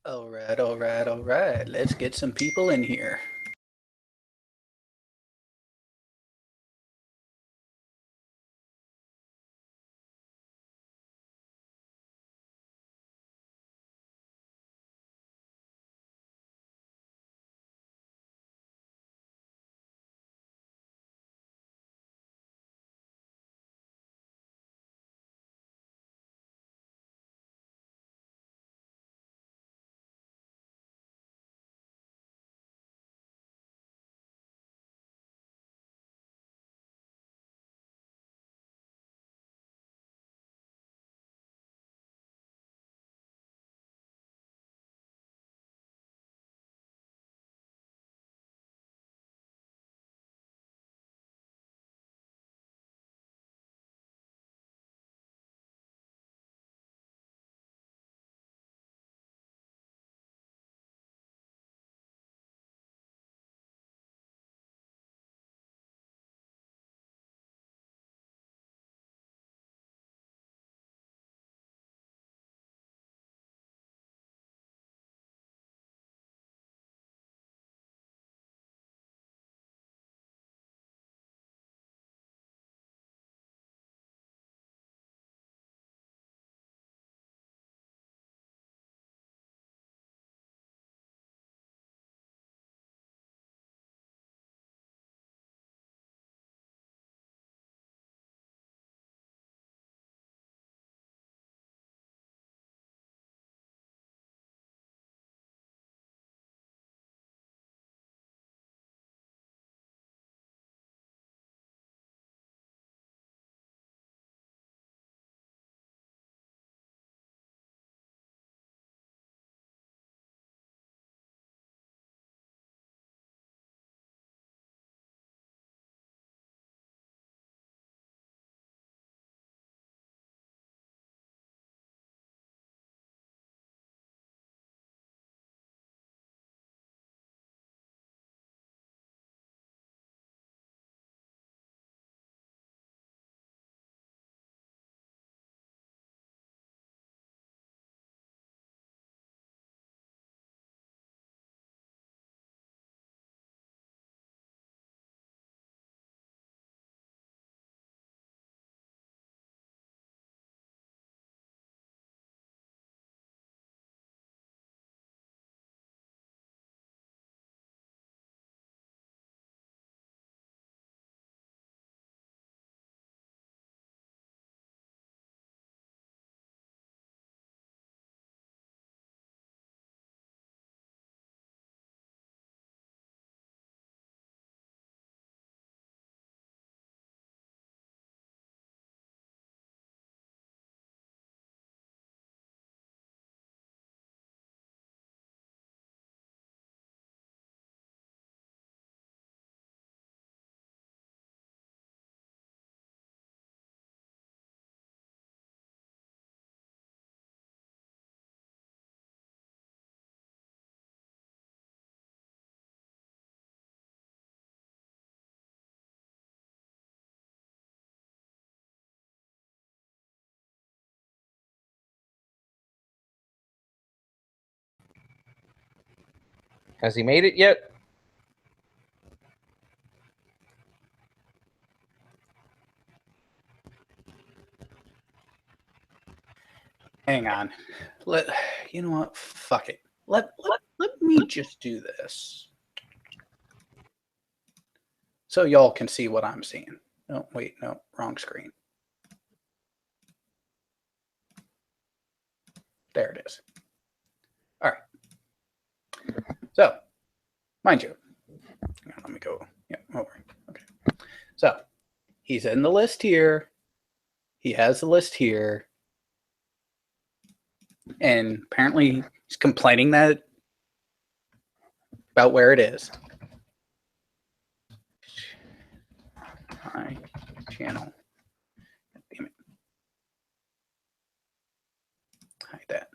All right, all right, all right. Let's get some people in here. Has he made it yet? Hang on. You know what? Fuck it. Let me just do this. So y'all can see what I'm seeing. No, wait, no, wrong screen. There it is. All right. So, mind you, let me go. Yeah, over. Okay. So, he's in the list here. He has the list here. And apparently he's complaining that about where it is. My channel. Damn it. Hide that.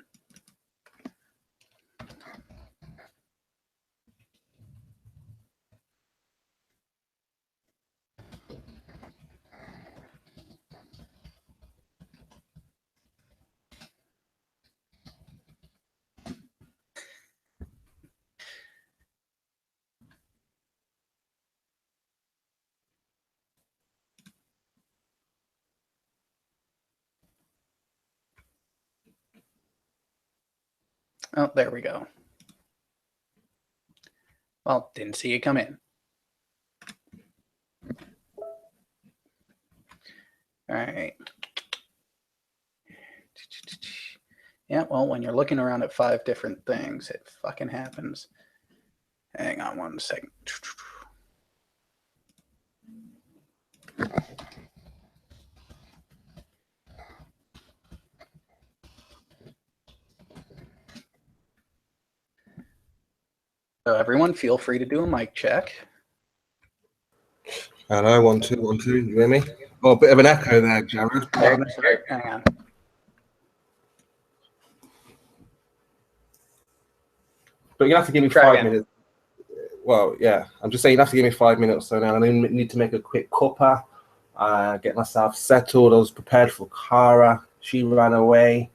Oh, there we go. Well, didn't see you come in. All right. Yeah, well, when you're looking around at 5 different things, it fucking happens. Hang on one second. So everyone feel free to do a mic check. Hello, 1 2 1 2. You hear me? Oh, a bit of an echo there, Jared. Hang on. But you have to give me Try 5 again. minutes. Well, yeah, I'm just saying you have to give me 5 minutes. So now I need to make a quick cuppa, get myself settled. I was prepared for Kara. She ran away.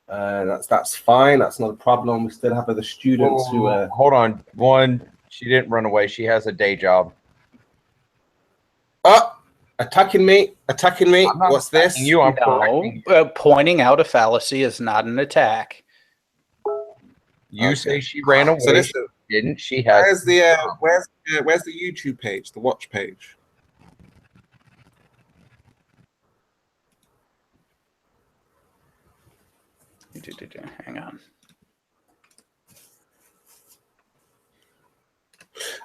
That's fine. That's not a problem. We still have other students who are. Hold on. One, she didn't run away. She has a day job. Oh, attacking me. I'm not What's this? attacking you. I'm correcting you. Pointing out a fallacy is not an attack. You Okay. say she ran away. So listen, Didn't she? Has where's the YouTube page, the watch page? Hang on.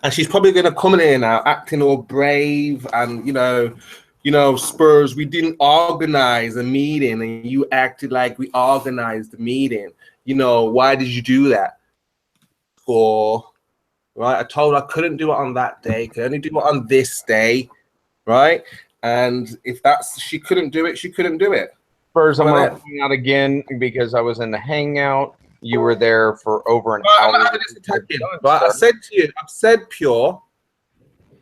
And she's probably going to come in here now, acting all brave, and you know, Spurs. We didn't organize a meeting, and you acted like we organized the meeting. You know, why did you do that? Right? I told her I couldn't do it on that day. Could only do it on this day, right? And if she couldn't do it, she couldn't do it. Spurs, I'm Well, going to point out again because I was in the hangout. You were there for over an hour. I'm not having this attacking, right? I said to you, I've said pure.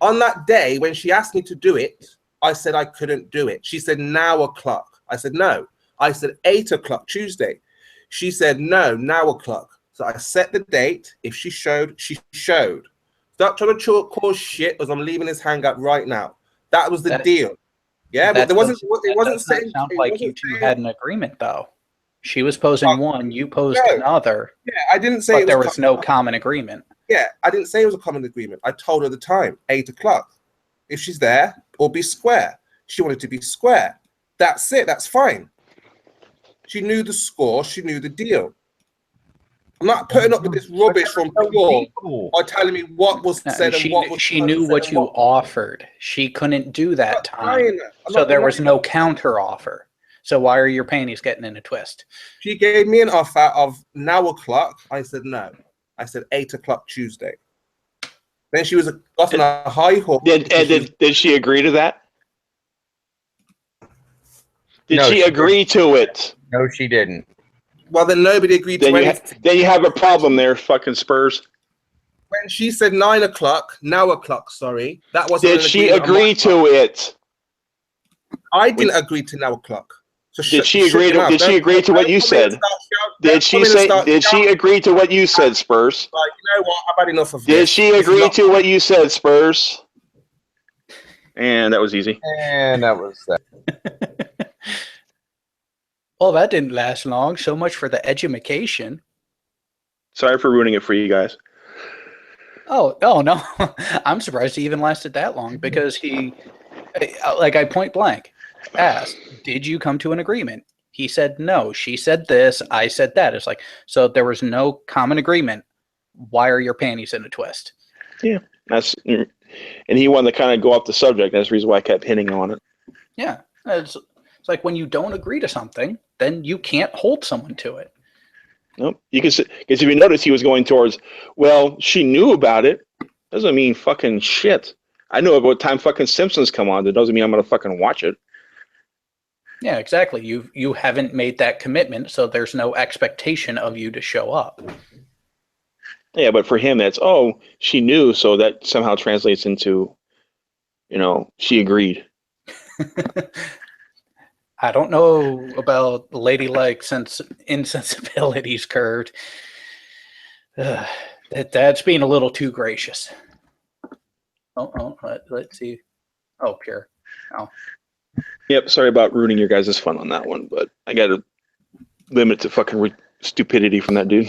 On that day when she asked me to do it, I said I couldn't do it. She said 9 o'clock. I said no. I said 8 o'clock Tuesday. She said no, 9 o'clock. So I set the date. If she showed, she showed. Stop trying to cause shit as I'm leaving this hangout right now. That was the deal. Yeah, but it wasn't saying. Sound like you two had an agreement, though. She was posing one, you posed another. Yeah, I didn't say. But there was no common agreement. Yeah, I didn't say it was a common agreement. I told her the time, 8 o'clock. If she's there, or be square. She wanted to be square. That's it. That's fine. She knew the score. She knew the deal. I'm not putting up with this rubbish from Pure by telling me what was said and what was. She knew what you offered. She couldn't do that time, so there was no counter offer. So why are your panties getting in a twist? She gave me an offer of 9 o'clock. I said no. I said 8 o'clock Tuesday. Then she was off on a high horse. Did she agree to that? Did she agree to it? No, she didn't. Well, then nobody agreed to anything. Then you have a problem there, fucking Spurs. When she said 9 o'clock, 9 o'clock, sorry, that wasn't. Did she agree to it? I didn't agree to 9 o'clock. So did she agree to? Did she agree to what you said? Did she say? Did she agree to what you said, Spurs? Like, you know what? I've had enough of this. Did she agree to what you said, Spurs? And that was easy. And that was that. Well, that didn't last long. So much for the edjamacation. Sorry for ruining it for you guys. Oh no. I'm surprised he even lasted that long because he, like I point blank, asked, did you come to an agreement? He said no. She said this. I said that. It's like, so there was no common agreement. Why are your panties in a twist? Yeah. And he wanted to kind of go off the subject. That's the reason why I kept hitting on it. Yeah. It's like when you don't agree to something, then you can't hold someone to it. Nope. You can see, because if you notice, he was going towards, well, she knew about it. Doesn't mean fucking shit. I know about time fucking Simpsons come on. That doesn't mean I'm going to fucking watch it. Yeah, exactly. You haven't made that commitment, so there's no expectation of you to show up. Yeah, but for him, that's, oh, she knew, so that somehow translates into, she agreed. I don't know about ladylike insensibilities curved. That's being a little too gracious. Let's see. Oh, pure. Oh. Yep, sorry about ruining your guys' fun on that one, but I got to limit to fucking stupidity from that dude.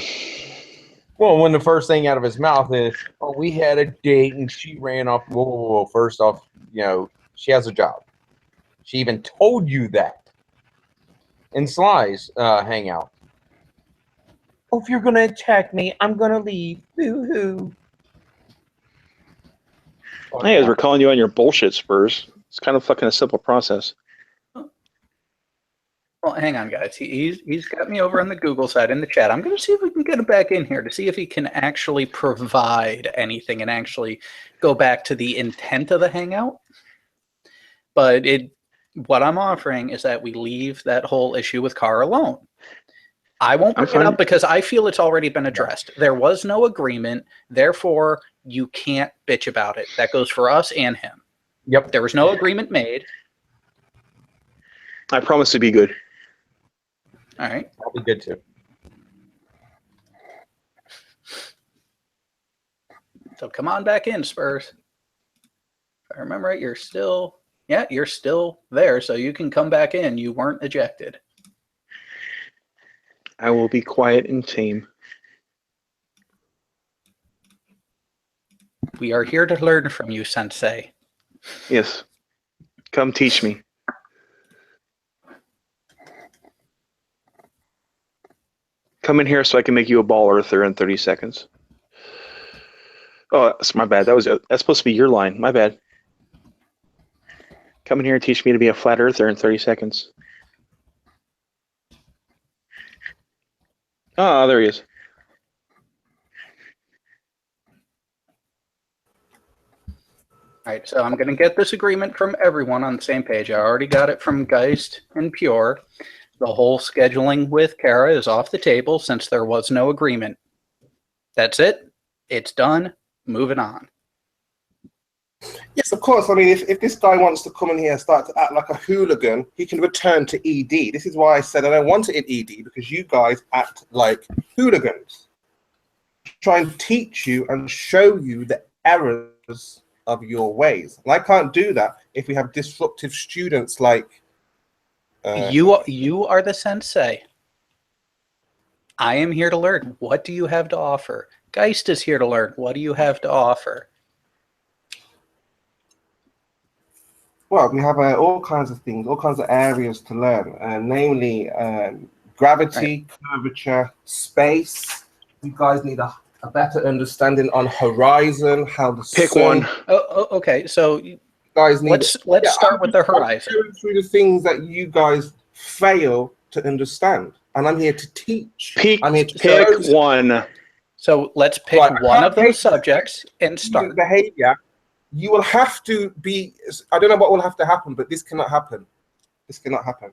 Well, when the first thing out of his mouth is, "Oh, we had a date and she ran off." Whoa, whoa, whoa. First off, she has a job. She even told you that in Sly's hangout. "Oh, if you're gonna attack me, I'm gonna leave." Boo-hoo. Hey, as we're calling you on your bullshit, Spurs. It's kind of fucking a simple process. Well, hang on, guys. He's got me over on the Google side in the chat. I'm going to see if we can get him back in here to see if he can actually provide anything and actually go back to the intent of the hangout. But what I'm offering is that we leave that whole issue with Carr alone. I won't bring it up because I feel it's already been addressed. There was no agreement. Therefore, you can't bitch about it. That goes for us and him. Yep. There was no agreement made. I promise to be good. All right. I'll be good too. So come on back in, Spurs. If I remember right, you're still there, so you can come back in. You weren't ejected. I will be quiet and tame. We are here to learn from you, Sensei. Yes. Come teach me. Come in here so I can make you a ball earther in 30 seconds. Oh, that's my bad. That's supposed to be your line. My bad. Come in here and teach me to be a flat earther in 30 seconds. Ah, there he is. All right, so I'm going to get this agreement from everyone on the same page. I already got it from Geist and Pure. The whole scheduling with Kara is off the table since there was no agreement. That's it. It's done. Moving on. Yes, of course. I mean, if this guy wants to come in here and start to act like a hooligan, he can return to ED. This is why I said I don't want it in ED, because you guys act like hooligans. Try and teach you and show you the errors of your ways. And I can't do that if we have disruptive students like... You are the sensei. I am here to learn. What do you have to offer? Geist is here to learn. What do you have to offer? Well, we have all kinds of things, all kinds of areas to learn, namely gravity, curvature, space. You guys need a better understanding on horizon, how the Pick sun... one. Oh, okay. So Guys need let's start with the horizon. I'm going through the things that you guys fail to understand, and I'm here to teach. Pick one. So let's pick one of those subjects and start. Behavior. You will have to be... I don't know what will have to happen, but this cannot happen. This cannot happen.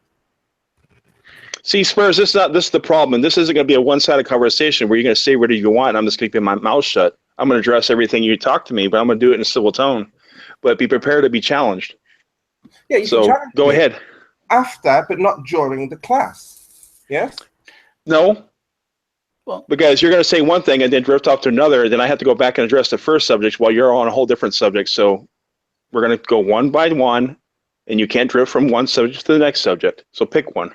See, Spurs, this is the problem. And this isn't going to be a one-sided conversation where you're going to say whatever you want and I'm just going to keep my mouth shut. I'm going to address everything you talk to me, but I'm going to do it in a civil tone. But be prepared to be challenged. Yeah, you so can challenge go ahead. After, but not during the class. Yes? No. Well, because you're going to say one thing and then drift off to another, then I have to go back and address the first subject while you're on a whole different subject. So we're going to go one by one, and you can't drift from one subject to the next subject. So pick one.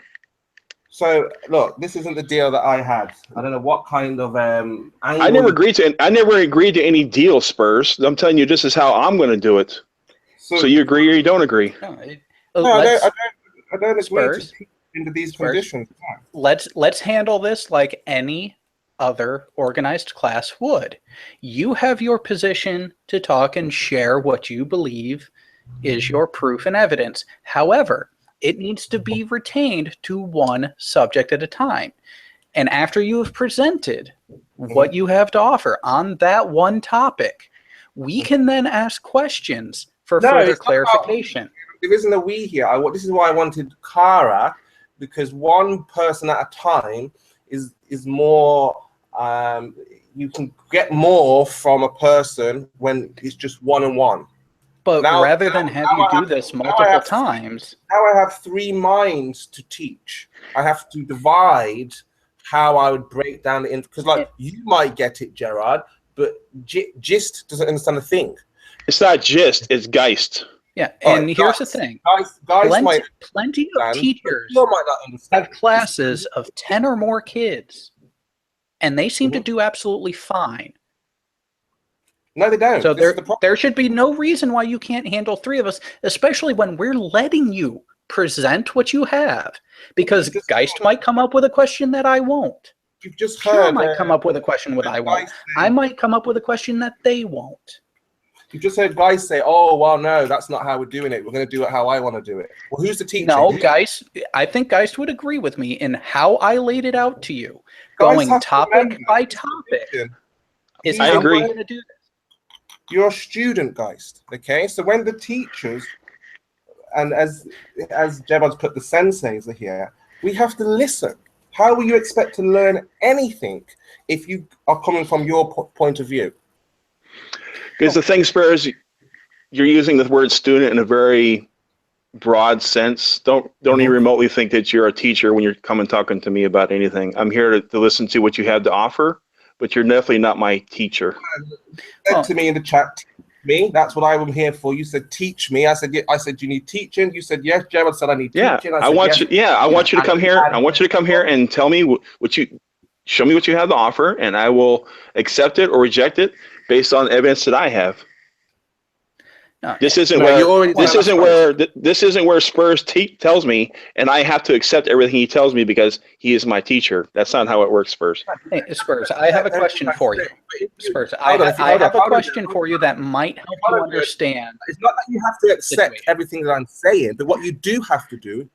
So look, this isn't the deal that I had. I don't know what kind of I never agreed to any deal, Spurs. I'm telling you, this is how I'm going to do it. So you agree or you don't agree? No, I don't agree into these conditions. Let's handle this like any other organized class would. You have your position to talk and share what you believe is your proof and evidence. However, it needs to be retained to one subject at a time. And after you have presented what you have to offer on that one topic, we can then ask questions for further clarification. There isn't a we here. This is why I wanted Kara, because one person at a time is more... you can get more from a person when it's just one-on-one. But rather than have you do this multiple times... Now I have three minds to teach. I have to divide how I would break down the... Because you might get it, Gerard, but Gist doesn't understand a thing. It's not Gist, it's Geist. Yeah, and here's the thing. Plenty of teachers have classes of 10 or more kids. and they seem to do absolutely fine. No, they don't. So This is the problem. there should be no reason why you can't handle 3 of us, especially when we're letting you present what you have. Because Geist might come up with a question that I won't. You've just Pure heard. might come up with a question that I won't. I might come up with a question that they won't. You've just heard guys say, "Oh, well, no, that's not how we're doing it. We're going to do it how I want to do it." Well, who's the teacher? No, Geist, I think Geist would agree with me in how I laid it out to you. Going topic by topic. I agree. Going to do this. You're a student, Geist. Okay, so when the teachers, and as Jebad's put, the senseis are here, we have to listen. How will you expect to learn anything if you are coming from your point of view? Because the thing, Spurs, you're using the word student in a very broad sense. Don't even remotely think that you're a teacher when you're coming talking to me about anything. I'm here to listen to what you have to offer, but you're definitely not my teacher. Said to me in the chat, "Teach me." That's what I'm here for. You said, "Teach me." I said, "You need teaching." You said, "Yes." Jebad said, "I need teaching." I want you to come here. I want you to come here and tell me show me what you have to offer, and I will accept it or reject it based on evidence that I have. This isn't where Spurs tells me, and I have to accept everything he tells me because he is my teacher. That's not how it works, Spurs. Hey, Spurs, I have a question for you. Spurs, I have a question for you that might help you understand. It's not that you have to accept everything that I'm saying, but what you do have to do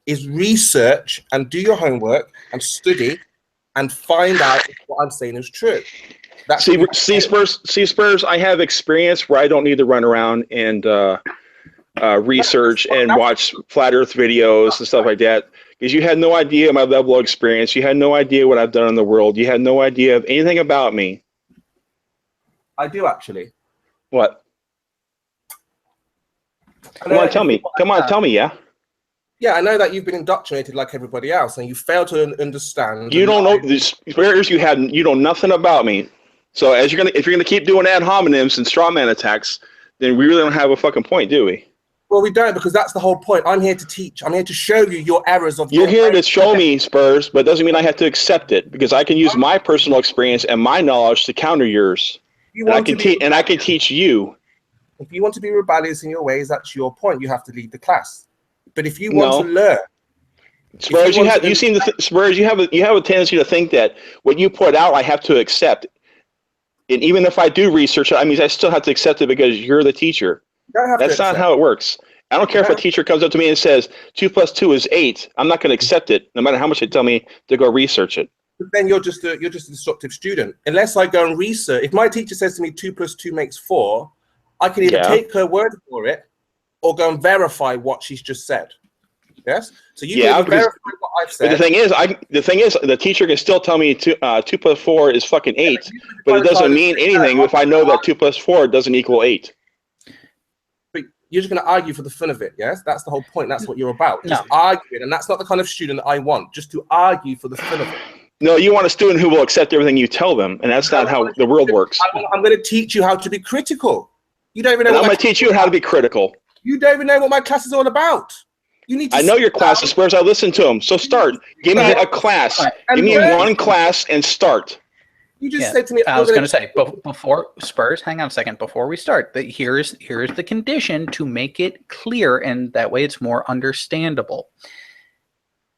is research and do your homework and study and find out if what I'm saying is true. See, Spurs, I have experience where I don't need to run around and research and watch flat Earth videos and stuff like that, because you had no idea my level of experience. You had no idea what I've done in the world. You had no idea of anything about me. I do, actually. What? Come on, tell me. Yeah. Yeah, I know that you've been indoctrinated like everybody else, and you fail to understand. You don't know these Spurs. You know nothing about me. So if you're gonna keep doing ad hominems and straw man attacks, then we really don't have a fucking point, do we? Well, we don't, because that's the whole point. I'm here to teach. I'm here to show you your errors of. You're here to show me, Spurs, but it doesn't mean I have to accept it, because I can use my personal experience and my knowledge to counter yours. I can teach you. If you want to be rebellious in your ways, that's your point. You have to lead the class. But if you want to learn, Spurs, you have a tendency to think that what you put out, I have to accept. And even if I do research it, I mean, I still have to accept it because you're the teacher. That's not how it works. I don't care if a teacher comes up to me and says 2 + 2 is 8. I'm not going to accept it, no matter how much they tell me to go research it. But then you're just a disruptive student. Unless I go and research, if my teacher says to me 2 + 2 makes 4, I can either take her word for it or go and verify what she's just said. Yes. So you can verify what I've said. But the thing is, the teacher can still tell me 2 + 4 is fucking 8, but it doesn't mean anything if I know that 2 + 4 doesn't equal 8. But you're just going to argue for the fun of it. Yes, that's the whole point. That's what you're about. Just arguing, and that's not the kind of student that I want. Just to argue for the fun of it. No, you want a student who will accept everything you tell them, and that's not how the world works. I'm going to teach you how to be critical. You don't even know. I'm going to teach you how to be critical. You don't even know what my class is all about. You need to. I know your classes, Spurs. I listen to them. So start. Give me a class. Give me one class and start. You just said to me. I was going to say before Spurs. Hang on a second. Before we start, that here's the condition to make it clear, and that way it's more understandable.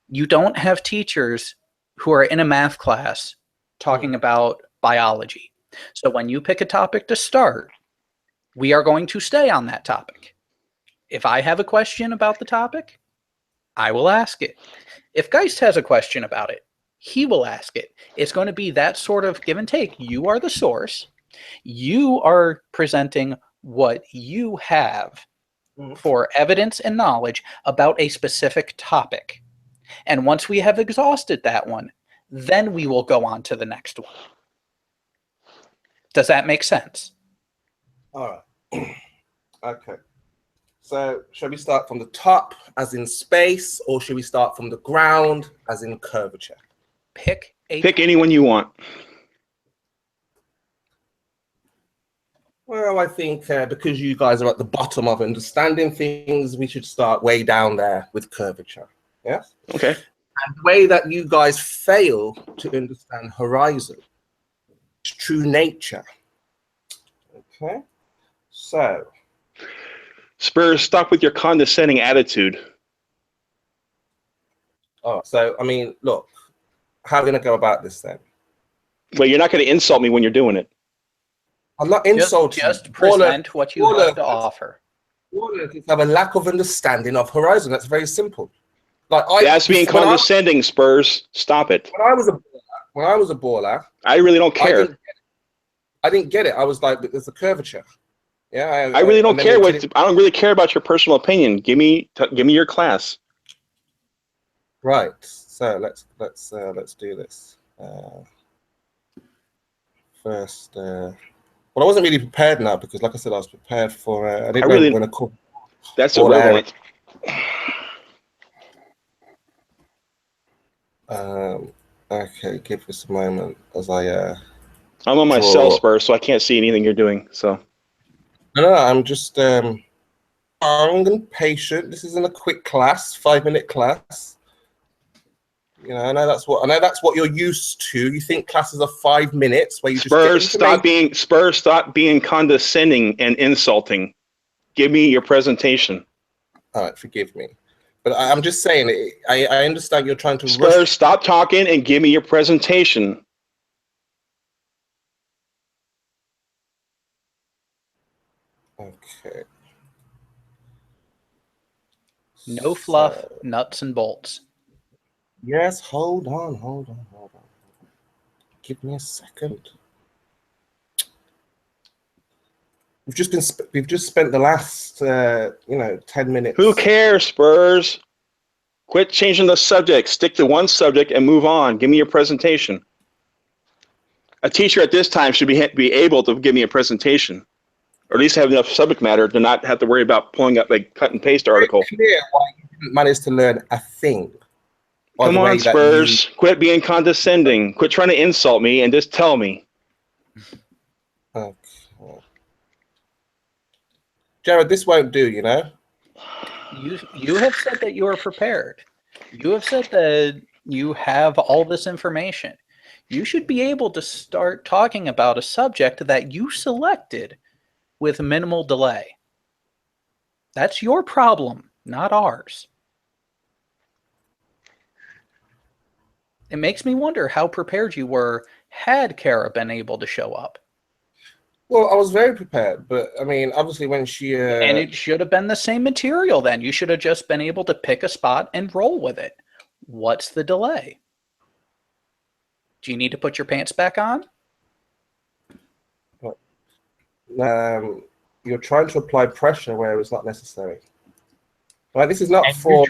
You don't have teachers who are in a math class talking about biology. So when you pick a topic to start, we are going to stay on that topic. If I have a question about the topic, I will ask it. If Geist has a question about it, he will ask it. It's going to be that sort of give and take. You are the source. You are presenting what you have for evidence and knowledge about a specific topic. And once we have exhausted that one, then we will go on to the next one. Does that make sense? All right. Okay. So, shall we start from the top, as in space, or should we start from the ground, as in curvature? Pick anyone you want. Well, I think because you guys are at the bottom of understanding things, we should start way down there with curvature. Yes? Okay. And the way that you guys fail to understand horizon, its true nature. Okay, so Spurs, stop with your condescending attitude. oh, so I mean, look, how are we going to go about this then? Well, you're not going to insult me when you're doing it. I'm not insulting. Just present what you have to offer. All of us have a lack of understanding of horizon. That's very simple. Like That's being condescending, Spurs. Stop it. When I was a baller, I really don't care. I didn't get it. I was like, there's a curvature. Yeah, I really don't care I don't really care about your personal opinion. Give me your class. Right. So let's do this. First, well, I wasn't really prepared now because, like I said, I was prepared for. I didn't know we were going to call. That's irrelevant. Okay, give us a moment as I. I'm on my cell, Spurs, so I can't see anything you're doing. So. No, I'm just calm and patient. This isn't a quick class, 5-minute class. You know, I know that's what you're used to. You think classes are 5 minutes where you Spurs, stop being condescending and insulting. Give me your presentation. All right, forgive me, but I'm just saying. I understand you're trying to. Spurs, stop talking and give me your presentation. Okay. No fluff, nuts and bolts. Yes, hold on. Give me a second. We've just spent the last 10 minutes. Who cares, Spurs? Quit changing the subject. Stick to one subject and move on. Give me your presentation. A teacher at this time should be able to give me a presentation, or at least have enough subject matter to not have to worry about pulling up a cut and paste article. It's clear why you didn't manage to learn a thing. Come on, Spurs. Quit being condescending. Quit trying to insult me and just tell me. Okay. Jared, this won't do, you know? You have said that you are prepared. You have said that you have all this information. You should be able to start talking about a subject that you selected with minimal delay. That's your problem, not ours. It makes me wonder how prepared you were had Kara been able to show up. Well, I was very prepared, but I mean, obviously when she... And it should have been the same material then. You should have just been able to pick a spot and roll with it. What's the delay? Do you need to put your pants back on? You're trying to apply pressure where it's not necessary. Like, this is not and for...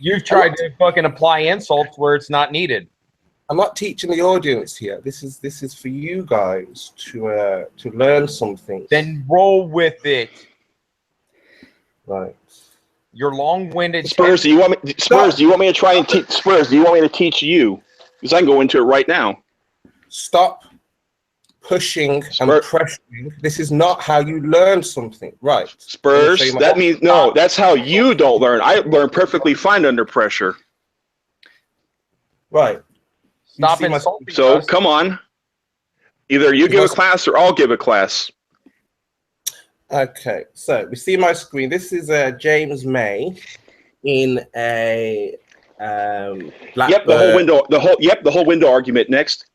You've tried to fucking apply insults where it's not needed. I'm not teaching the audience here. This is for you guys to learn something. Then roll with it. Right. Your long-winded Spurs. Do you want me? Spurs. Do you want me to try and teach Spurs? Do you want me to teach you? Because I can go into it right now. Stop pushing and pressuring. This is not how you learn something, right? Spurs. That means no. That's how you don't learn. I learn perfectly fine under pressure. Right. Stop insulting So us. come on. Either you give a class or I'll give a class. Okay. So we see my screen. This is James May in a Blackbird. Yep. The whole window argument. Next.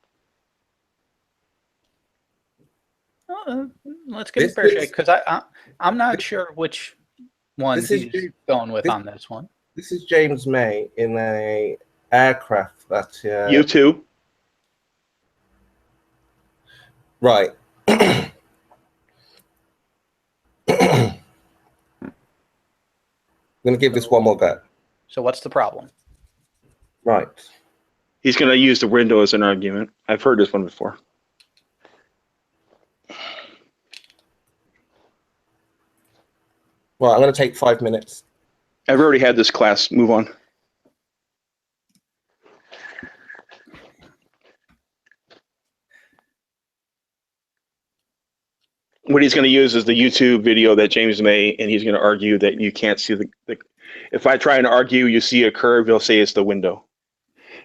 Let's get a fair shake because I'm not sure which one he's going with on this one. This is James May in a aircraft that you too. Right. I'm gonna give this one more go. So what's the problem? Right. He's gonna use the window as an argument. I've heard this one before. Well, I'm going to take 5 minutes. I've already had this class. Move on. What he's going to use is the YouTube video that James made, and he's going to argue that you can't see If I try and argue, you see a curve, he'll say it's the window.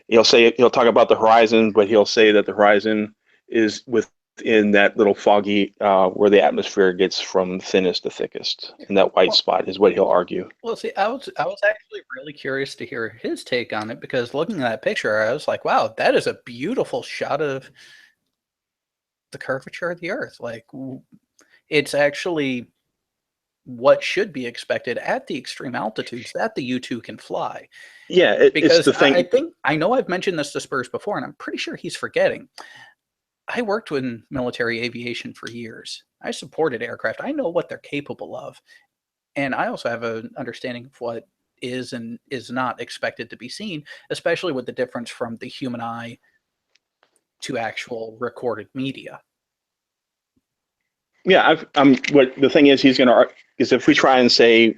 He'll talk about the horizon, but he'll say that the horizon is within that little foggy where the atmosphere gets from thinnest to thickest, and that white spot is what he'll argue. Well, see, I was actually really curious to hear his take on it, because looking at that picture, I was like, wow, that is a beautiful shot of the curvature of the Earth. Like, it's actually what should be expected at the extreme altitudes that the U-2 can fly. Yeah, Because it's the thing. I know I've mentioned this to Spurs before, and I'm pretty sure he's forgetting. I worked in military aviation for years. I supported aircraft. I know what they're capable of. And I also have an understanding of what is and is not expected to be seen, especially with the difference from the human eye to actual recorded media. Yeah, what the thing is, is if we try and say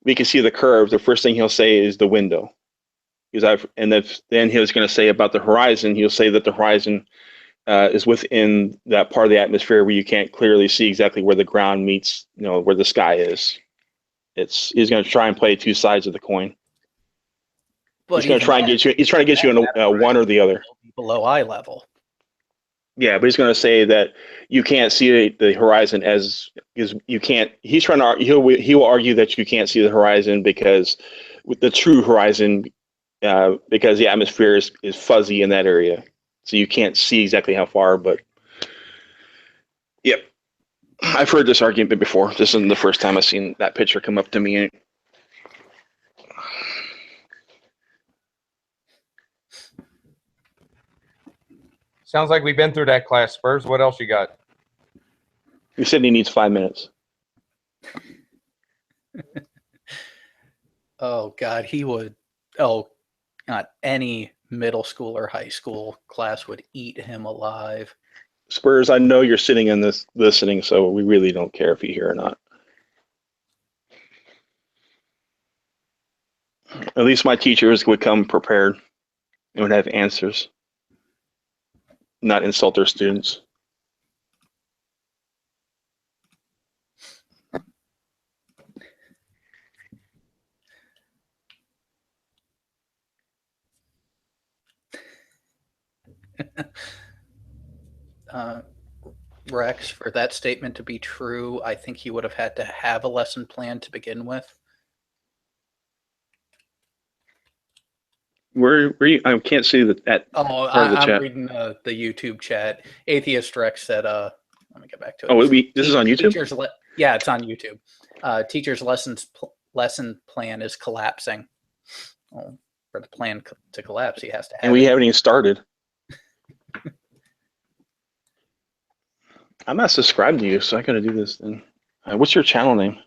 we can see the curve, the first thing he'll say is the window. Then he was going to say about the horizon, he'll say that the horizon is within that part of the atmosphere where you can't clearly see exactly where the ground meets, where the sky is. He's going to try and play two sides of the coin. But he's going to try and get you. He's trying to get you in one or the other. Below eye level. Yeah, but he's going to say that you can't see the horizon you can't. He's trying to. He will argue that you can't see the horizon because with the true horizon, because the atmosphere is fuzzy in that area, so you can't see exactly how far. But yep, I've heard this argument before. This isn't the first time I've seen that picture come up to me. Sounds like we've been through that class, Spurs. What else you got? He said he needs 5 minutes. Oh, God, he would. Oh, not any middle school or high school class would eat him alive. Spurs, I know you're sitting in this listening, so we really don't care if you hear or not. At least my teachers would come prepared and would have answers, not insult their students. Rex, for that statement to be true, I think he would have had to have a lesson plan to begin with. Where you? I can't see that. Oh, I'm reading the YouTube chat. Atheist Rex said, let me get back to it. Oh, this is on YouTube? Yeah, it's on YouTube. Teacher's lesson plan is collapsing. Well, for the plan to collapse, he has to have And we haven't even started. I'm not subscribed to you, so I got to do this then. What's your channel name?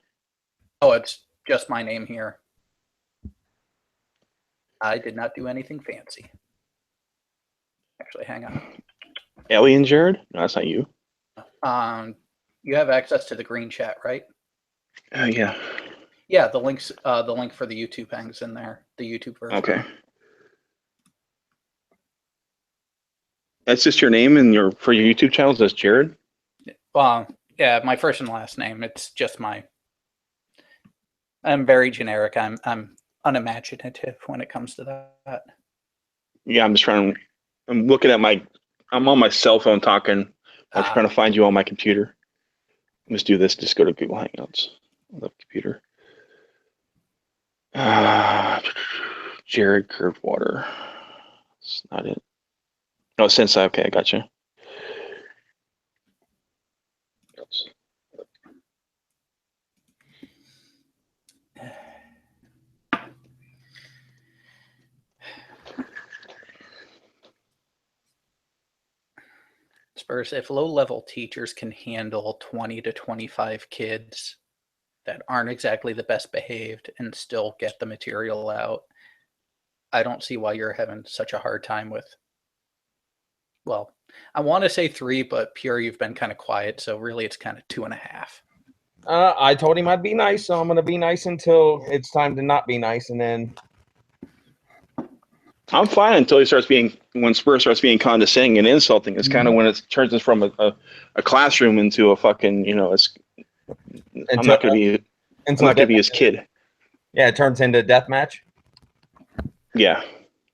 Oh, it's just my name here. I did not do anything fancy. Actually, hang on. Alien Jared? No, that's not you. You have access to the green chat, right? Yeah. Yeah, the link for the YouTube hangs in there. The YouTube version. Okay. That's just your name and for your YouTube channels. That's Jared. Yeah, my first and last name. It's just I'm very generic. I'm unimaginative when it comes to that. Yeah, I'm looking at I'm on my cell phone talking. I'm trying to find you on my computer. Let's do this. Just go to Google Hangouts on the computer. Jared Curvewater. That's not it. No, Sensai. Okay, I got you. Spurs, if low-level teachers can handle 20 to 25 kids that aren't exactly the best behaved and still get the material out, I don't see why you're having such a hard time with, well, I want to say 3, but Pure, you've been kind of quiet, so really it's kind of 2.5. I told him I'd be nice, so I'm going to be nice until it's time to not be nice, and then... I'm fine until when Spurs starts being condescending and insulting. It's kind of when it turns from a classroom into a fucking, I'm not going to be his kid. Yeah, it turns into a death match. Yeah,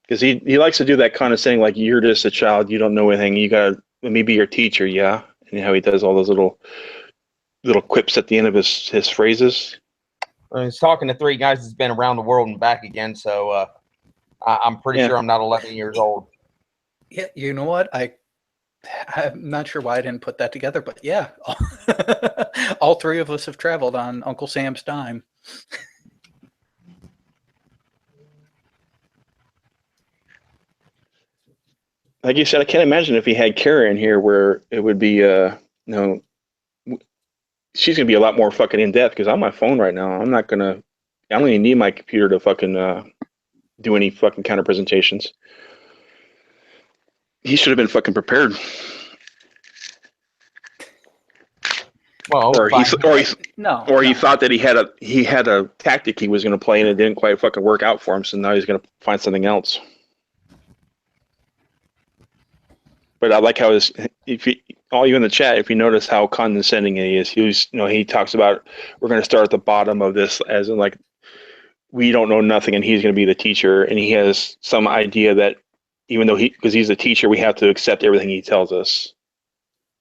because he likes to do that kind of thing, like you're just a child, you don't know anything. You gotta let me be your teacher, yeah. And how he does all those little quips at the end of his phrases. He's talking to three guys that's been around the world and back again, so I'm pretty sure I'm not 11 years old. Yeah, you know what? I'm not sure why I didn't put that together, but yeah, all three of us have traveled on Uncle Sam's dime. Like you said, I can't imagine if he had Kara in here where it would be, she's gonna be a lot more fucking in depth because I'm on my phone right now. I don't even need my computer to fucking do any fucking counter presentations. He should have been fucking prepared. Well, or he thought that he had a tactic he was going to play and it didn't quite fucking work out for him. So now he's going to find something else. But I like how all you in the chat, if you notice how condescending he is, he talks about we're going to start at the bottom of this as in like we don't know nothing and he's going to be the teacher and he has some idea that even though because he's the teacher, we have to accept everything he tells us,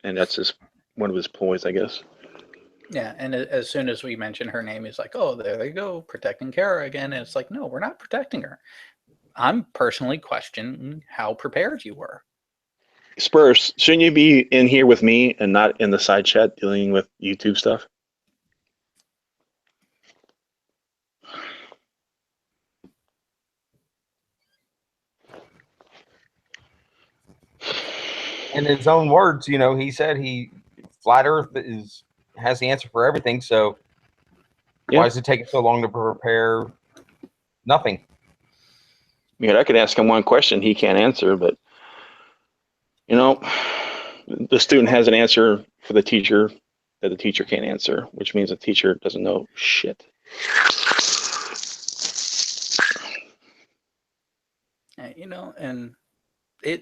and that's one of his ploys, I guess. Yeah, and as soon as we mention her name, he's like, "Oh, there they go, protecting Kara again." And it's like, no, we're not protecting her. I'm personally questioning how prepared you were. Spurs, shouldn't you be in here with me and not in the side chat dealing with YouTube stuff? In his own words, he said flat Earth has the answer for everything. So why is it taking so long to prepare nothing? I could ask him one question he can't answer, but the student has an answer for the teacher that the teacher can't answer, which means the teacher doesn't know shit. And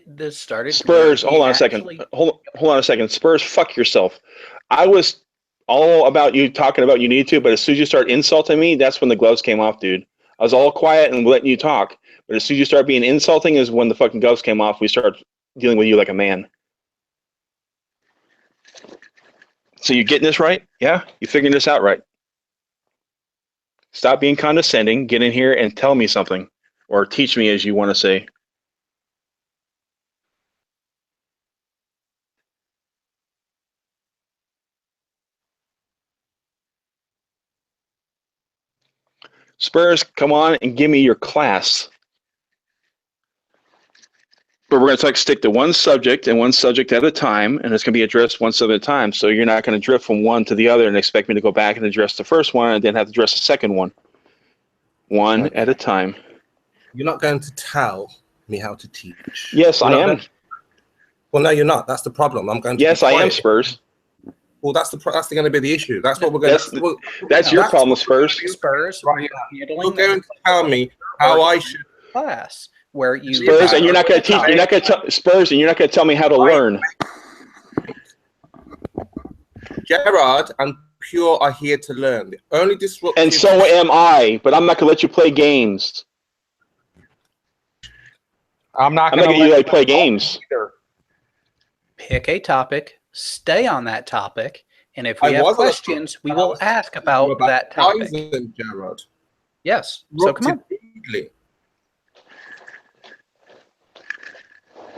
this started. Spurs, hold on a second. Hold on a second. Spurs, fuck yourself. I was all about you talking about you need to, but as soon as you start insulting me, that's when the gloves came off, dude. I was all quiet and letting you talk, but as soon as you start being insulting is when the fucking gloves came off. We start dealing with you like a man. So you getting this right? Yeah? You figuring this out right? Stop being condescending, get in here and tell me something, or teach me as you want to say. Spurs, come on and give me your class. But we're going to stick to one subject and one subject at a time, and it's going to be addressed one subject at a time. So you're not going to drift from one to the other and expect me to go back and address the first one and then have to address the second one. One at a time. You're not going to tell me how to teach. Yes, I am. Well, no, you're not. That's the problem. I'm going to. Yes, I am, Spurs. Well, that's going to be the issue. That's what we're going to. That's your problem, Spurs. Spurs, right. You're going to tell me how I should class where you. Spurs, and you're not going to teach. You're not going to tell Spurs, and you're not going to tell me how to learn. Gerard and Pure are here to learn. The only disruptive. And so am I, but I'm not going to let you play games. I'm not going to let you play games. Either. Pick a topic, stay on that topic, and if we have questions, we will ask about that topic. Gerard. Yes. So come on.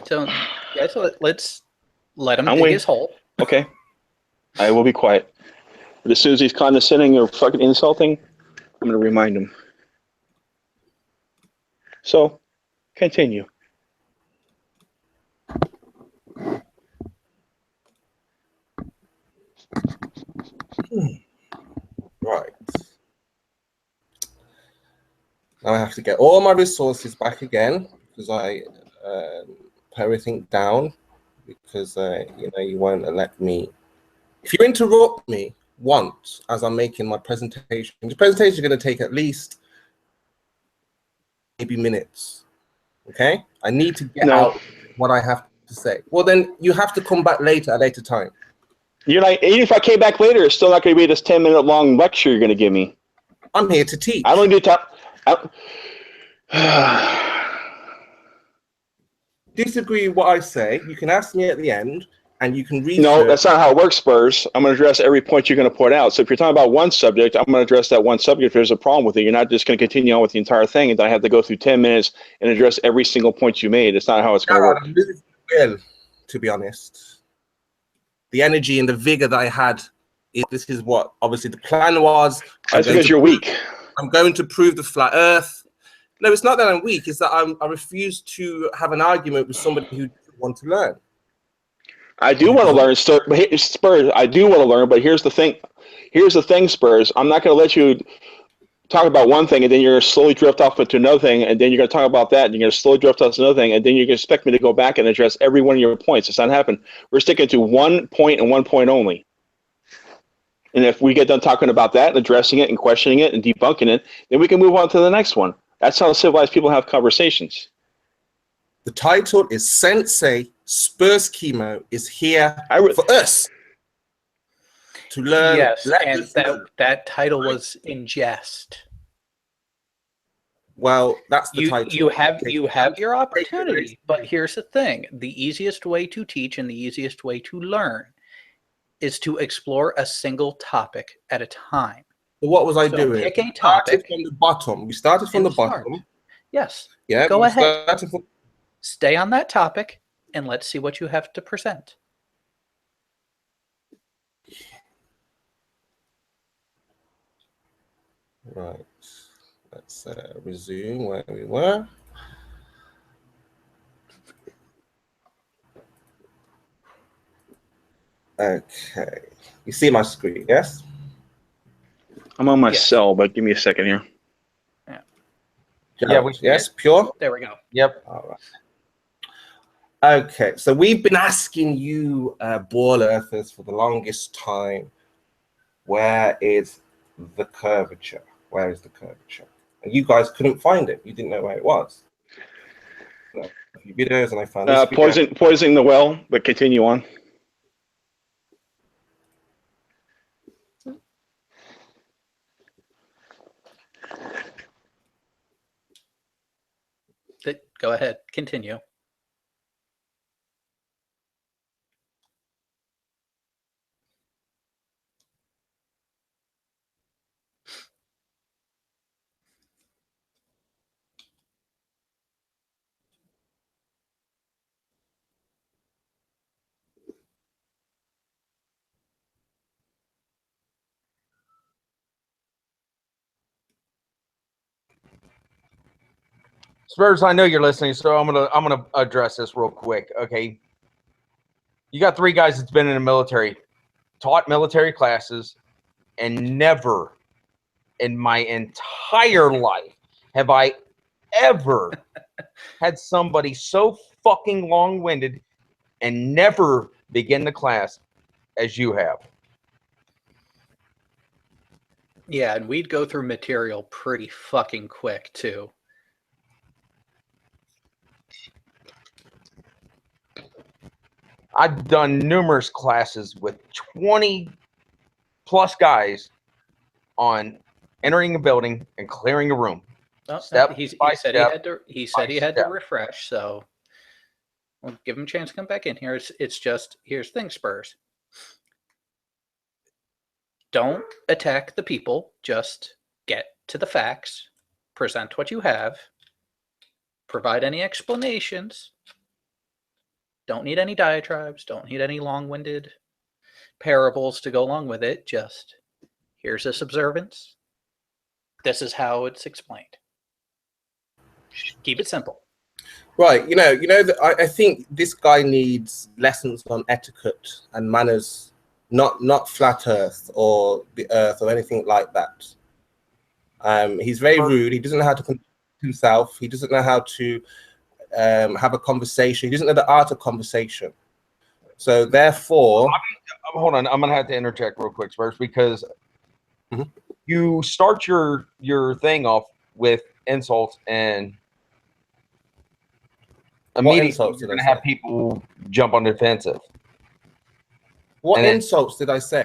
So, let's let him dig his hole. Okay. I will be quiet. But as soon as he's condescending or fucking insulting, I'm going to remind him. So, continue. Right. Now I have to get all my resources back again because I put everything down because you won't let me. If you interrupt me once as I'm making my presentation, the presentation is going to take at least maybe minutes. Okay, I need to get out what I have to say. Well, then you have to come back later at a later time. You're like, even if I came back later, it's still not going to be this 10-minute long lecture you're going to give me. I'm here to teach. I only do top. Disagree with what I say, you can ask me at the end, and you can research. No, that's not how it works, Spurs. I'm going to address every point you're going to point out. So if you're talking about one subject, I'm going to address that one subject. If there's a problem with it, you're not just going to continue on with the entire thing, and then I have to go through 10 minutes and address every single point you made. It's not how it's going to work. Well, to be honest, the energy and the vigor that I had, this is what obviously the plan was. That's because you're weak. I'm going to prove the flat Earth. No, it's not that I'm weak. It's that I refuse to have an argument with somebody who doesn't want to learn. I do want to learn, Spurs. I do want to learn, but here's the thing. Here's the thing, Spurs. I'm not going to let you talk about one thing, and then you're going to slowly drift off into another thing, and then you're going to talk about that, and you're going to slowly drift off to another thing, and then you're going to expect me to go back and address every one of your points. It's not happening. We're sticking to one point and one point only. And if we get done talking about that and addressing it and questioning it and debunking it, then we can move on to the next one. That's how civilized people have conversations. The title is Sensei Spurskimo is here for us to learn. Yes, and that title was in jest. Well, that's the title. You have your opportunity, but here's the thing. The easiest way to teach and the easiest way to learn is to explore a single topic at a time. So what was I doing? Pick a topic. From the bottom. We started from the bottom. Yes. Yeah. Go ahead. Stay on that topic, and let's see what you have to present. Right. Let's resume where we were. Okay. You see my screen, yes? I'm on my cell, but give me a second here. Yeah, yes, pure. There we go. Yep. All right. Okay, so we've been asking you, ball earthers, for the longest time, where is the curvature? Where is the curvature? And you guys couldn't find it. You didn't know where it was. So, a few videos, and I found this video. Poisoning the well, but continue on. Go ahead. Continue. Spurs, I know you're listening, so I'm gonna address this real quick. Okay, you got three guys that's been in the military, taught military classes, and never in my entire life have I ever had somebody so fucking long-winded and never begin the class as you have. Yeah, and we'd go through material pretty fucking quick too. I've done numerous classes with 20 plus guys on entering a building and clearing a room. Oh, Step he by said step. he said he had to refresh, so we'll give him a chance to come back in here. It's just, here's the thing, Spurs. Don't attack the people. Just get to the facts. Present what you have. Provide any explanations. Don't need any diatribes. Don't need any long-winded parables to go along with it. Just, here's this observance. This is how it's explained. Keep it simple. Right. You know that I think this guy needs lessons on etiquette and manners, not flat Earth or the Earth or anything like that. He's very rude. He doesn't know how to conduct himself. He doesn't know how to have a conversation. He doesn't know the art of conversation. So therefore, hold on. I'm gonna have to interject real quick first, because you start your thing off with insults, and immediately you're gonna have people jump on the defensive. What insults did I say?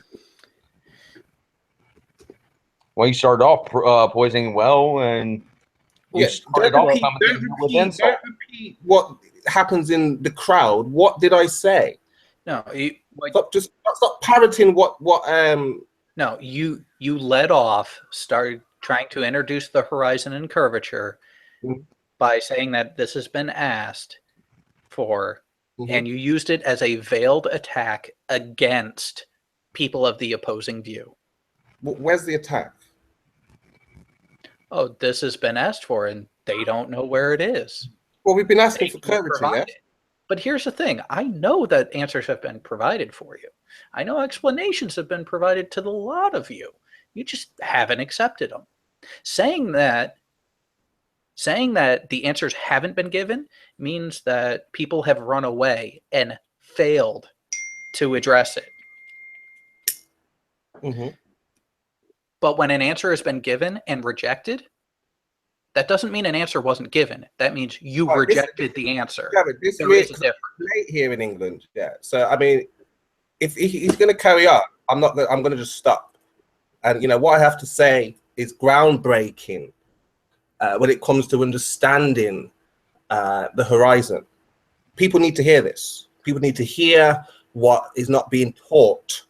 Well, you started off poisoning well, and you Yeah, started don't off repeat, coming don't in with repeat, insult. don't repeat what happens in the crowd. What did I say? No, Stop parroting what no, you led off, started trying to introduce the horizon and curvature Mhm. by saying that this has been asked for, Mhm. and you used it as a veiled attack against people of the opposing view. Where's the attack? Oh, this has been asked for, and they don't know where it is. Well, we've been asking They for can't curvature, provide yes? it. But here's the thing. I know that answers have been provided for you. I know explanations have been provided to a lot of you. You just haven't accepted them. Saying that the answers haven't been given means that people have run away and failed to address it. Mm-hmm. But when an answer has been given and rejected, that doesn't mean an answer wasn't given. That means you rejected the answer. Yeah, but this There week, is a difference. late here in England, yeah. So I mean, if he's going to carry on, I'm going to just stop. And you know what I have to say is groundbreaking when it comes to understanding the horizon. People need to hear this. People need to hear what is not being taught.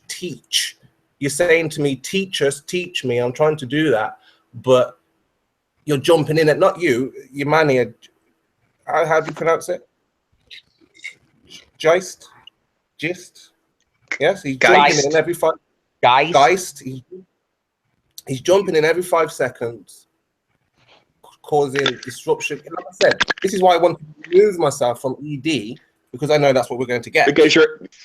Teach. You're saying to me, teach us, teach me. I'm trying to do that, but you're jumping in at not you, your man here. How do you pronounce it? Gist? Yes, he's jumping in every 5. Geist. He's jumping in every 5 seconds, causing disruption. Like I said, this is why I want to remove myself from ED, because I know that's what we're going to get. Because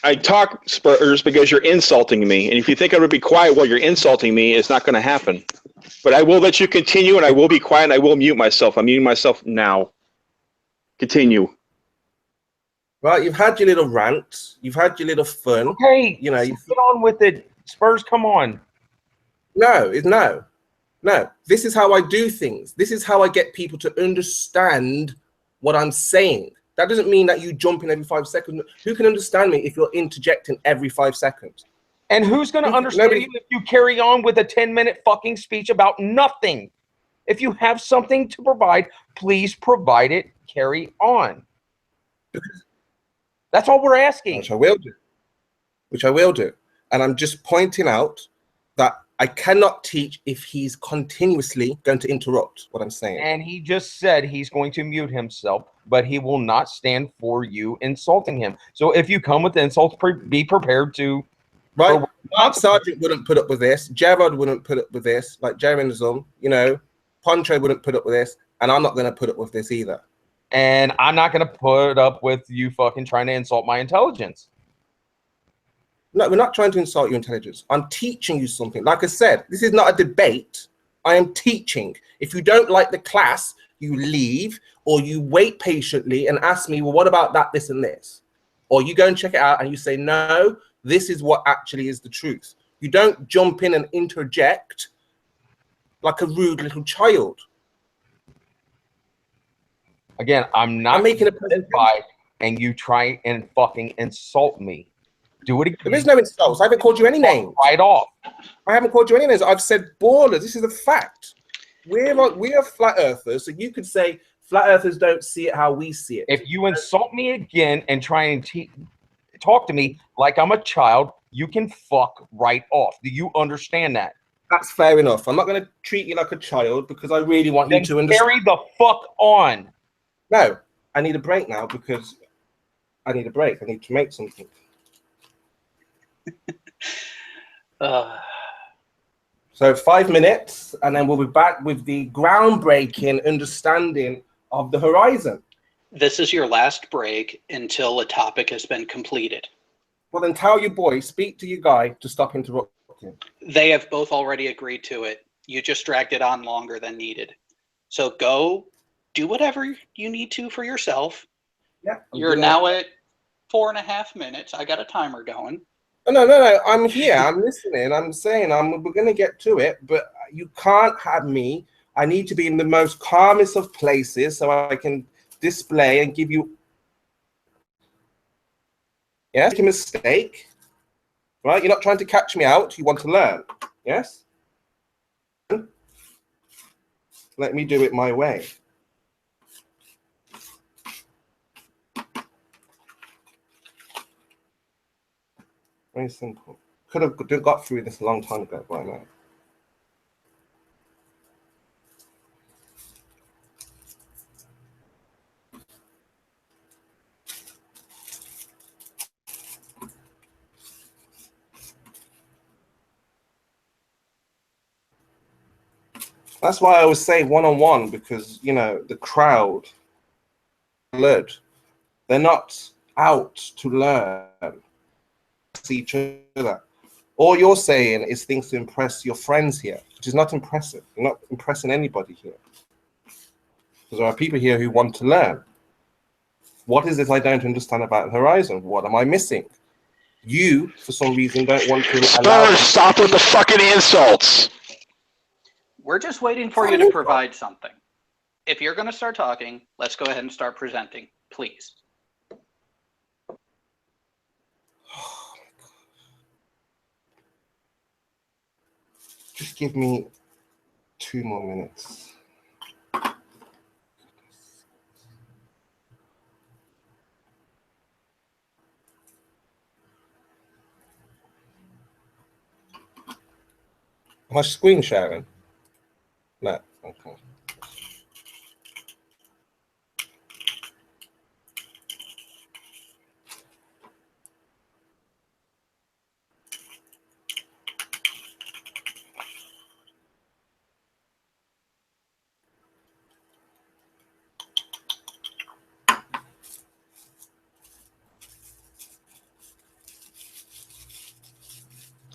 I talk, Spurs, because you're insulting me. And if you think I would be quiet while you're insulting me, it's not going to happen. But I will let you continue, and I will be quiet, and I will mute myself. I'm muting myself now. Continue. Right, you've had your little rant. You've had your little fun. Okay, you know, get on with it. Spurs, come on. No. This is how I do things. This is how I get people to understand what I'm saying. That doesn't mean that you jump in every 5 seconds. Who can understand me if you're interjecting every 5 seconds? And who's going to understand you if you carry on with a 10-minute fucking speech about nothing? If you have something to provide, please provide it. Carry on. That's all we're asking. Which I will do. And I'm just pointing out that I cannot teach if he's continuously going to interrupt what I'm saying. And he just said he's going to mute himself, but he will not stand for you insulting him. So if you come with insults, be prepared to. Right. Mark Sargent wouldn't put up with this. Gerard wouldn't put up with this. Like Jerry, you know, Poncho wouldn't put up with this. And I'm not going to put up with this either. And I'm not going to put up with you fucking trying to insult my intelligence. No, we're not trying to insult your intelligence. I'm teaching you something. Like I said, this is not a debate. I am teaching. If you don't like the class, you leave, or you wait patiently and ask me, well, what about that, this, and this? Or you go and check it out and you say, no, this is what actually is the truth. You don't jump in and interject like a rude little child. Again, I'm not making a presentation, and you try and fucking insult me. Do it again. There is no insults. I haven't called you any names. Right off. I haven't called you any names. I've said ballers. This is a fact. We are flat earthers, so you could say flat earthers don't see it how we see it. If you insult me again and try and talk to me like I'm a child, you can fuck right off. Do you understand that? That's fair enough. I'm not going to treat you like a child because I really want you to understand. Carry the fuck on. No, I need a break now because I need a break. I need to make something. So 5 minutes, and then we'll be back with the groundbreaking understanding of the horizon. This is your last break until a topic has been completed. Well, then tell your boy, speak to your guy to stop interrupting. They have both already agreed to it. You just dragged it on longer than needed. So go do whatever you need to for yourself. Yeah. You're now at 4.5 minutes. I got a timer going. No. I'm here. I'm listening. I'm saying we're going to get to it, but you can't have me. I need to be in the most calmest of places so I can display and give you. Yes, make a mistake, right? You're not trying to catch me out. You want to learn. Yes. Let me do it my way. Very simple. Could have got through this a long time ago by now. That's why I always say one-on-one, because, you know, the crowd, learn. They're not out to learn, see each other. All you're saying is things to impress your friends here, which is not impressive. You're not impressing anybody here. Because there are people here who want to learn. What is it I don't understand about Horizon? What am I missing? You, for some reason, don't want to allow... Spurs, stop with the fucking insults! We're just waiting for you to provide something. If you're going to start talking, let's go ahead and start presenting, please. Just give me 2 more minutes. Am I screen sharing? No, okay.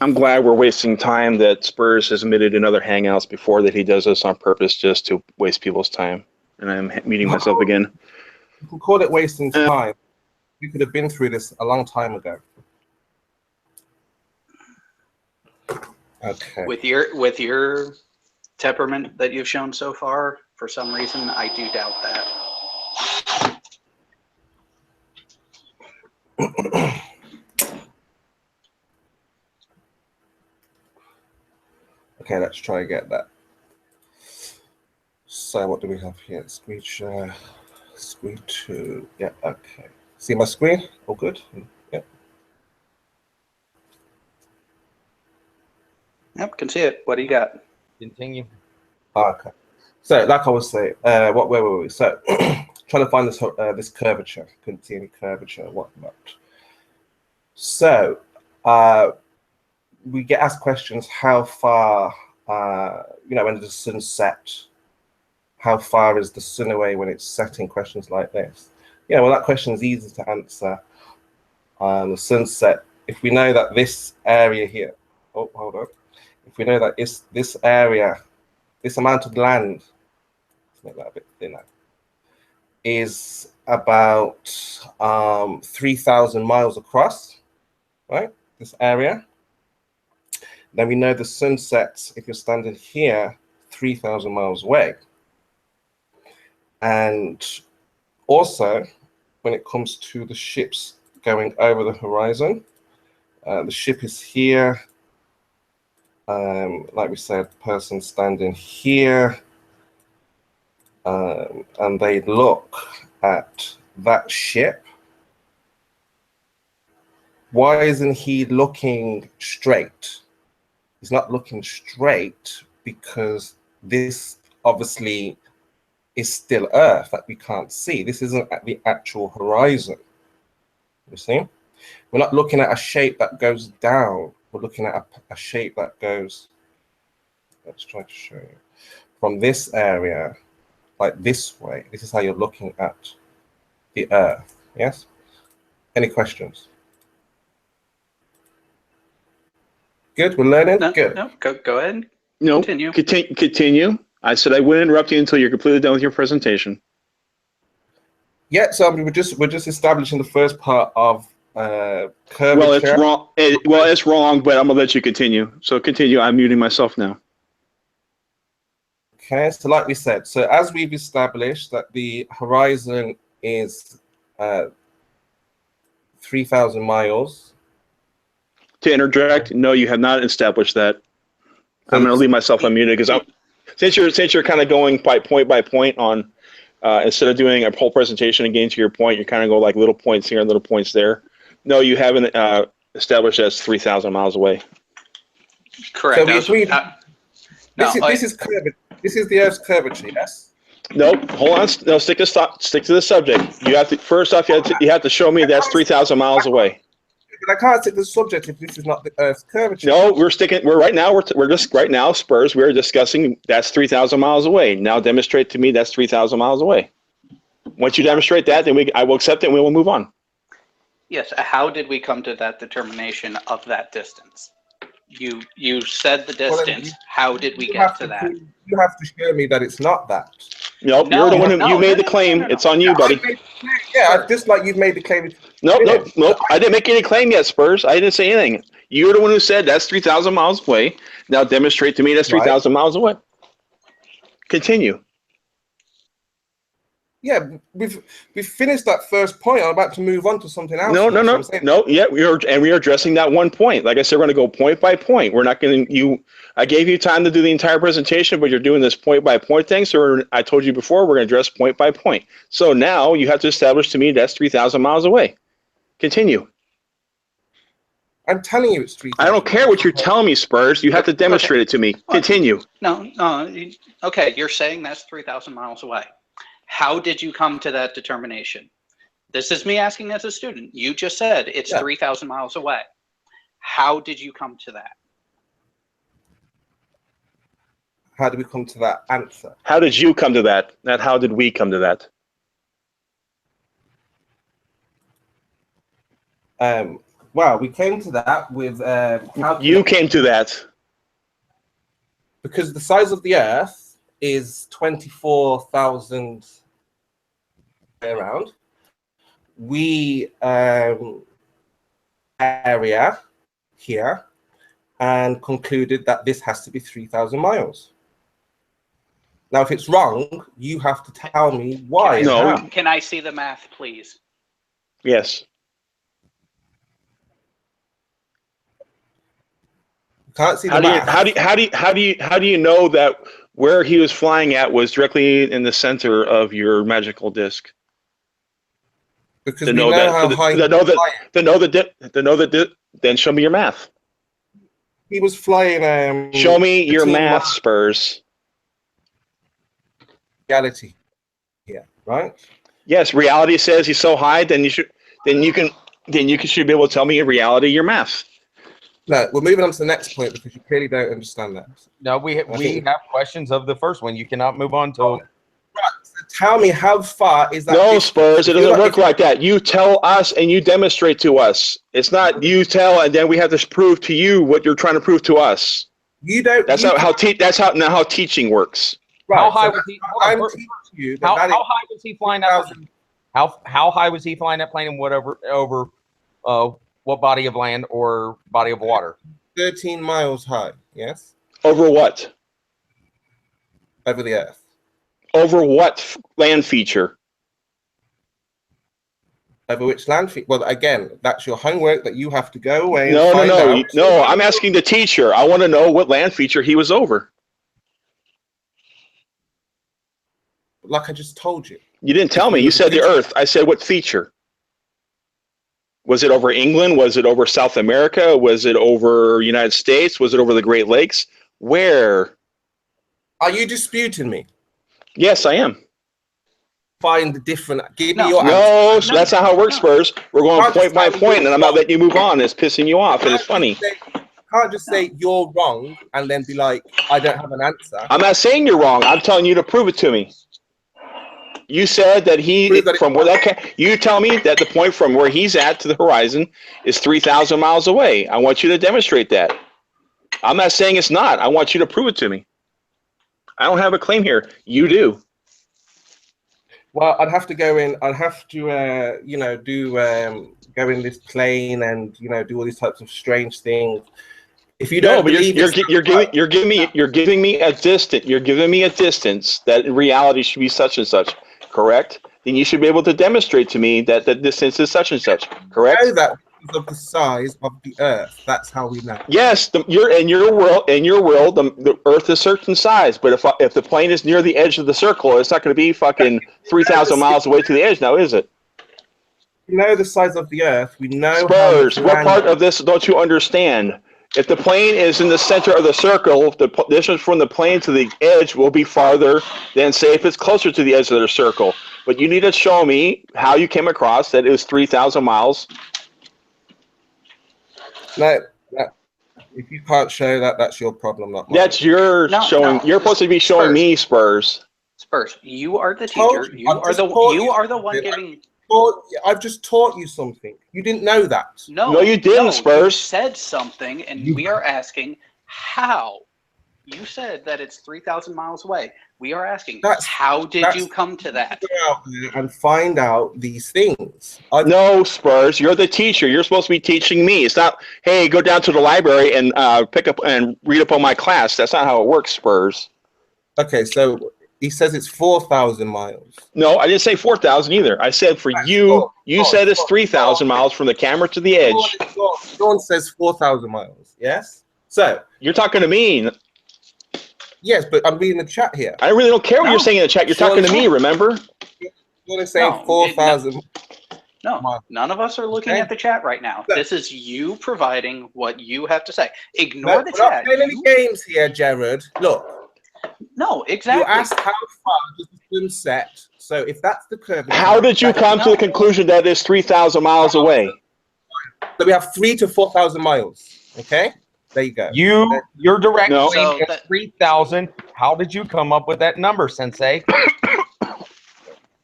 I'm glad we're wasting time that Spurs has admitted in other hangouts before that he does this on purpose just to waste people's time. And I'm muting myself again. You can call it wasting time. We could have been through this a long time ago. Okay. With your temperament that you've shown so far, for some reason, I do doubt that. Okay, let's try and get that. So what do we have here? Screen share, screen 2. Yeah, okay. See my screen? All good? Yeah. Yep, can see it. What do you got? Continue. Okay. So, like I was saying, where were we? So, trying to find this this curvature. Couldn't see any curvature or whatnot. So, we get asked questions: how far, you know, when the sun set? How far is the sun away when it's setting? Questions like this. Yeah, well, that question is easy to answer. The sunset. If we know that this area here. Oh, hold on. If we know that this area, this amount of land, let's make that a bit thinner, is about 3,000 miles across, right? This area. Then we know the sun sets if you're standing here 3,000 miles away. And also, when it comes to the ships going over the horizon, the ship is here. Like we said, person standing here, and they look at that ship. Why isn't he looking straight? He's not looking straight because this obviously is still Earth that we can't see. This isn't at the actual horizon. You see? We're not looking at a shape that goes down. We're looking at a shape that goes, let's try to show you, from this area, like this way. This is how you're looking at the Earth. Yes? Any questions? Good, we're learning? No, good. No, go ahead. No, Continue. Continue. I said I wouldn't interrupt you until you're completely done with your presentation. Yeah, so we're just establishing the first part of curvature. Well, it's wrong. It's wrong, but I'm gonna let you continue. So continue. I'm muting myself now. Okay, so like we said, so as we've established that the horizon is 3,000 miles. To interject, no, you have not established that. I'm going to leave myself unmuted because Since you're kind of going by point on, instead of doing a whole presentation and getting to your point, you kind of go like little points here and little points there. No, you haven't established that's 3,000 miles away. Correct. So this is the Earth's curvature, yes? No, hold on. No, stick to the subject. You have to first off. You have to show me that's 3,000 miles away. But I can't stick to the subject if this is not the Earth's curvature. No, we're just right now, Spurs. We're discussing that's 3,000 miles away. Now demonstrate to me that's 3,000 miles away. Once you demonstrate that, then I will accept it and we will move on. Yes. How did we come to that determination of that distance? You said the distance. How did we get to that? You have to show me that it's not that. Nope, you're the one who made the claim. It's on you, buddy. Just like you've made the claim. Nope. I didn't make any claim yet, Spurs. I didn't say anything. You're the one who said that's 3,000 miles away. Now demonstrate to me that's 3,000 miles away. Continue. Yeah, we've finished that first point. I'm about to move on to something else. No. Yeah, we are addressing that one point. Like I said, we're going to go point by point. We're not going to. I gave you time to do the entire presentation, but you're doing this point by point thing. So I told you before, we're going to address point by point. So now you have to establish to me that's 3,000 miles away. Continue. I'm telling you it's 3,000. I don't care what you're telling me, Spurs. You have to demonstrate it to me. Continue. No. Okay, you're saying that's 3,000 miles away. How did you come to that determination? This is me asking as a student. You just said it's 3,000 miles away. How did you come to that? How did we come to that answer? How did you come to that? Not how did we come to that? Well, we came to that with you came to that because the size of the Earth is 24,000 around. We area here and concluded that this has to be 3,000 miles. Now, if it's wrong, you have to tell me why. No. Can I see the math, please? Yes. Can't see the math. How do you know that where he was flying at was directly in the center of your magical disc? Because we know how high he was flying. Then show me your math. He was flying. Show me your math, Spurs. Reality. Yeah. Right. Yes, reality says he's so high. Then you should be able to tell me in reality your math. No, we're moving on to the next point because you clearly don't understand that. No, we have questions of the first one. You cannot move on to. Right. So tell me how far is that? No, Spurs, it doesn't work like that. You tell us and you demonstrate to us. It's not you tell and then we have to prove to you what you're trying to prove to us. You don't. That's how teaching works. Right. How high was he? I'm teaching you. How high was he flying that plane? How high was he flying that plane and whatever over what body of land or body of water? 13 miles high. Yes. Over what? Over the Earth. Over what land feature? Over which land feature? Well, again, that's your homework that you have to go away. No. I'm asking the teacher. I want to know what land feature he was over. Like I just told you. You didn't tell me. You said the Earth. I said what feature? Was it over England? Was it over South America? Was it over United States? Was it over the Great Lakes? Where? Are you disputing me? Yes, I am. Find the different. Give me your answer. No, that's not how it works, Spurs. We're going point by point, and I'm not letting you move on. It's pissing you off, and it's funny. You can't just say you're wrong and then be like, I don't have an answer. I'm not saying you're wrong. I'm telling you to prove it to me. You said that you tell me that the point from where he's at to the horizon is 3,000 miles away. I want you to demonstrate that. I'm not saying it's not. I want you to prove it to me. I don't have a claim here. You do. Well, I'd have to go in. I'd have to, go in this plane and do all these types of strange things. If you don't believe you're giving me a distance that in reality should be such and such. Correct? Then you should be able to demonstrate to me that the distance is such and such. Correct? of the size of the Earth. That's how we know. Yes, you're in your world. The Earth is certain size, but if the plane is near the edge of the circle, it's not going to be fucking 3,000 miles away to the edge. Now, is it? We know the size of the Earth. We know Spurs. how What part of this don't you understand? If the plane is in the center of the circle, the distance from the plane to the edge will be farther than, say, if it's closer to the edge of the circle. But you need to show me how you came across that it was 3,000 miles. No. If you can't show that, that's your problem, not mine. That's your showing. No. You're supposed to be showing me, Spurs. Spurs, you are the teacher. You are the one giving. I've just taught you something. You didn't know that. No, you didn't, Spurs. You said something, and we are asking how. You said that it's 3,000 miles away. We are asking, how did you come to that? Go out there and find out these things. No, Spurs, you're the teacher. You're supposed to be teaching me. It's not, hey, go down to the library and pick up and read up on my class. That's not how it works, Spurs. Okay, so he says it's 4,000 miles. No, I didn't say 4,000 either. I said for you, you said it's 3,000 miles from the camera to the edge. Sean says 4,000 miles, yes? So. You're talking to me. Yes, but I'm reading the chat here. I really don't care what you're saying in the chat. You're talking to me, remember? You're saying 4,000. No, none of us are looking at the chat right now. No. This is you providing what you have to say. Ignore the chat. We're not playing any games here, Jared. Look. No, exactly. You asked how far does the swim set. So if that's the curvature. How did you come to the conclusion that it's 3,000 miles away? So we have 3,000 to 4,000 miles. Okay? There you go. Your direct plane is 3,000. How did you come up with that number, Sensei?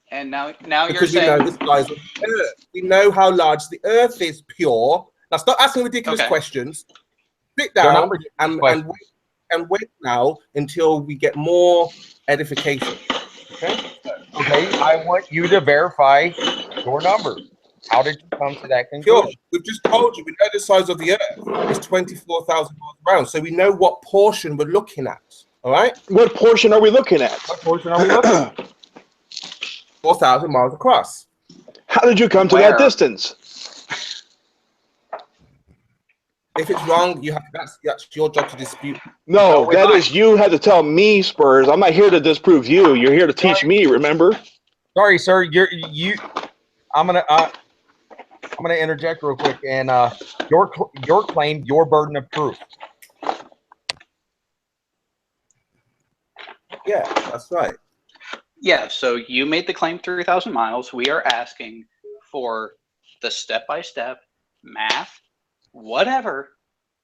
And now because you're saying we know the size of the Earth. We know how large the Earth is. Pure. Now stop asking ridiculous questions. Sit down and wait now until we get more edification. Okay. Okay. I want you to verify your number. How did you come to that conclusion? Sure. We've just told you we know the size of the Earth is 24,000 miles around, so we know what portion we're looking at. All right. What portion are we looking at? What portion are we looking at? 4,000 miles across. How did you come to that distance? If it's wrong, that's your job to dispute. No, that is you had to tell me, Spurs. I'm not here to disprove you. You're here to teach me. Remember? Sorry, sir. I'm gonna interject real quick, and your claim, your burden of proof. Yeah, that's right. Yeah, so you made the claim 3,000 miles. We are asking for the step-by-step math, whatever,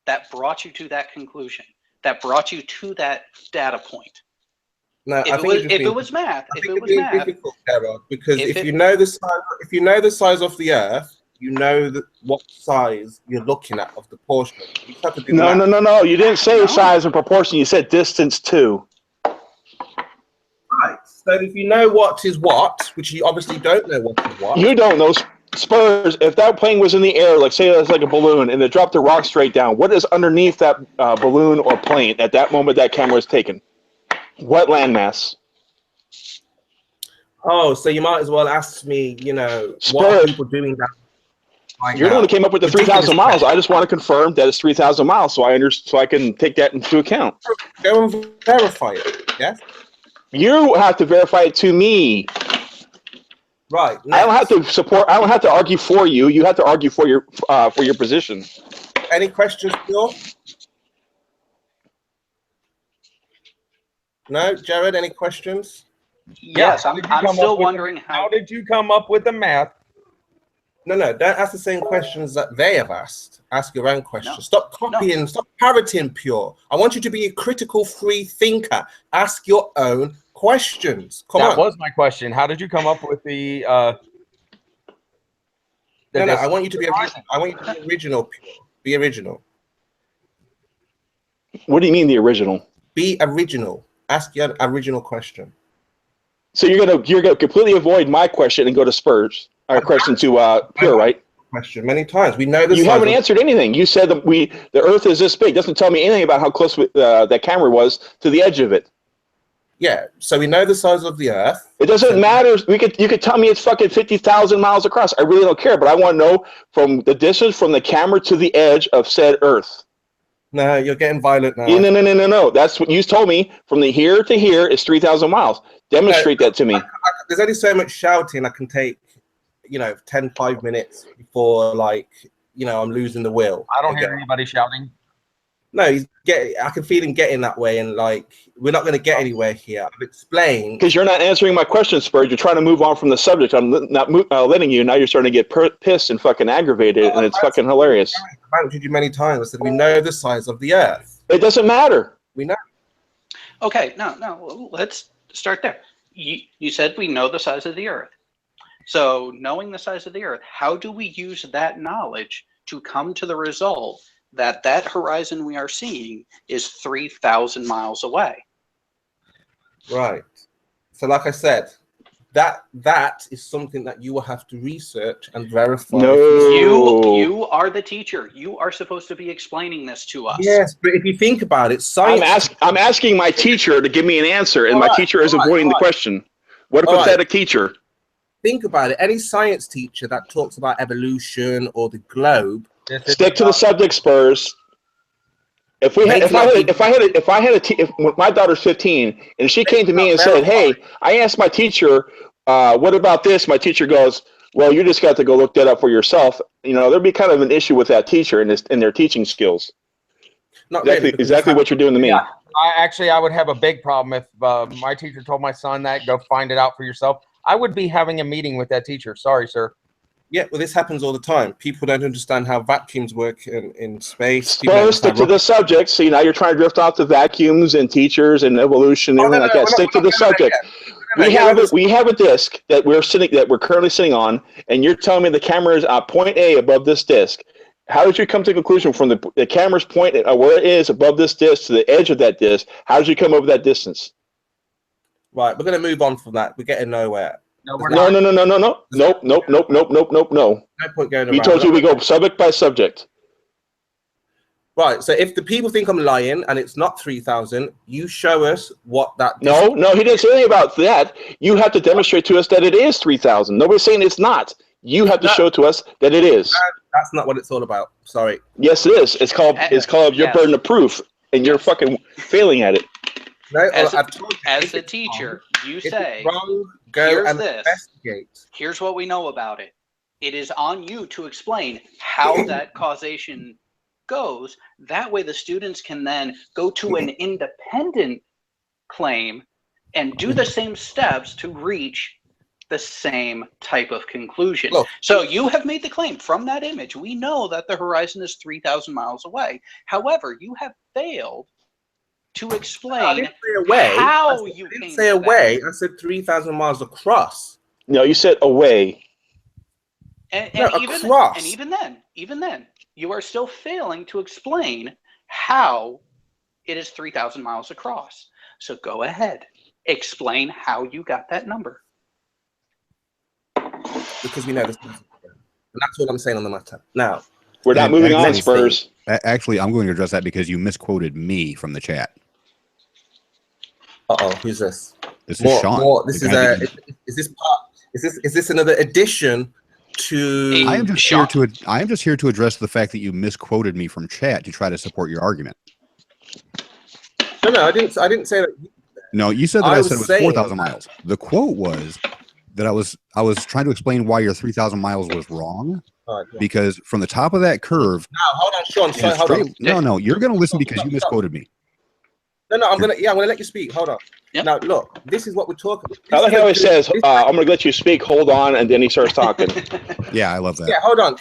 that brought you to that conclusion, that brought you to that data point. No, if it was math, difficult, Harold, because if you know the size of the Earth, you know what size you're looking at of the portion. You have to do No. You didn't say size and proportion. You said distance too. Right. So if you know what is what, which you obviously don't know what is what. You don't know, Spurs. If that plane was in the air, like say it's like a balloon, and it dropped the rock straight down, what is underneath that balloon or plane at that moment that camera is taken? What landmass? Oh, so you might as well ask me, Spurs, what are people doing that? You're the one who came up with the 3,000 miles. I just want to confirm that it's 3,000 miles, so I can take that into account. Go and verify it. Yes. You have to verify it to me. Right. Next. I don't have to argue for you. You have to argue for your position. Any questions, Bill? No, Jared. Any questions? Yes, I'm still wondering how did you come up with the math? No, don't ask the same questions that they have asked. Ask your own questions. No. Stop copying. No. Stop parroting, Pure. I want you to be a critical, free thinker. Ask your own questions. That was my question. How did you come up with the? No. I want you to be. I want you to be original, Pure. Be original. What do you mean the original? Be original. Ask your original question. So you're gonna completely avoid my question and go to Spurs. Our question to Pure, right? Question many times. We know this. You haven't answered anything. You said that the Earth is this big. Doesn't tell me anything about how close that camera was to the edge of it. Yeah, so we know the size of the Earth. It doesn't matter. You could tell me it's fucking 50,000 miles across. I really don't care, but I want to know from the distance from the camera to the edge of said Earth. No, you're getting violent now. No. That's what you told me. From the here to here is 3,000 miles. Demonstrate that to me. There's only so much shouting I can take, 5 minutes before, I'm losing the will. I don't hear anybody shouting. No, I can feel him getting that way, and we're not going to get anywhere here. I've explained. Because you're not answering my question, Spurs. You're trying to move on from the subject. I'm not letting you. Now you're starting to get pissed and fucking aggravated, and it's fucking hilarious. I've answered you many times. I said we know the size of the Earth. It doesn't matter. We know. Okay, no. Let's start there. You said we know the size of the Earth. So knowing the size of the Earth, how do we use that knowledge to come to the result that horizon we are seeing is 3,000 miles away? Right. So like I said, that is something that you will have to research and verify. No. You are the teacher. You are supposed to be explaining this to us. Yes, but if you think about it, science... I'm asking my teacher to give me an answer, and my teacher is avoiding the question. What a pathetic teacher. Think about it. Any science teacher that talks about evolution or the globe... Stick to the subject, Spurs. If my daughter's 15 and she came to me and said, "Hey, I asked my teacher, what about this?" My teacher goes, "Well, you just got to go look that up for yourself." There'd be kind of an issue with that teacher and their teaching skills. Not exactly what you're doing to me. Yeah, I would have a big problem if my teacher told my son that, go find it out for yourself. I would be having a meeting with that teacher. Sorry, sir. Yeah, well, this happens all the time. People don't understand how vacuums work in space. Spurs, stick to the subject. See, now you're trying to drift off to vacuums and teachers and evolution and everything like that. Stick to the subject. We have a disc that we're currently sitting on, and you're telling me the camera is at point A above this disc. How did you come to the conclusion from the camera's point where it is above this disc to the edge of that disc? How did you come over that distance? Right, we're going to move on from that. We're getting nowhere. No, we're not. Nope. No point going around. We told you we go subject by subject. Right, so if the people think I'm lying and it's not 3,000, you show us what that... No, he didn't say anything about that. You have to demonstrate to us that it is 3,000. Nobody's saying it's not. You have to show to us that it is. That's not what it's all about. Sorry. Yes, it is. It's called your burden of proof, and you're fucking failing at it. No, as a teacher, you say, wrong, go and investigate. Here's what we know about it. It is on you to explain how that causation goes. That way the students can then go to an independent claim and do the same steps to reach the same type of conclusion. Look, so you have made the claim from that image. We know that the horizon is 3,000 miles away. However, you have failed to explain I didn't say away. How I didn't say away. I said 3,000 miles across. No, you said away. And even then, you are still failing to explain how it is 3,000 miles across. So go ahead, explain how you got that number. Because we know this. And that's what I'm saying on the matter. Now, we're not moving on, Spurs. Actually, I'm going to address that because you misquoted me from the chat. Uh-oh, who's this? This is Sean. Is this another addition to... I am just here to address the fact that you misquoted me from chat to try to support your argument. No, I didn't say that. No, you said that I said it was 4,000 miles. The quote was that I was trying to explain why your 3,000 miles was wrong. Because from the top of that curve... Now, hold on, Sean. Sorry, hold on. No, you're going to listen because you misquoted me. No, I'm gonna let you speak. Hold on. Yep. Now, look, this is what we're talking about. I like how he says, "I'm gonna let you speak. Hold on," and then he starts talking. Yeah, I love that. Yeah, hold on.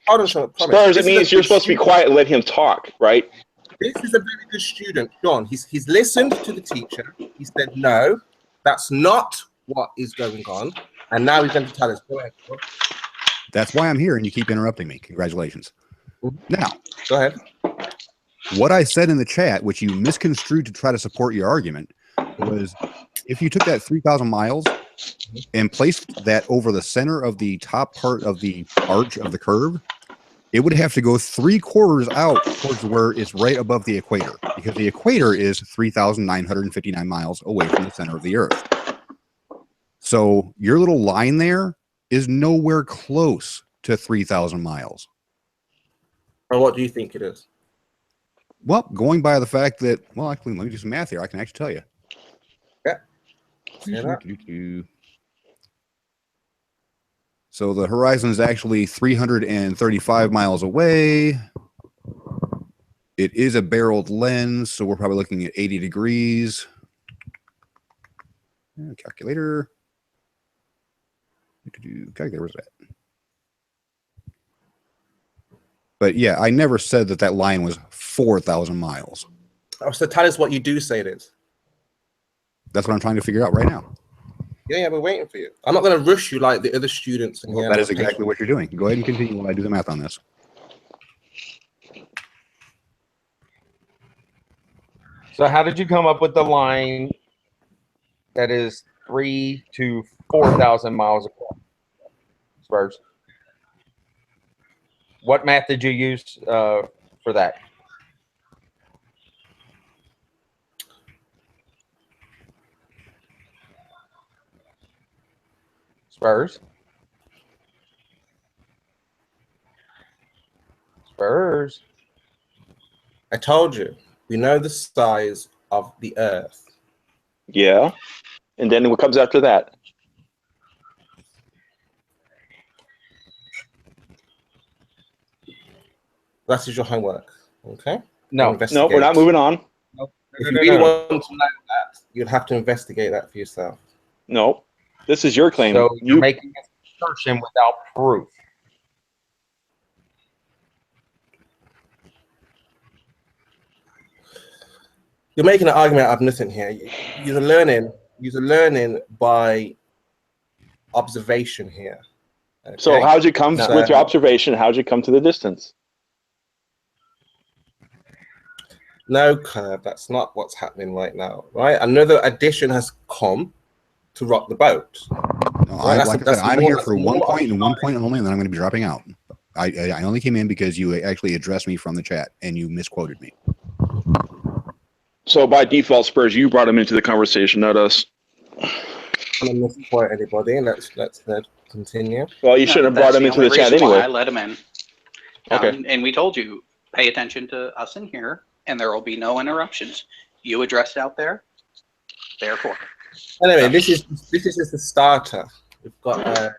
Hold on, Sean. Spurs, it means you're supposed to be quiet and let him talk, right? This is a very good student, Sean. He's listened to the teacher. He said, "No, that's not what is going on," and now he's going to tell us. Go ahead. That's why I'm here, and you keep interrupting me. Congratulations. Now, go ahead. What I said in the chat, which you misconstrued to try to support your argument, was if you took that 3,000 miles and placed that over the center of the top part of the arch of the curve, it would have to go 3/4 out towards where it's right above the equator, because the equator is 3,959 miles away from the center of the Earth. So your little line there is nowhere close to 3,000 miles. And what do you think it is? Well, going by the fact that, well, actually, let me do some math here. I can actually tell you. Yeah. So the horizon is actually 335 miles away. It is a barreled lens, so we're probably looking at 80 degrees. Calculator. Calculator, where's that? But yeah, I never said that line was 4,000 miles. Oh, so tell us what you do say it is. That's what I'm trying to figure out right now. Yeah, we're waiting for you. I'm not going to rush you like the other students. Well, that is exactly what you're doing. Go ahead and continue while I do the math on this. So how did you come up with the line that is 3,000 to 4,000 miles across? Spurs. What math did you use for that? Spurs. Spurs. I told you, we know the size of the Earth. Yeah. And then what comes after that? That is your homework. Okay? No, no, we're not moving on. If you really want to know that, you'd have to investigate that for yourself. No, this is your claim. So you're making an assertion without proof. You're making an argument out of nothing here. You're learning by observation here. Okay? So how'd you come with your observation? How'd you come to the distance? No, Curve, that's not what's happening right now, right? Another addition has come to rock the boat. No, right? Like I said, I'm here for one point and one point only, and then I'm going to be dropping out. I only came in because you actually addressed me from the chat, and you misquoted me. So by default, Spurs, you brought him into the conversation, not us. I'm not misquote anybody. Let's continue. Well, you should have brought him into the chat anyway. I let him in. Okay. And we told you, pay attention to us in here, and there will be no interruptions. You addressed out there, therefore. Anyway, this is just the starter. We've got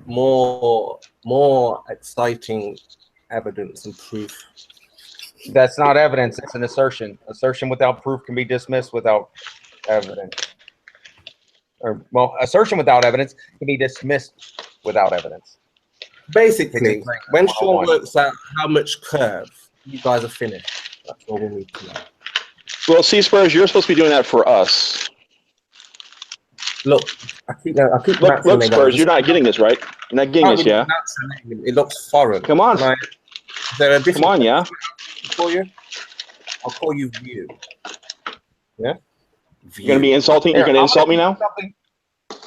more exciting evidence and proof. That's not evidence. It's an assertion. Assertion without proof can be dismissed without evidence. Or, well, assertion without evidence can be dismissed without evidence. Basically, when Sean works out how much curve, you guys are finished. That's all we need to know. Well, see, Spurs, you're supposed to be doing that for us. Look, I keep look, Spurs, you're not getting this, right? You're not getting this, yeah? It looks foreign. Come on. Like, is there a different Come on, yeah? Call you? I'll call you View. Yeah? View. You're gonna be insulting? You're gonna insult me now?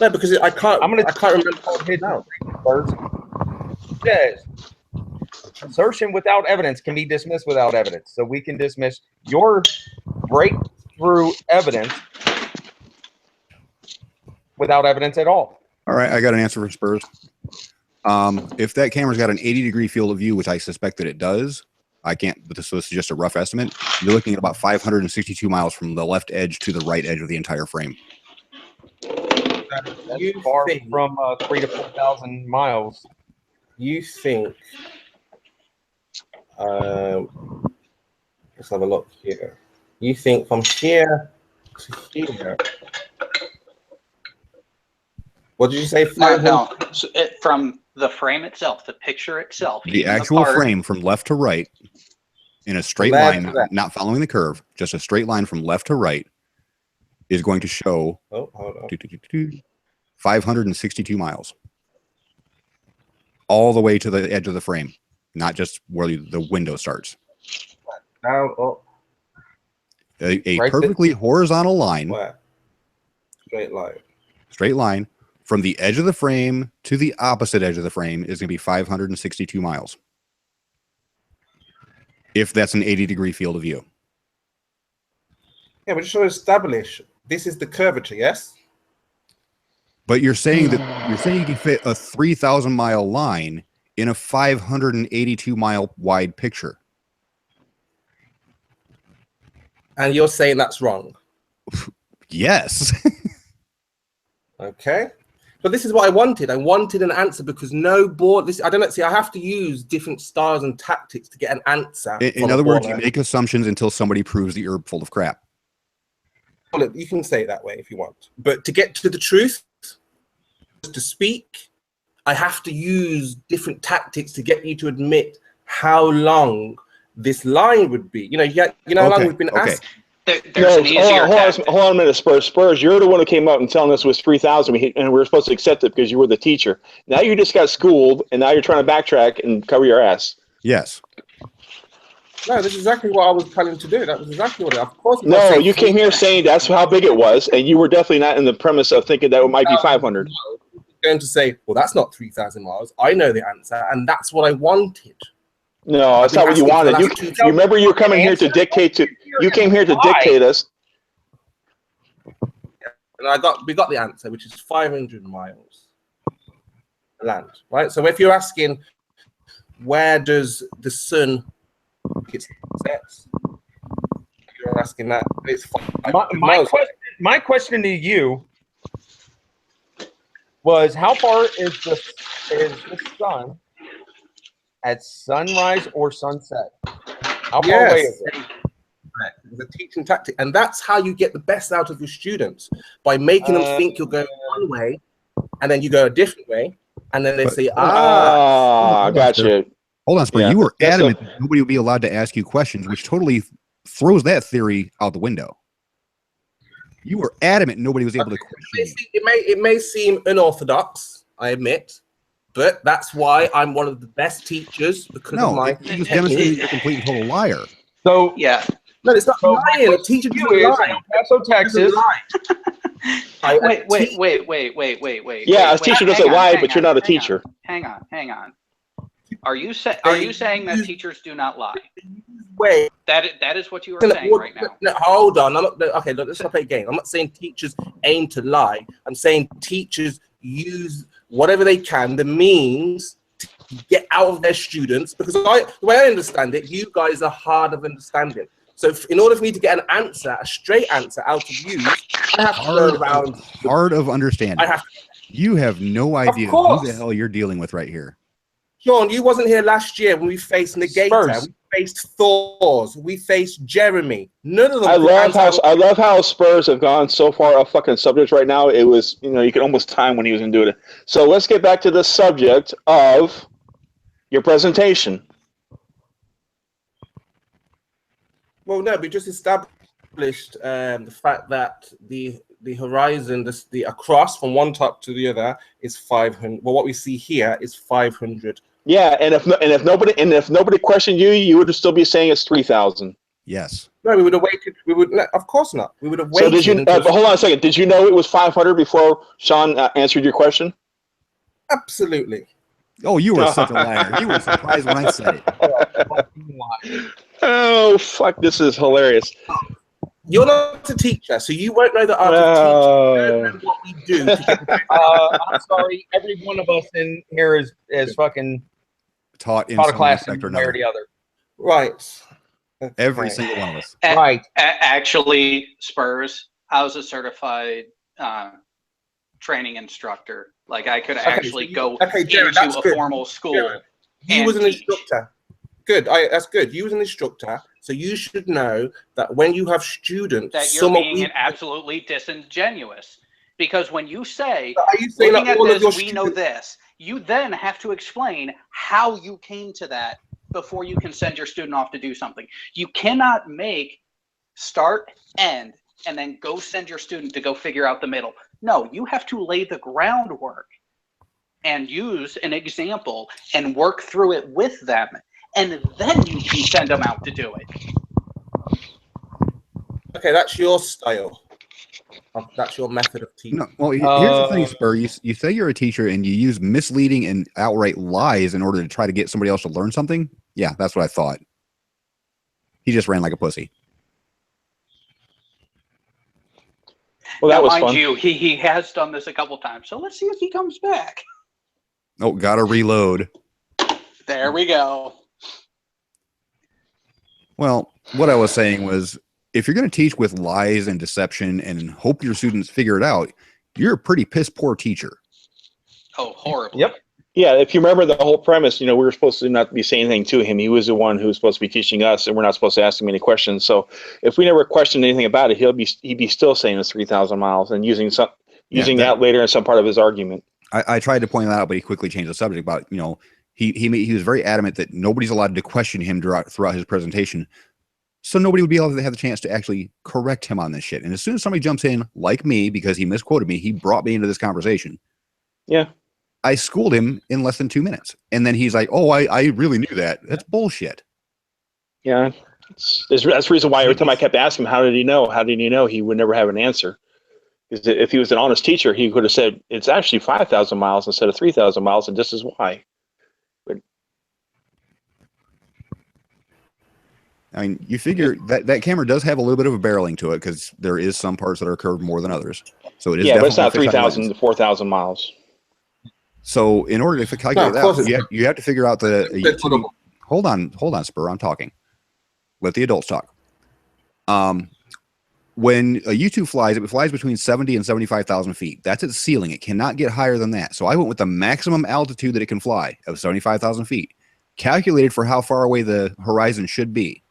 No, because I can't remember what it now. Says assertion without evidence can be dismissed without evidence. So we can dismiss your breakthrough evidence without evidence at all. All right, I got an answer for Spurs. If that camera's got an 80-degree field of view, which I suspect that it does, I can't, but this is just a rough estimate. You're looking at about 562 miles from the left edge to the right edge of the entire frame. That's far from 3,000 to 4,000 miles. You think? Let's have a look here. You think from here to here? What did you say? No. So from the frame itself, the picture itself, the actual frame from left to right in a straight line, not following the curve, just a straight line from left to right, is going to show 562 miles all the way to the edge of the frame, not just where the window starts. Now, a perfectly horizontal line. Where? Straight line. Straight line from the edge of the frame to the opposite edge of the frame is going to be 562 miles. if that's an 80-degree field of view. Yeah, we're just trying to establish this is the curvature, yes? But you're saying you can fit a 3,000-mile line in a 582-mile wide picture. And you're saying that's wrong. Yes. Okay. But this is what I wanted. I wanted an answer because no board. This I don't know. See, I have to use different styles and tactics to get an answer. In other words, you make assumptions until somebody proves that you're full of crap. Well, you can say it that way if you want. But to get to the truth, to speak, I have to use different tactics to get you to admit how long this line would be. You know how long we've been asked. There's an easier tactic. Hold on a minute, Spurs. You're the one who came out and telling us it was 3,000, and we were supposed to accept it because you were the teacher. Now you just got schooled, and now you're trying to backtrack and cover your ass. Yes. No, this is exactly what I was planning to do. That was exactly what of course. No, you came here saying that's how big it was, and you were definitely not in the premise of thinking that it might be 500. No, going to say, well, that's not 3,000 miles. I know the answer, and that's what I wanted. No, that's not what you wanted. You remember you were coming here to dictate to. You came here to dictate us. And we got the answer, which is 500 miles land, right? So if you're asking, where does the sun get sets? You're asking that. It's my question to you was, how far is the sun at sunrise or sunset? How far away is it? The teaching tactic, and that's how you get the best out of your students, by making them think you're going one way, and then you go a different way, and then they say, gotcha. Hold on, Spur. You were adamant that nobody would be allowed to ask you questions, which totally throws that theory out the window. You were adamant nobody was able to question you. It may seem unorthodox, I admit, but that's why I'm one of the best teachers, because of my you just demonstrated you're a complete and total liar. So yeah. No, it's not lying. A teacher doesn't lie. El Paso, Texas. Wait. Yeah, a teacher doesn't lie, but you're not a teacher. Hang on. Are you saying that teachers do not lie? Wait. That is what you are saying right now. No, hold on. Okay, let's not play a game. I'm not saying teachers aim to lie. I'm saying teachers use whatever they can, the means, to get out of their students. Because the way I understand it, you guys are hard of understanding. So in order for me to get an answer, a straight answer out of you, I have to go around. Hard of understanding. You have no idea who the hell you're dealing with right here. Sean, you wasn't here last year when we faced Negator, Spurs. we faced Thors, we faced Jeremy. None of them. I love how Spurs have gone so far off fucking subject right now. It was, you can almost time when he was going to do it. So let's get back to the subject of your presentation. Well, no, we just established the fact that the horizon, the across from one top to the other is 500. Well, what we see here is 500. Yeah, and if nobody questioned you, you would still be saying it's 3,000. Yes. No, we would have waited. Of course not. We would have waited. So did you? But hold on a second. Did you know it was 500 before Sean answered your question? Absolutely. Oh, you were such a liar. You were surprised when I said it. Oh, fuck. This is hilarious. You're not a teacher, so you won't know the art of teaching. You don't know what we do. I'm sorry. Every one of us in here is fucking taught a class in one way or the other. Right. Every single one of us. Right. Actually, Spurs, I was a certified training instructor. Like, I could actually go Jared, into a formal school. Jared, you was an instructor. Good. That's good. You was an instructor, so you should know that when you have students, that you're being absolutely disingenuous. Because when you say, looking at this, we know this, you then have to explain how you came to that before you can send your student off to do something. You cannot make start, end, and then go send your student to go figure out the middle. No, you have to lay the groundwork and use an example and work through it with them. And then you can send them out to do it. Okay, that's your style. That's your method of teaching. No, well, here's the thing, Spur. You say you're a teacher and you use misleading and outright lies in order to try to get somebody else to learn something. Yeah, that's what I thought. He just ran like a pussy. Well, that Now, was mind fun. you, he has done this a couple times, so let's see if he comes back. Oh, gotta reload. There we go. Well, what I was saying was, if you're going to teach with lies and deception and hope your students figure it out, you're a pretty piss poor teacher. Oh, horrible. Yep. Yeah, if you remember the whole premise, we were supposed to not be saying anything to him. He was the one who was supposed to be teaching us, and we're not supposed to ask him any questions. So if we never questioned anything about it, he'd be still saying it's 3,000 miles and using that later in some part of his argument. I tried to point that out, but he quickly changed the subject about, he was very adamant that nobody's allowed to question him throughout his presentation. So nobody would be able to have the chance to actually correct him on this shit. And as soon as somebody jumps in, like me, because he misquoted me, he brought me into this conversation. Yeah. I schooled him in less than 2 minutes. And then he's like, oh, I really knew that. That's bullshit. Yeah. That's the reason why every time I kept asking him, how did he know? How did he know? He would never have an answer. Because if he was an honest teacher, he could have said, it's actually 5,000 miles instead of 3,000 miles, and this is why. I mean, you figure that camera does have a little bit of a barreling to it because there is some parts that are curved more than others. So it is. Yeah, but it's not definitely a fisheye 3,000 lens. to 4,000 miles. So in order to calculate that, you have to figure out hold on, Spur, I'm talking. Let the adults talk. When a U2 flies, it flies between 70 and 75,000 feet. That's its ceiling. It cannot get higher than that. So I went with the maximum altitude that it can fly of 75,000 feet, calculated for how far away the horizon should be.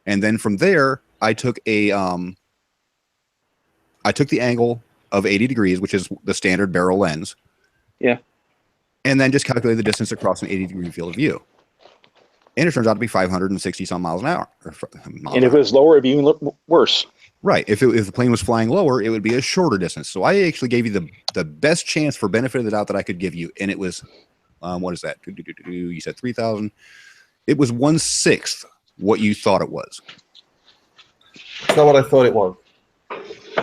And then from there, I took the angle of 80 degrees, which is the standard barrel lens. Yeah. And then just calculate the distance across an 80-degree field of view. And it turns out to be 560 some miles an hour. And if it was lower, it'd be even worse. Right. If the plane was flying lower, it would be a shorter distance. So I actually gave you the best chance for benefit of the doubt that I could give you. And it was, what is that? You said 3,000. It was 1/6 what you thought it was. It's not what I thought it was.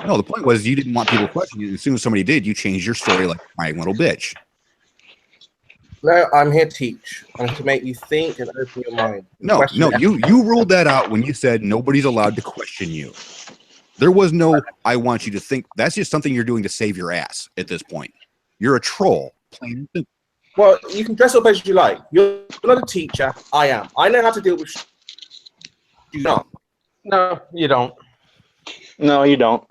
No, the point was you didn't want people questioning you. As soon as somebody did, you changed your story like my little bitch. No, I'm here to teach. I'm to make you think and open your mind. No, you ruled that out when you said nobody's allowed to question you. There was no, I want you to think. That's just something you're doing to save your ass at this point. You're a troll. Plain and simple. Well, you can dress up as you like. You're not a teacher. I am. I know how to deal with you not. No, you don't. No, you don't.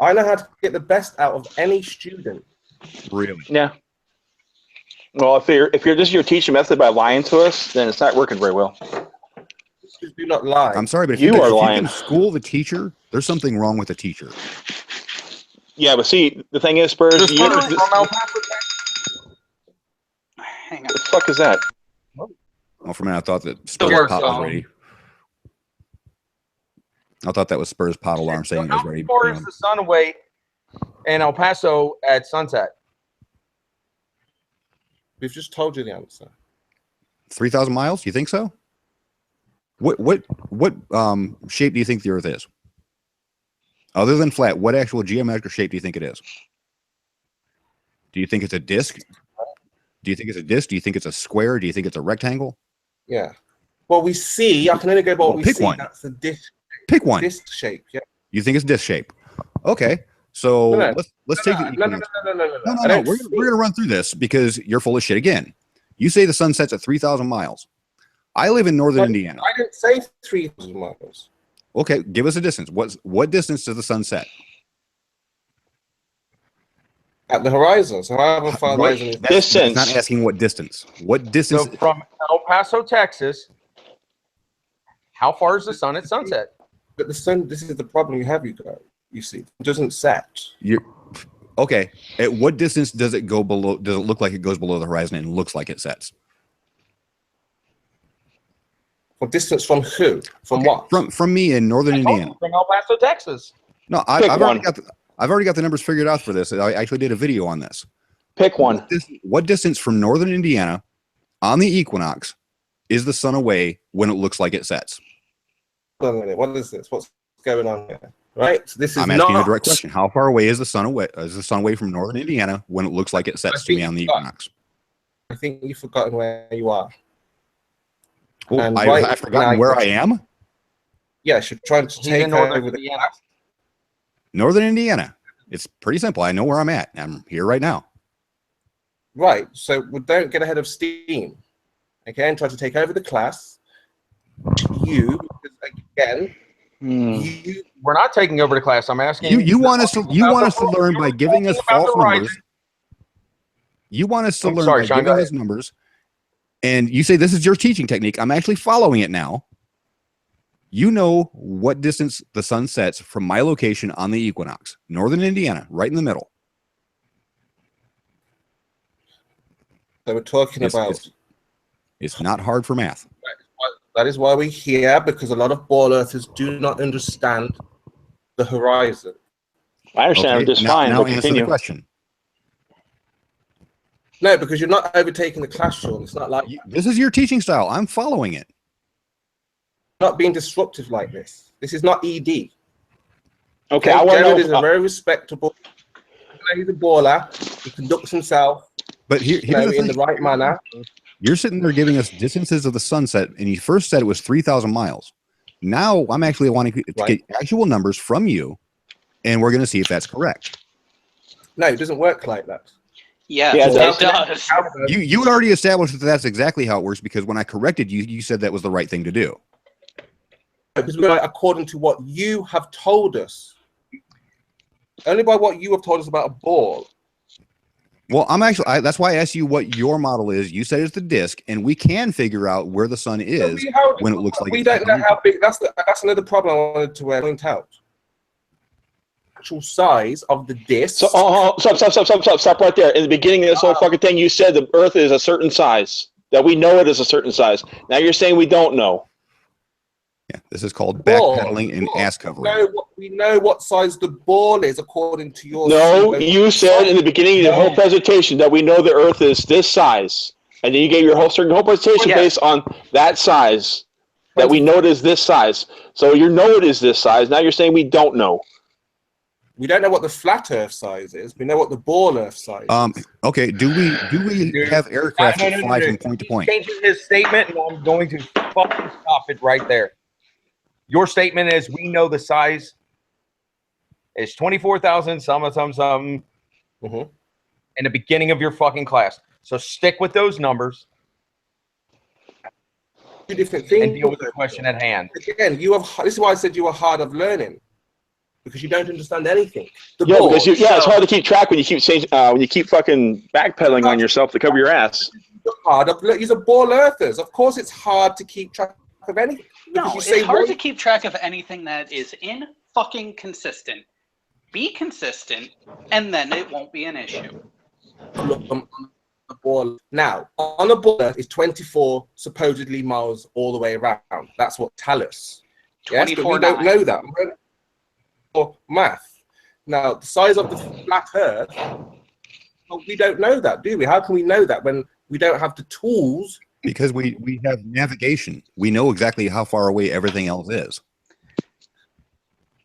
I know how to get the best out of any student. Really? Yeah. Well, if this is your teaching method by lying to us, then it's not working very well. Just do not lie. I'm sorry, but if You you are can lying. school the teacher, there's something wrong with the teacher. Yeah, but see, the thing is, Spurs, This what one from El Paso, Hang on. the fuck is that? Well, for a minute, I thought that Spurs works, pot was Tom. ready. I thought that was Spurs pot alarm saying it was ready. How far is the sun away in El Paso at sunset? We've just told you the answer. 3,000 miles? You think so? What shape do you think the Earth is? Other than flat, what actual geometric shape do you think it is? Do you think it's a disc? Do you think it's a disc? Do you think it's a square? Do you think it's a rectangle? Yeah. Well, we see. I can only go by what we pick see. one. That's the disc. Pick one. Disc shape. Yeah. You think it's disc shape? Okay. So No. let's take the No. No. We're gonna run through this because you're full of shit again. You say the sun sets at 3,000 miles. I live in northern Indiana. I didn't say 3,000 miles. Okay, give us a distance. What distance does the sun set? At the horizon. So however far the horizon is. Distance. It's not asking what distance. What distance? So from El Paso, Texas, how far is the sun at sunset? But the sun, this is the problem you have, you see. It doesn't set. Okay. At what distance does it go below? Does it look like it goes below the horizon and looks like it sets? Well, distance from who? From what? From me in northern Indiana. From El Paso, Texas. No, I've already got the numbers figured out for this. I actually did a video on this. Pick one. What distance from northern Indiana on the equinox is the sun away when it looks like it sets? Hold on a minute. What is this? What's going on here? Right? So this is I'm asking you a direct question. How far away is the sun away? Is the sun away from northern Indiana when it looks like it sets to me on the equinox? I think you've forgotten where you are. Well, And I've forgotten where I am. Yes, you're trying to He's take in northern over the Indiana. class. Northern Indiana. It's pretty simple. I know where I'm at. I'm here right now. Right. So we don't get ahead of steam. Okay, and try to take over the class. You, because again, We're not taking over the class. I'm asking You want us to learn by giving us false numbers. You want us to learn by giving us numbers, and you say this is your teaching technique. I'm actually following it now. You know what distance the sun sets from my location on the equinox, Northern Indiana, right in the middle. So we're talking about. It's not hard for math. That is why we're here, because a lot of ball earthers do not understand the horizon. I understand this fine, now but answer continue. the question. No, because you're not overtaking the class, Sean. It's not like This is your teaching style. I'm following it. not being disruptive like this. This is not ED. Okay, I want to Jared is a know. very respectable. He's a baller. He conducts himself. But here's the in thing. the right manner. You're sitting there giving us distances of the sunset, and you first said it was 3,000 miles. Now I'm actually wanting to get actual numbers from you, and we're going to see if that's correct. No, it doesn't work like that. Yeah, Yeah, it it does. does. You had already established that that's exactly how it works, because when I corrected you, you said that was the right thing to do. Because we're according to what you have told us. Only by what you have told us about a ball. Well, that's why I asked you what your model is. You said it's the disk, and we can figure out where the sun is when it looks like we don't know how big. That's another problem I wanted to point out. Actual size of the disk. So, stop right there. In the beginning of this whole fucking thing, you said the Earth is a certain size. That we know it is a certain size. Now you're saying we don't know. Yeah, this is called backpedaling and ass covering. We know what size the ball is according to your. No, you said in the beginning of the whole presentation that we know the Earth is this size, and then you gave your whole presentation based on that size. That we know it is this size. So you know it is this size. Now you're saying we don't know. We don't know what the flat Earth size is. We know what the ball Earth size is. Okay. Do we have aircraft that fly from point to point? Changing his statement, and I'm going to fucking stop it right there. Your statement is we know the size is 24,000 something in the beginning of your fucking class. So stick with those numbers. Two different things. And deal with the question at hand. Again, this is why I said you are hard of learning. Because you don't understand anything. Because it's hard to keep track when you keep saying when you keep fucking backpedaling on yourself to cover your ass. These are ball earthers. Of course, it's hard to keep track of anything. No, it's hard to keep track of anything that is fucking consistent. Be consistent, and then it won't be an issue. Now, on a ball Earth is 24 supposedly miles all the way around. That's what tell us. Yes, but we don't know that. Or math. Now, the size of the flat Earth, well, we don't know that, do we? How can we know that when we don't have the tools? Because we have navigation. We know exactly how far away everything else is.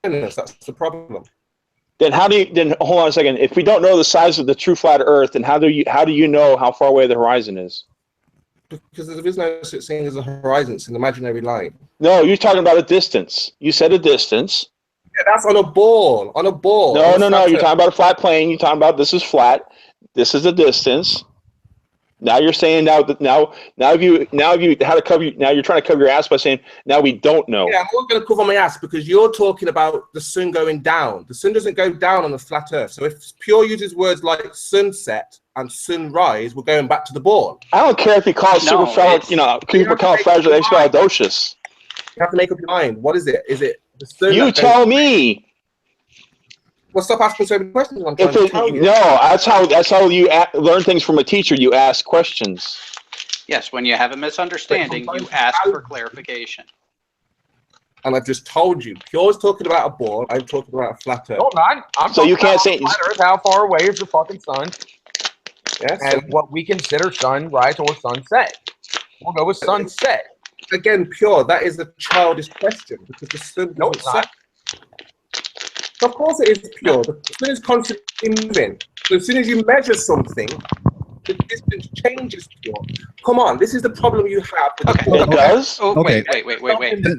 That's the problem. Then hold on a second. If we don't know the size of the true flat Earth, then how do you know how far away the horizon is? Because there is no such thing as a horizon. It's an imaginary line. No, you're talking about a distance. You said a distance. Yeah, that's on a ball. On a ball. No. You're talking about a flat plane. You're talking about this is flat. This is the distance. Now you're saying now you're trying to cover your ass by saying now we don't know. Yeah, I'm not going to cover my ass because you're talking about the sun going down. The sun doesn't go down on the flat Earth. So if Pure uses words like sunset and sunrise, we're going back to the ball. I don't care if you call it supercalifragilisticexpialidocious. You have to make up your mind. What is it? Is it the sun? You tell me. Well, stop asking so many questions. I'm trying to tell you. No, that's how you learn things from a teacher. You ask questions. Yes, when you have a misunderstanding, you ask for clarification. And I've just told you. Pure's talking about a ball. I'm talking about a flat Earth. Hold on. I'm so you can't say flat Earth. How far away is the fucking sun? Yes. And what we consider sunrise or sunset. We'll go with sunset. Again, Pure, that is a childish question because the sun doesn't set. Of course it is, Pure. The sun is constantly moving. So as soon as you measure something, the distance changes. Come on, this is the problem you have. With Okay. the It does? Oh, Okay. wait.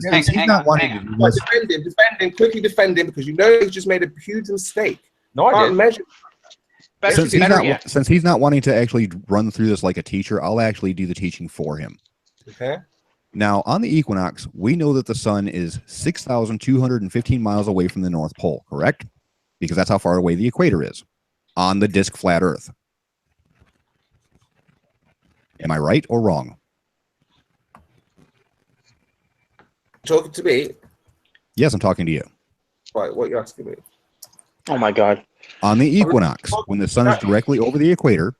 Since he's not wanting to do this, Defend him, quickly defend him, because you know he's just made a huge mistake. No, I Can't didn't. measure. since he's not wanting to actually run through this like a teacher, I'll actually do the teaching for him. Okay. Now, on the equinox, we know that the sun is 6,215 miles away from the North Pole, correct? Because that's how far away the equator is on the disk flat Earth. Am I right or wrong? Talking to me? Yes, I'm talking to you. Right, what are you asking me? Oh my God. On the equinox, when the sun is directly over the equator,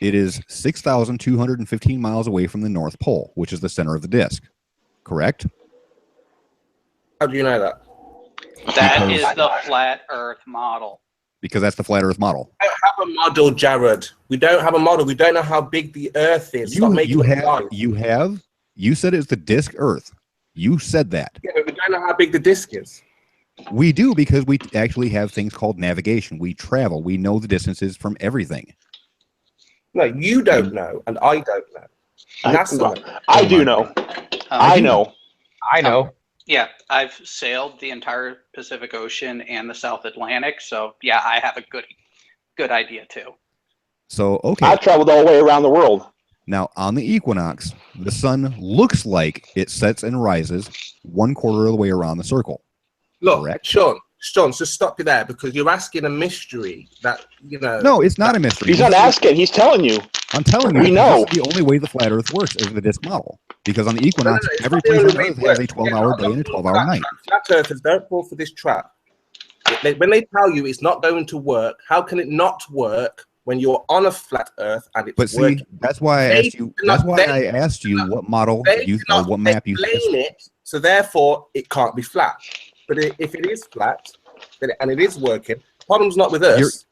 it is 6,215 miles away from the North Pole, which is the center of the disk. Correct? How do you know that? That is the flat Earth model. Because that's the flat Earth model. We don't have a model, Jared. We don't have a model. We don't know how big the Earth is. Stop making it lie. You said it's the disk Earth. You said that. Yeah, but we don't know how big the disk is. We do, because we actually have things called navigation. We travel. We know the distances from everything. No, you don't know, and I don't know. And that's I do know. I know. I know. Yeah, I've sailed the entire Pacific Ocean and the South Atlantic, so yeah, I have a good idea too. So, okay. I've traveled all the way around the world. Now, on the equinox, the sun looks like it sets and rises 1/4 of the way around the circle. Look, Correct. Sean, just stop you there, because you're asking a mystery that, you know. No, it's not a mystery. He's not asking. He's telling you. I'm telling you, We know. this is the only way the flat Earth works is the disk model. Because on the equinox, it's every not the place only on way Earth it has a works. 12-hour day and a 12-hour night. Flat earthers, don't fall for this trap. When they tell you it's not going to work, how can it not work when you're on a flat Earth and it's But see, working? that's why I asked you. That's why I asked you what model you or what map you. Explain it, so therefore it can't be flat. But if it is flat, then and it is working, the problem's not with us.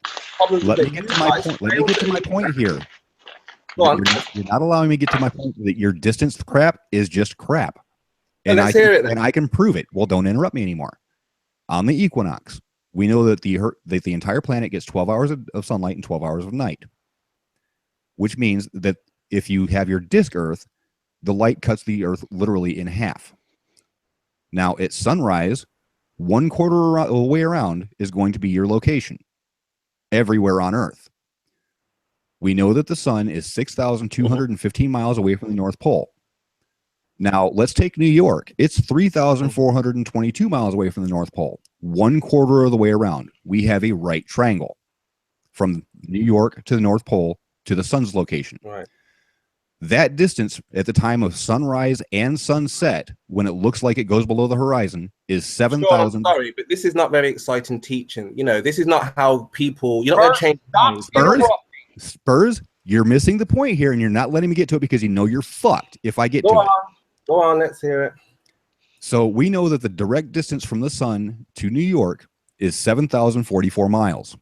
Let me get to my point. Let me get to my point here. Go on. You're not allowing me to get to my point that your distance crap is just crap. And let's hear it then. And I can prove it. Well, don't interrupt me anymore. On the equinox, we know that the entire planet gets 12 hours of sunlight and 12 hours of night, which means that if you have your disk Earth, the light cuts the Earth literally in half. Now, at sunrise, 1/4 of the way around is going to be your location everywhere on Earth. We know that the sun is 6,215 miles away from the North Pole. Now, let's take New York. It's 3,422 miles away from the North Pole. 1/4 of the way around. We have a right triangle from New York to the North Pole to the sun's location. Right. That distance at the time of sunrise and sunset, when it looks like it goes below the horizon, is 7,000. Sorry, but this is not very exciting teaching. You know, this is not how people. You're not going to change minds. Spurs, you're missing the point here, and you're not letting me get to it because you know you're fucked if I get to it. Go on, let's hear it. So we know that the direct distance from the sun to New York is 7,044 miles.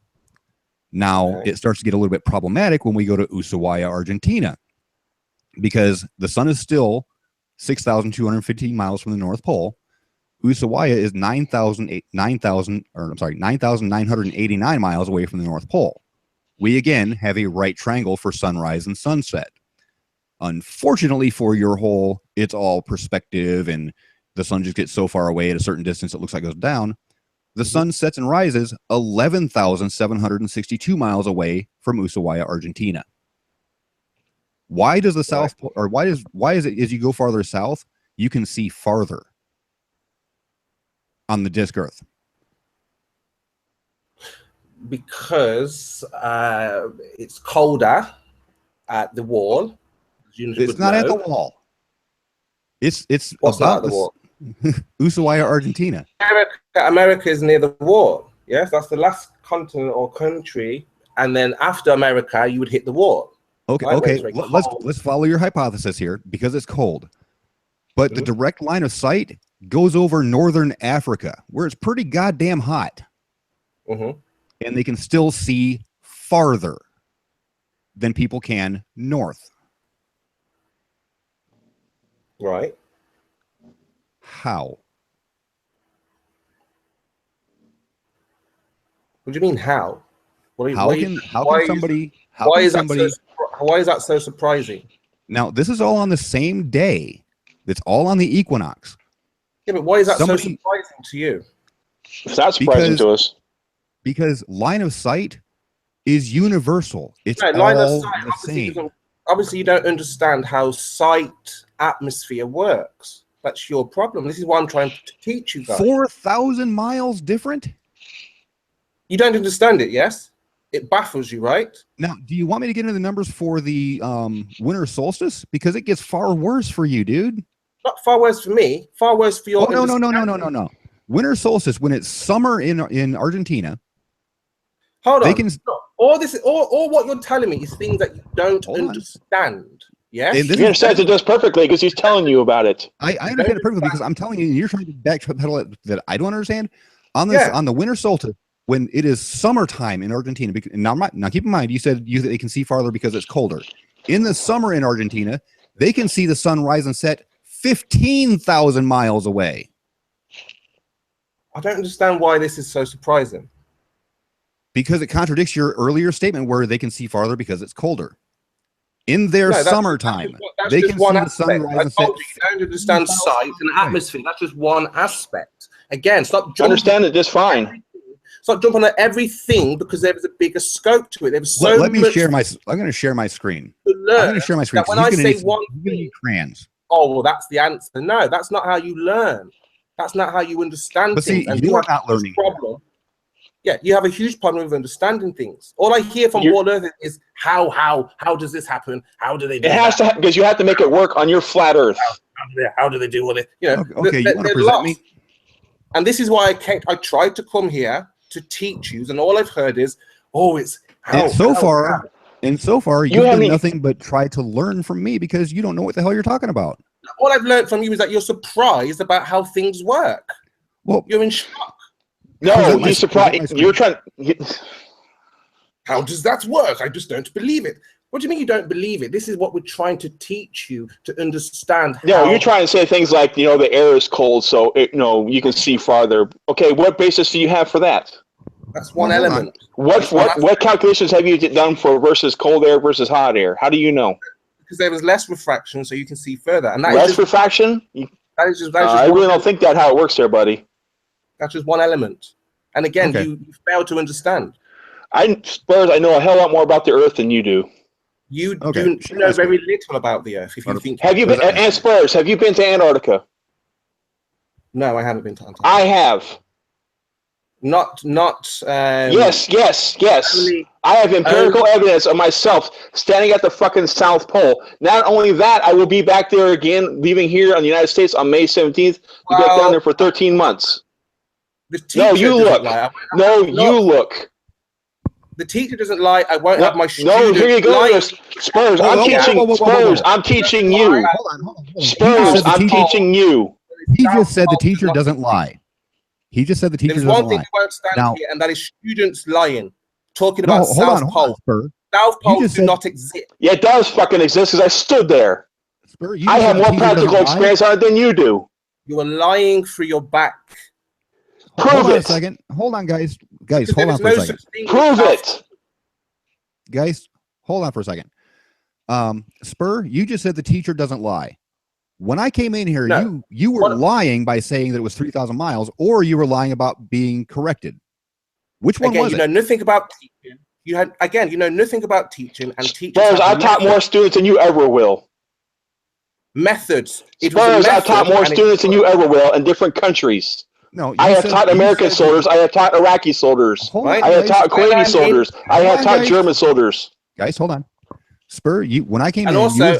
Now, it starts to get a little bit problematic when we go to Ushuaia, Argentina, because the sun is still 6,215 miles from the North Pole. Ushuaia is 9,989 miles away from the North Pole. We again have a right triangle for sunrise and sunset. Unfortunately for your whole, it's all perspective and the sun just gets so far away at a certain distance it looks like it goes down. The sun sets and rises 11,762 miles away from Ushuaia, Argentina. Why does the South, or why is it as you go farther south, you can see farther on the disk Earth? Because it's colder at the wall. It's not at the wall. It's What's about at the wall? Ushuaia, Argentina. America is near the wall. Yes, that's the last continent or country, and then after America, you would hit the wall. Okay, right? okay. Let's follow your hypothesis here because it's cold. But the direct line of sight goes over northern Africa, where it's pretty goddamn hot. And they can still see farther than people can north. Right. How? What do you mean how? How can somebody Why is that so surprising? Now, this is all on the same day. It's all on the equinox. Yeah, but why is that Somebody- so surprising to you? It's not surprising to us. Because line of sight is universal. It's No, all line of sight, the same. obviously you don't understand how sight atmosphere works. That's your problem. This is why I'm trying to teach you guys. 4,000 miles different? You don't understand it, yes? It baffles you, right? Now, do you want me to get into the numbers for the winter solstice? Because it gets far worse for you, dude. Not far worse for me, far worse for your No. Winter solstice, when it's summer in Argentina, Hold they on. can. Look, all what you're telling me is things that you don't Hold on. understand. Yes? And this He understands it just perfectly because he's telling you about it. I understand it perfectly because I'm telling you, you're trying to backpedal it that I don't understand. On this, on the winter solstice, when it is summertime in Argentina, and now keep in mind, you said they can see farther because it's colder. In the summer in Argentina, they can see the sun rise and set 15,000 miles away. I don't understand why this is so surprising. Because it contradicts your earlier statement where they can see farther because it's colder. In their summertime, they can see the sun rise and set. You don't understand sight and atmosphere. That's just one aspect. Again, stop jumping. Understand it just fine. Stop jumping on everything because there is a bigger scope to it. There was so Let me much share my. I'm going to share my screen. to learn. I'm going to share my screen. That when I say one thing, thing, crayons. oh well, that's the answer. No, that's not how you learn. That's not how you understand But see, things. And you are have not a huge learning. problem. Yeah, you have a huge problem with understanding things. All I hear from Wall Earth is how does this happen? How do they do It has that? to because you have to make it work on your flat Earth. How do they do all this? You know, Okay, you want to present me? And this is why I tried to come here to teach you, and all I've heard is, oh, it's how. And so far, you've done haven't- nothing but try to learn from me because you don't know what the hell you're talking about. All I've learned from you is that you're surprised about how things work. Well, You're in shock. No, he's surprised. You're trying. How does that work? I just don't believe it. What do you mean you don't believe it? This is what we're trying to teach you to understand. No, you're trying to say things like, the air is cold, so you can see farther. Okay, what basis do you have for that? That's one element. What calculations have you done for versus cold air versus hot air? How do you know? Because there was less refraction, so you can see further. And that Less is just, refraction? that is just I one, really don't think that's how it works there, buddy. that's just one element. And again, Okay. you fail to understand. Spurs, I know a hell lot more about the Earth than you do. You Okay, do sure, know that's very little about the Earth. If you think Have you been, and Spurs, have you been to Antarctica? no, I haven't been to Antarctica. I have. Not. Yes. Only- I have empirical evidence of myself standing at the fucking South Pole. Not only that, I will be back there again, leaving here on the United States on May 17th. Be back down there for 13 months. The teacher No, you doesn't look. lie. No, you look. The teacher doesn't lie. I won't have my No, student here you go. lying. Spurs, Whoa, I'm whoa, whoa, teaching. whoa, whoa, whoa, whoa, Spurs, whoa. I'm teaching you. Hold on. Spurs, I'm teaching you. He just said the teacher doesn't lie. He just said the teacher There's doesn't one thing lie. you won't stand Now- here, and that is students lying, talking No, about hold South on, Pole. Spur. South You Pole just do said- not exist. Yeah, it does fucking exist because I stood there. Spur, you I just have said the more teacher practical doesn't lie? experience on it than you do. You are lying through your back. Prove Hold on a it. second. Hold on, guys. Because Hold there on is for a no second. such thing as Prove South it. Guys, hold on for a second. Spur, you just said the teacher doesn't lie. When I came in here, No. you were What- lying by saying that it was 3,000 miles, or you were lying about being corrected. Which one Again, was you it? know nothing about teaching. You know nothing about teaching, and teachers Spurs, have I've taught methods. more students than you ever will. Methods. It was a Spurs, I've taught method, more and it- students than you ever will in different countries. No, I you have said- taught you American said- soldiers. I have taught Iraqi soldiers. Hold Right? on, I have guys. taught Kuwaiti soldiers. I have on, taught guys. German soldiers. Guys, hold on. Spur, when I came And in, also, you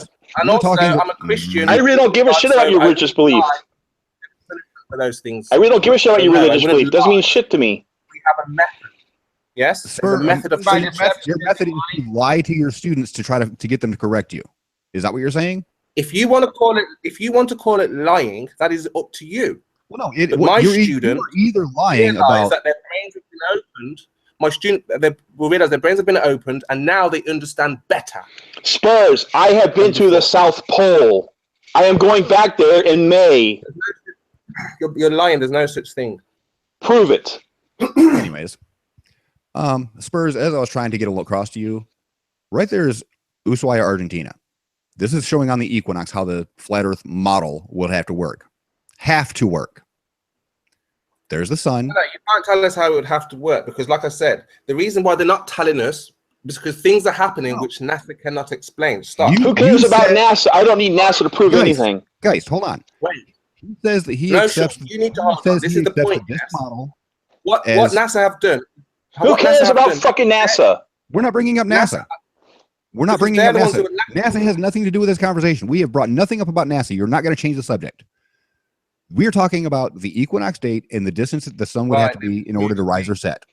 were talking. I'm a Christian. I really don't give a shit about your So I religious wouldn't belief. lie for those things. I really don't give a shit about your No, I religious wouldn't belief. Doesn't lie. mean shit to me. We have a method. Yes, Spur, there's a method of so teaching. your method is to lie to your students to try to get them to correct you. Is that what you're saying? If you want to call it lying, that is up to you. Well, no. But my you're student either lying realize about. that their brains have been opened. My student will realize their brains have been opened, and now they understand better. Spurs, I have been to the South Pole. I am going back there in May. You're lying. There's no such thing. Prove it. Anyways, Spurs. As I was trying to get across to you, right there is Ushuaia, Argentina. This is showing on the equinox how the flat Earth model will have to work. There's the sun. No, you can't tell us how it would have to work because, like I said, the reason why they're not telling us is because things are happening which NASA cannot explain. Stop. Who cares about NASA? I don't need NASA to prove anything. Guys, hold on. Wait. He says that he No, accepts. you need to hold on. This is the point. This model. What NASA have done? Who cares about fucking NASA? We're not bringing up NASA. We're not bringing up NASA. NASA has nothing to do with this conversation. We have brought nothing up about NASA. You're not going to change the subject. We're talking about the equinox date and the distance that the sun would have to be in order to rise or set.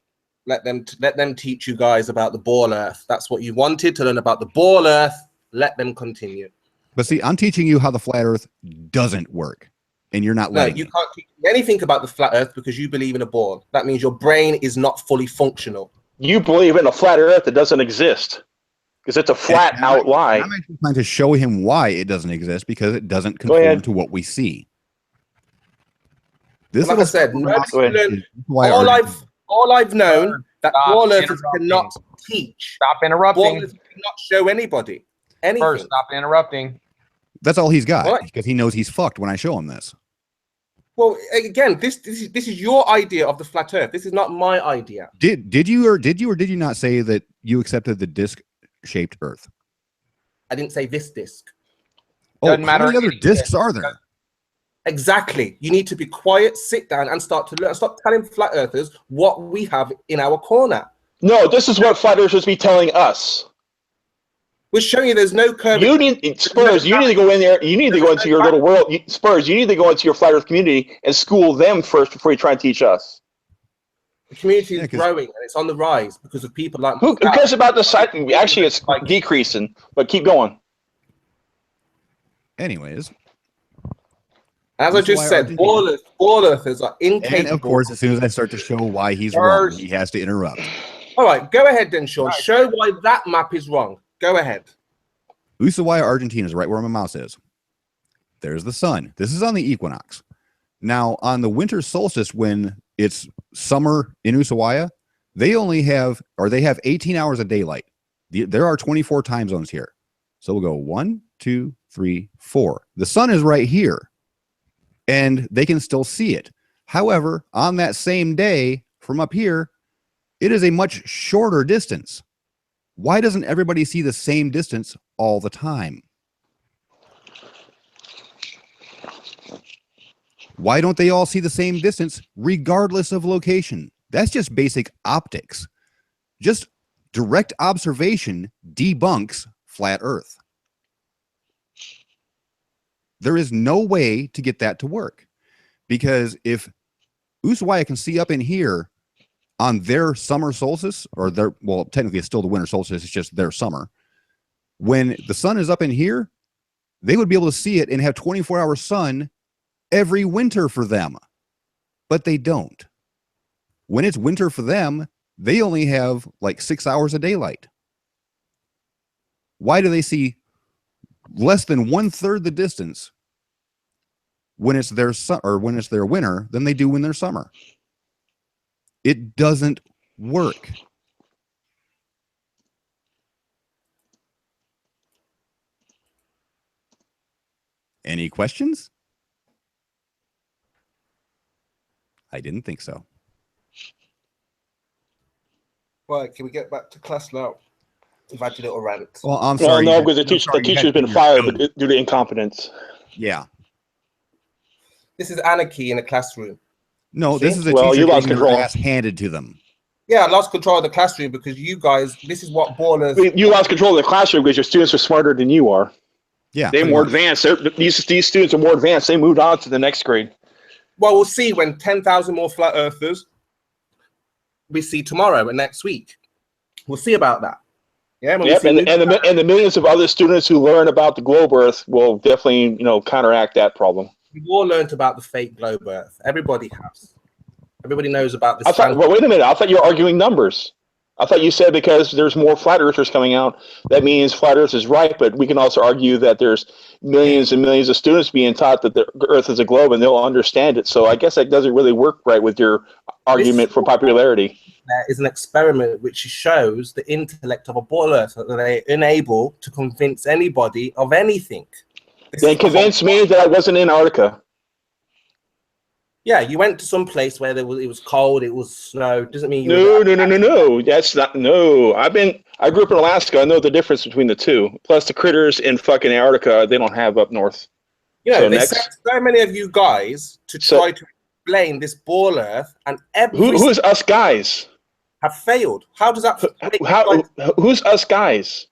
Let them teach you guys about the ball Earth. That's what you wanted to learn about the ball Earth. Let them continue. But see, I'm teaching you how the flat Earth doesn't work, and you're not letting. No, you can't teach me anything about the flat Earth because you believe in a ball. That means your brain is not fully functional. You believe in a flat Earth that doesn't exist because it's a flat out lie. I'm actually trying to show him why it doesn't exist because it doesn't conform to what we see. This like I said, all I've known that ball Earthers cannot teach. Stop interrupting. Ball Earthers cannot show anybody anything. First, stop interrupting. That's all he's got because he knows he's fucked when I show him this. Well, again, this is your idea of the flat Earth. This is not my idea. Did you not say that you accepted the disc-shaped Earth? I didn't say this disc. Doesn't matter. How many other discs are there? Exactly. You need to be quiet, sit down, and start to learn. Stop telling flat earthers what we have in our corner. No, this is what flat earthers be telling us. We're showing you there's no curvature. You need Spurs. You need to go in there. You need to go into your little world. Spurs. You need to go into your flat Earth community and school them first before you try and teach us. The community is growing and it's on the rise because of people like. Who cares about the site? Actually, it's decreasing. But keep going. Anyways. As I just said, ball earthers are incapable. And of course, as soon as I start to show why he's wrong, he has to interrupt. All right, go ahead then, Sean. Right. Show why that map is wrong. Go ahead. Ushuaia, Argentina is right where my mouse is. There's the sun. This is on the equinox. Now, on the winter solstice, when it's summer in Ushuaia, they have 18 hours of daylight. There are 24 time zones here. So we'll go 1, 2, 3, 4. The sun is right here. And they can still see it. However, on that same day from up here, it is a much shorter distance. Why doesn't everybody see the same distance all the time? Why don't they all see the same distance regardless of location? That's just basic optics. Just direct observation debunks flat Earth. There is no way to get that to work because if Ushuaia can see up in here on their summer solstice or technically it's still the winter solstice, it's just their summer. When the sun is up in here, they would be able to see it and have 24-hour sun every winter for them, but they don't. When it's winter for them, they only have like 6 hours of daylight. Why do they see less than 1/3 the distance when it's their when it's their winter than they do when they're summer? It doesn't work. Any questions? I didn't think so. Right, can we get back to class now? If I did a little rant. Well, I'm sorry. No, because the teacher's been fired due to incompetence. Yeah. This is anarchy in a classroom. No, this is a teacher you lost control. Ass handed to them. Yeah, I lost control of the classroom because you guys, this is what ballers... You lost control of the classroom because your students are smarter than you are. Yeah. They're more advanced. These students are more advanced. They moved on to the next grade. Well, we'll see when 10,000 more flat earthers we see tomorrow and next week. We'll see about that. Yeah, yep, and the millions of other students who learn about the globe Earth will definitely, counteract that problem. We've all learned about the fake globe Earth. Everybody has. Everybody knows about this. Wait a minute. I thought you were arguing numbers. I thought you said because there's more flat earthers coming out, that means flat Earth is right. But we can also argue that there's millions and millions of students being taught that the Earth is a globe, and they'll understand it. So I guess that doesn't really work right with your argument for popularity. There is an experiment which shows the intellect of a ball earther that they're unable to convince anybody of anything. They convinced me that I wasn't in Antarctica. Yeah, you went to some place where it was cold, it was snow. Doesn't mean you No. That's not no. I grew up in Alaska. I know the difference between the two. Plus the critters in fucking Antarctica, they don't have up north. You know, So they next- sent so many of you guys to try to explain this ball earth, and Who is us guys? have failed. How does that? Who's us guys?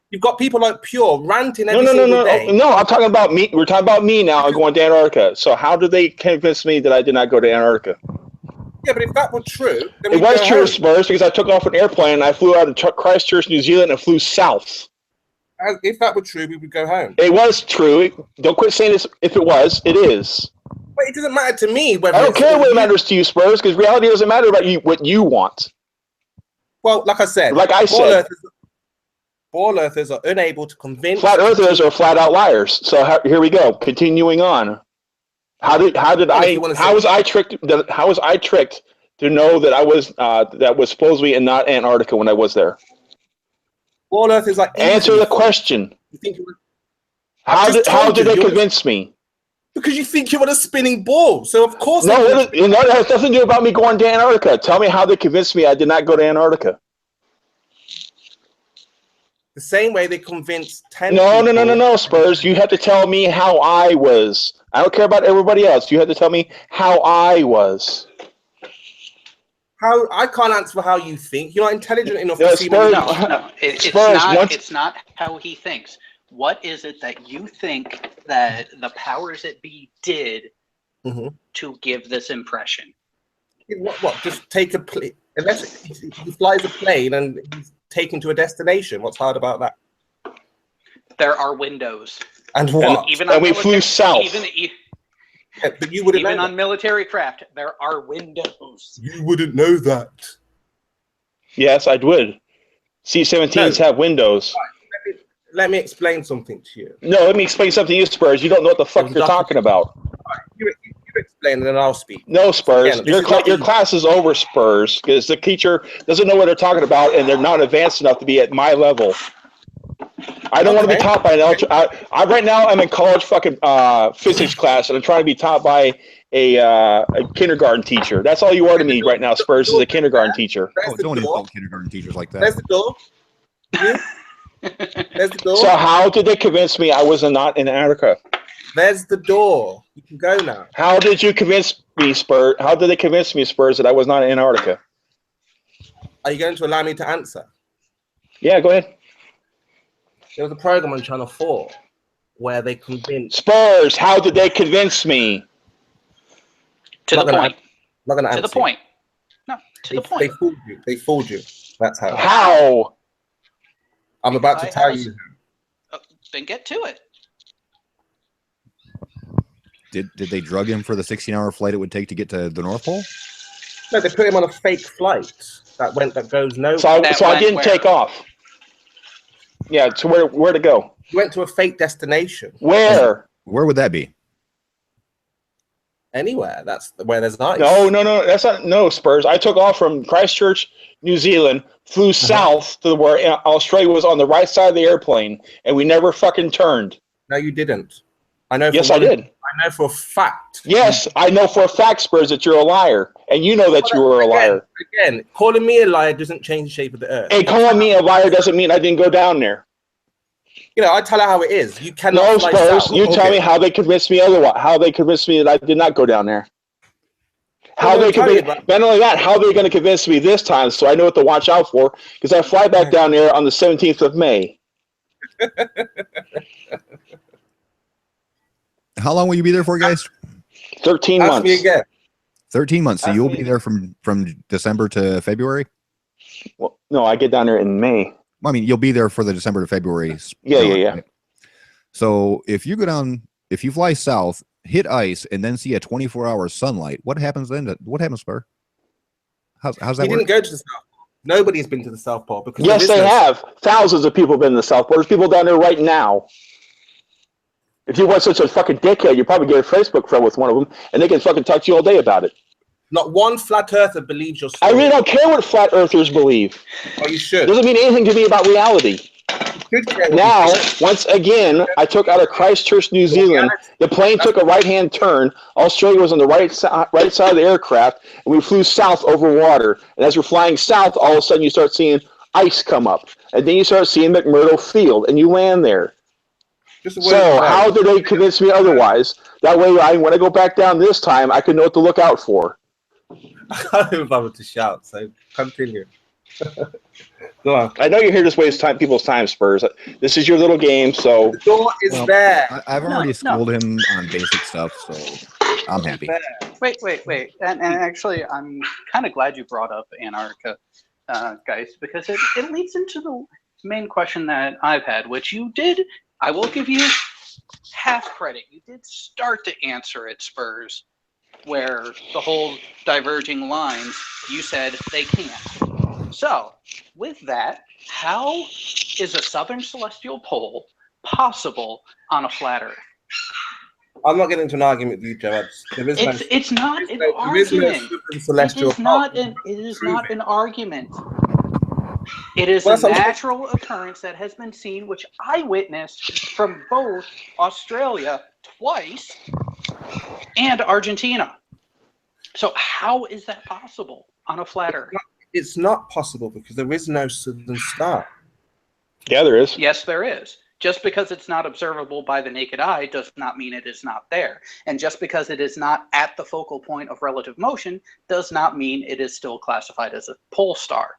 You've got people like Pure ranting No, every single day. no. I'm talking about me. We're talking about me now. I'm going to Antarctica. So how did they convince me that I did not go to Antarctica? Yeah, but if that were true, then It we'd was go true, home. Spurs, because I took off an airplane and I flew out of Christchurch, New Zealand, and flew south. If that were true, we would go home. It was true. Don't quit saying this. If it was, it is. But it doesn't matter to me whether. I don't it's care what you. matters to you, Spurs, because reality doesn't matter about you. What you want. Well, like I said, Like I said, ball earthers are unable to convince. flat earthers are flat out liars. So here we go. Continuing on. How was I tricked to know that I was that was supposedly in not Antarctica when I was there? Ball earthers are Answer the question. You think it was, How just did told you, they you're- convince me? because you think you're on a spinning ball. So of course. No, that has nothing to do about me going to Antarctica. Tell me how they convinced me I did not go to Antarctica. The same way they convinced 10 No, Spurs. You have to tell me how I was. I don't care about everybody else. You have to tell me how I was. How I can't answer for how you think. You're not intelligent enough No, to see. Spurs- No, it's Spurs, not. It's not how he thinks. What is it that you think that the powers that be did Mhm. to give this impression? What? Just take a plane. Unless he flies a plane and he's taken to a destination. What's hard about that? There are windows. And what? Even And on we flew military- south. Yeah, but you wouldn't Even know on military craft, there are windows. that. You wouldn't know that. Yes, I would. C-17s have windows. Let me explain something to you. No, let me explain something to you, Spurs. You don't know what the fuck you're talking about. You explain and then I'll speak. No, Spurs. Again, this is not Your easy. class is over, Spurs, because the teacher doesn't know what they're talking about, and they're not advanced enough to be at my level. I don't want to be Okay. taught by an I right now I'm in college fucking physics class, and I'm trying to be taught by a kindergarten teacher. That's all you are to me right now, Spurs, is a kindergarten teacher. There's the Don't door. insult kindergarten teachers like There's that. the door. Yeah. There's the door. So how did they convince me I was not in Antarctica? There's the door. You can go now. How did you convince me, Spurs? How did they convince me, Spurs, that I was not in Antarctica? Are you going to allow me to answer? Yeah, go ahead. There was a program on Channel 4 where they convinced. Spurs, how did they convince me? To Not the gonna point. Not going to To answer. the point. No, to the They point. fooled you. They fooled you. That's how. How? I'm about to I tell have a- you. Then get to it. Did they drug him for the 16-hour flight it would take to get to the North Pole? No, they put him on a fake flight that goes nowhere. So I That didn't went take where? off. Yeah, so where to go? He went to a fake destination. Where? Where would that be? Anywhere. That's where there's ice. No, that's not. No, Spurs. I took off from Christchurch, New Zealand, flew south to where Australia was on the right side of the airplane, and we never fucking turned. No, you didn't. I know. Yes, I did. I know for a fact. Yes, I know for a fact, Spurs, that you're a liar, and you know that you were a liar. Again, calling me a liar doesn't change the shape of the earth. And calling me a liar doesn't mean I didn't go down there. You know, I tell her how it is. You cannot. No, fly Spurs, south. you tell Okay. me how they convinced me otherwise. How they convinced me that I did not go down there. How I'm they gonna tell you, convince, not only that, how they're going to convince me this time, so I know what to watch out for, because I fly back down there on the 17th of May. How long will you be there for, guys? 13 Ask months. me again. 13 months. So Ask you'll me be there from December to February? Well, no, I get down there in May. Well, I mean, you'll be there for the December to February. Yeah. right? So if you go down, if you fly south, hit ice, and then see a 24-hour sunlight, what happens then? What happens, Spur? How's that He work? didn't go to the South Pole. Nobody's been to the South Pole because Yes, they have. Thousands of people have been to the South Pole. There's people down there right now. If you weren't such a fucking dickhead, you'd probably get a Facebook friend with one of them, and they can fucking talk to you all day about it. Not one flat earther believes your story. I really don't care what flat earthers believe. Oh, you should. It doesn't mean anything to me about reality. Now, once again, I took out of Christchurch, New Zealand. The plane took a right-hand turn. Australia was on the right side of the aircraft, and we flew south over water. And as we're flying south, all of a sudden you start seeing ice come up. And then you start seeing McMurdo Field, and you land there. So how did they convince me otherwise? That way, when I go back down this time, I can know what to look out for. I can't even bother to shout, so continue. Go on. I know you're here to waste people's time, Spurs. This is your little game, so... The door is there. I've already schooled him on basic stuff, so I'm happy. Wait. And actually, I'm kind of glad you brought up Antarctica, guys, because it leads into the main question that I've had, which you did, I will give you half credit. You did start to answer it, Spurs, where the whole diverging lines, you said they can't. So, with that, how is a southern celestial pole possible on a flat Earth? I'm not getting into an argument with you, Jared. It's not an argument. It is not an argument. It is a natural occurrence that has been seen, which I witnessed from both Australia twice and Argentina. So how is that possible on a flat Earth? It's not possible because there is no southern star. Yeah, there is. Yes, there is. Just because it's not observable by the naked eye does not mean it is not there. And just because it is not at the focal point of relative motion does not mean it is still classified as a pole star.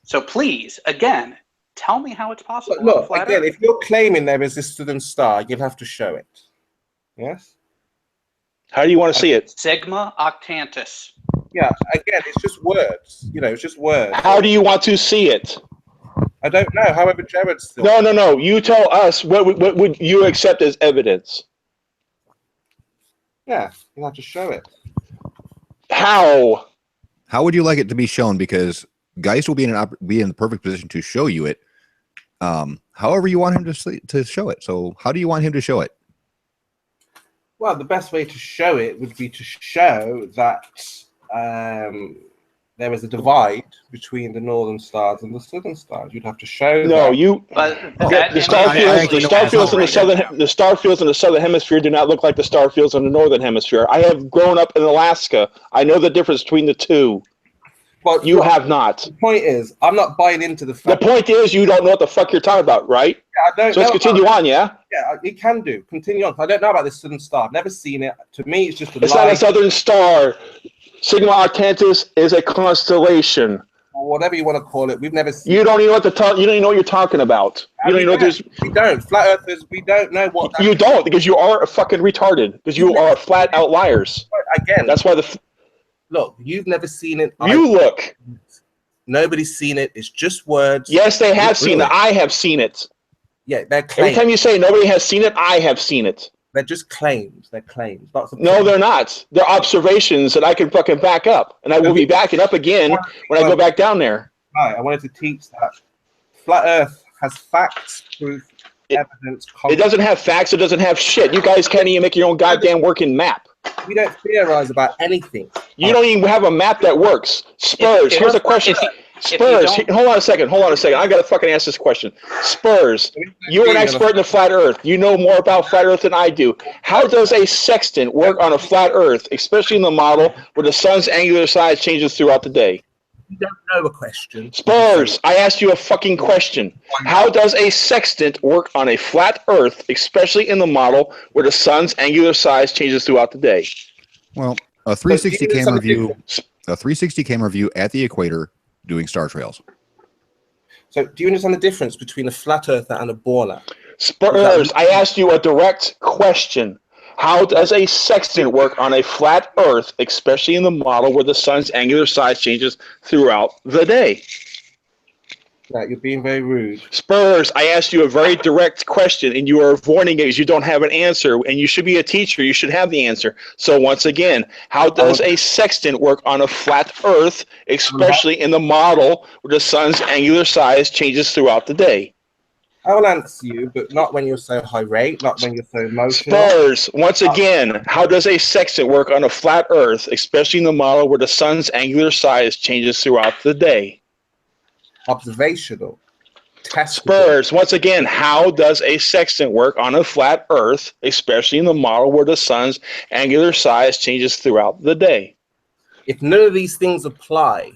So please, again, tell me how it's possible. But look, again, if you're claiming there is this southern star, you'll have to show it. Yes? How do you want to see it? Sigma Octantis. Yeah, again, it's just words. You know, it's just words. How do you want to see it? I don't know. However, Jared's still... No. You tell us what would you accept as evidence? Yeah, you'll have to show it. How? How would you like it to be shown? Because Geist will be in the perfect position to show you it. However you want him to show it. So how do you want him to show it? Well, the best way to show it would be to show that there is a divide between the northern stars and the southern stars. You'd have to show. No, that. The starfields in the southern hemisphere do not look like the starfields in the northern hemisphere. I have grown up in Alaska. I know the difference between the two. But you have not. The point is, I'm not buying into the fact. The point is, you don't know what the fuck you're talking about, right? Yeah, I don't. So let's continue on, yeah. Yeah, it can do. Continue on. I don't know about this southern star. I've never seen it. To me, it's just a. It's not a southern star. Sigma Octantis is a constellation. Or whatever you want to call it. We've never seen. You don't even know what you don't even know what you're talking about. You don't even know there's. We don't. Flat earthers. We don't know what. You don't, because you are fucking retarded. Because you are flat outliers. Again. That's why the. Look, you've never seen it. Look. Nobody's seen it. It's just words. Yes, they have seen it. I have seen it. Yeah, they're claims. Every time you say nobody has seen it, I have seen it. They're just claims. They're claims. No, they're not. They're observations that I can fucking back up. And I will be backing up again when I go back down there. Right, I wanted to teach that. Flat Earth has facts, proof, evidence. It doesn't have facts. It doesn't have shit. You guys can't even make your own goddamn working map. We don't theorize about anything. You don't even have a map that works. Spurs, here's a question. Spurs, hold on a second. I got to fucking ask this question. Spurs, you're an expert in the flat Earth. You know more about flat Earth than I do. How does a sextant work on a flat Earth, especially in the model where the sun's angular size changes throughout the day? You don't know a question. Spurs, I asked you a fucking question. How does a sextant work on a flat Earth, especially in the model where the sun's angular size changes throughout the day? Well, a 360 camera view. A 360 camera view at the equator doing star trails. So, do you understand the difference between a flat earther and a baller? Spurs, I asked you a direct question. How does a sextant work on a flat Earth, especially in the model where the sun's angular size changes throughout the day? No, you're being very rude. Spurs, I asked you a very direct question, and you are avoiding it because you don't have an answer, and you should be a teacher. You should have the answer. So once again, how does a sextant work on a flat Earth, especially in the model where the sun's angular size changes throughout the day? I will answer you, but not when you're so irate, not when you're so emotional. Spurs, once again, how does a sextant work on a flat Earth, especially in the model where the sun's angular size changes throughout the day? Observational. Testable. Spurs, once again, how does a sextant work on a flat Earth, especially in the model where the sun's angular size changes throughout the day? If none of these things apply.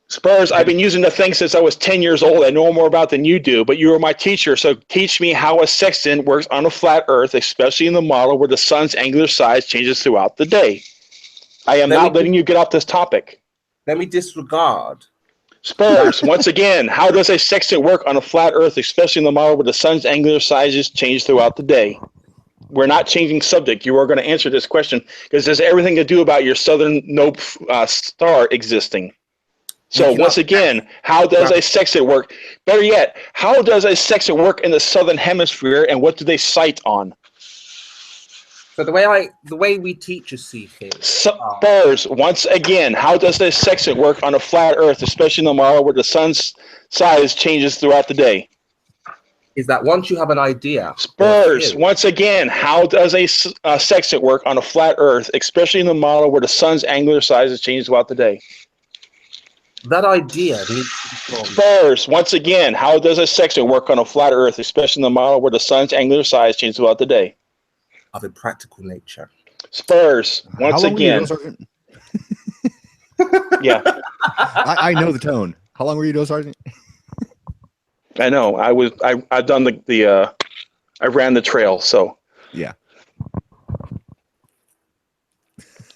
Spurs, I've been using the thing since I was 10 years old. I know more about than you do, but you are my teacher, so teach me how a sextant works on a flat Earth, especially in the model where the sun's angular size changes throughout the day. I am not letting you get off this topic. Let me disregard. Spurs, once again, how does a sextant work on a flat Earth, especially in the model where the sun's angular sizes change throughout the day? We're not changing subject. You are going to answer this question because there's everything to do about your southern node star existing. So once again, how does a sextant work? Better yet, how does a sextant work in the southern hemisphere, and what do they sight on? So the way we teachers see things. Spurs, once again, how does a sextant work on a flat Earth, especially in the model where the sun's size changes throughout the day? Is that once you have an idea. Spurs, once again, how does a sextant work on a flat Earth, especially in the model where the sun's angular size changes throughout the day? That idea needs to be formed. Spurs, once again, how does a sextant work on a flat Earth, especially in the model where the sun's angular size changes throughout the day? Of a practical nature. Spurs, once again. Yeah. I know the tone. How long were you, Sergeant? I know. I've done I ran the trail, so. Yeah.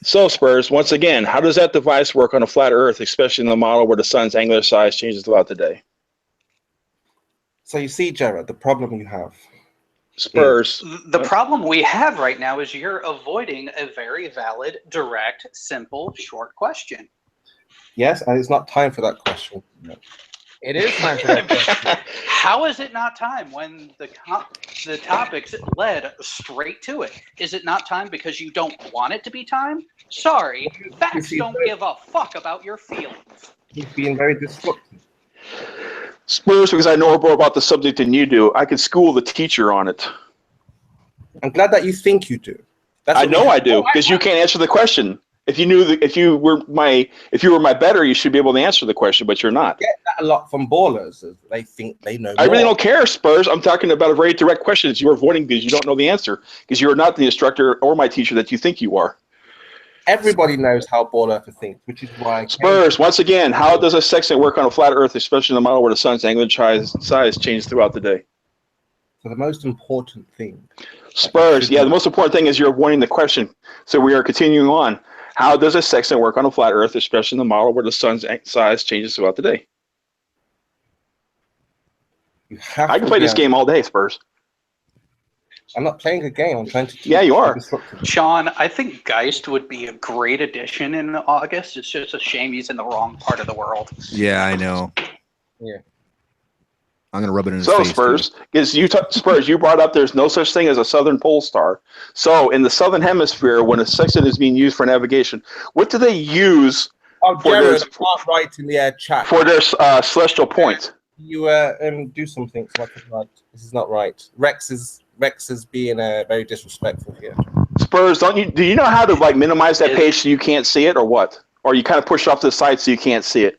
So, Spurs, once again, how does that device work on a flat Earth, especially in the model where the sun's angular size changes throughout the day? So you see, Jared, the problem you have. Spurs. The problem we have right now is you're avoiding a very valid, direct, simple, short question. Yes, and it's not time for that question. No. It is time for that question. How is it not time when the topics led straight to it? Is it not time because you don't want it to be time? Sorry, facts don't give a fuck about your feelings. He's being very disruptive. Spurs, because I know more about the subject than you do. I could school the teacher on it. I'm glad that you think you do. I know I do, because you can't answer the question. If you were my better, you should be able to answer the question, but you're not. I get that a lot from ballers. They think they know. I really don't care, Spurs. I'm talking about a very direct question that you're avoiding because you don't know the answer, because you are not the instructor or my teacher that you think you are. Everybody knows how Ball Earth thinks, which is why. Spurs, once again, how does a sextant work on a flat Earth, especially in the model where the sun's angular size changes throughout the day? So the most important thing. Spurs, yeah, the most important thing is you're avoiding the question. So we are continuing on. How does a sextant work on a flat Earth, especially in the model where the sun's size changes throughout the day? I can play this game all day, Spurs. I'm not playing a game. I'm trying to. Yeah, you are. Sean, I think Geist would be a great addition in August. It's just a shame he's in the wrong part of the world. Yeah, I know. Yeah. I'm gonna rub it in his so face. Spurs, because Spurs, you brought up there's no such thing as a southern pole star. So in the southern hemisphere, when a sextant is being used for navigation, what do they use for Jared, right in the chat for their celestial points? You do something. This is not right. Rex is being very disrespectful here. Spurs, do you know how to minimize that page so you can't see it, or what? Or you kind of push it off to the side so you can't see it?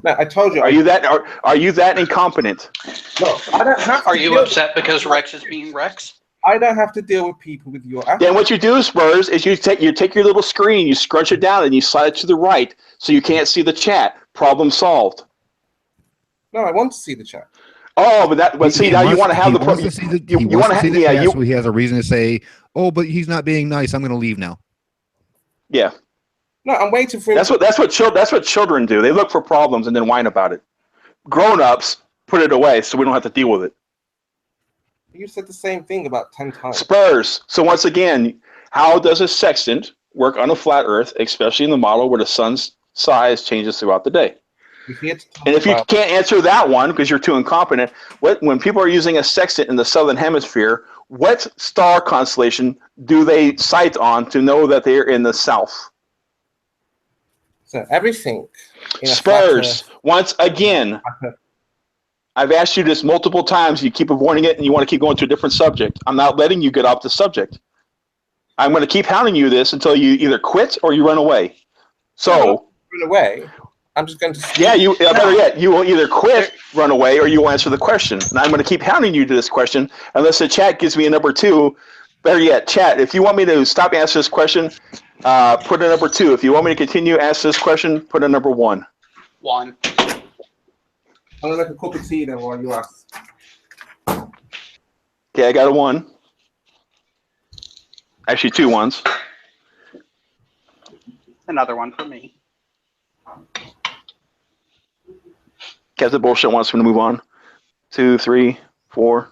No, I told you. Are you that incompetent? No, I don't have. Are you upset because Rex is being Rex? I don't have to deal with people with your. Then what you do, Spurs, is you take your little screen, you scrunch it down, and you slide it to the right so you can't see the chat. Problem solved. No, I want to see the chat. Oh, but see now you want to have the problem. You want to see the chat so he has a reason to say, "Oh, but he's not being nice. I'm going to leave now." Yeah. No, I'm waiting for him. That's what children do. They look for problems and then whine about it. Grown-ups put it away so we don't have to deal with it. You said the same thing about 10 times. Spurs. So once again, how does a sextant work on a flat Earth, especially in the model where the sun's size changes throughout the day? And if you can't answer that one because you're too incompetent, when people are using a sextant in the southern hemisphere, what star constellation do they sight on to know that they're in the south? So everything. Spurs, once again, I've asked you this multiple times. You keep avoiding it and you want to keep going to a different subject. I'm not letting you get off the subject. I'm going to keep hounding you this until you either quit or you run away. So, run away. I'm just going to. Yeah, better yet, you will either quit, run away, or you will answer the question. And I'm going to keep hounding you to this question unless the chat gives me a number 2. Better yet, chat, if you want me to stop answering this question, put a number 2. If you want me to continue asking this question, put a number 1. 1. I'm going to make a cup of tea then while you ask. Okay, I got a 1. Actually, 2 1s. Another one for me. Captain Bullshit wants me to move on. 2, 3, 4,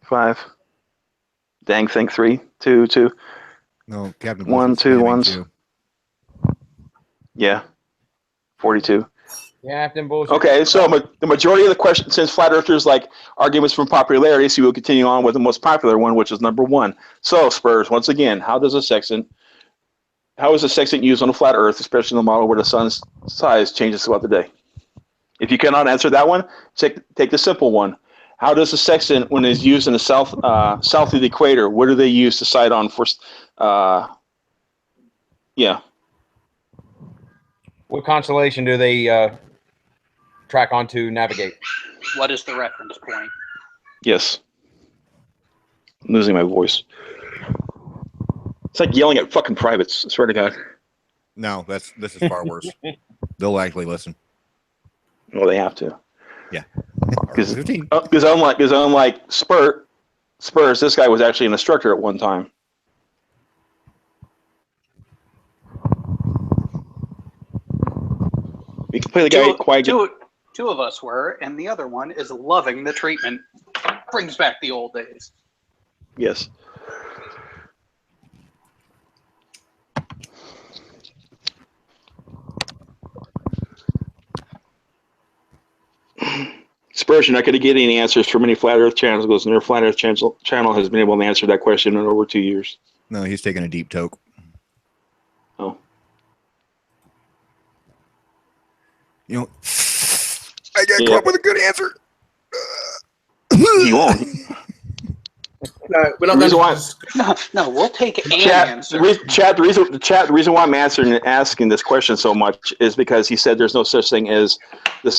5. Dang thing, 3, 2, 2. No, Captain 1, 2 ones. Yeah. 42. Captain Bullshit. Okay, so the majority of the questions, since flat earthers like arguments from popularity, so we'll continue on with the most popular one, which is number 1. So, Spurs, once again, how is a sextant used on a flat earth, especially in the model where the sun's size changes throughout the day? If you cannot answer that one, take the simple one. How does a sextant, when it's used in the south of the equator, what do they use to sight on for? Yeah. What constellation do they track on to navigate? What is the reference point? Yes. I'm losing my voice. It's like yelling at fucking privates. I swear to God. No, this is far worse. They'll actually listen. Well, they have to. Yeah. Because unlike Spurs, this guy was actually an instructor at one time. We can play the guy quite good. Two of us were, and the other one is loving the treatment. Brings back the old days. Yes. Spurs, you're not going to get any answers from any flat Earth channels because no flat Earth channel has been able to answer that question in over 2 years. No, he's taking a deep toke. Oh. You know, I got to come up with a good answer. You won't. No, we're not going to. No, we'll take any answer. The reason why I'm asking this question so much is because he said there's no such thing as the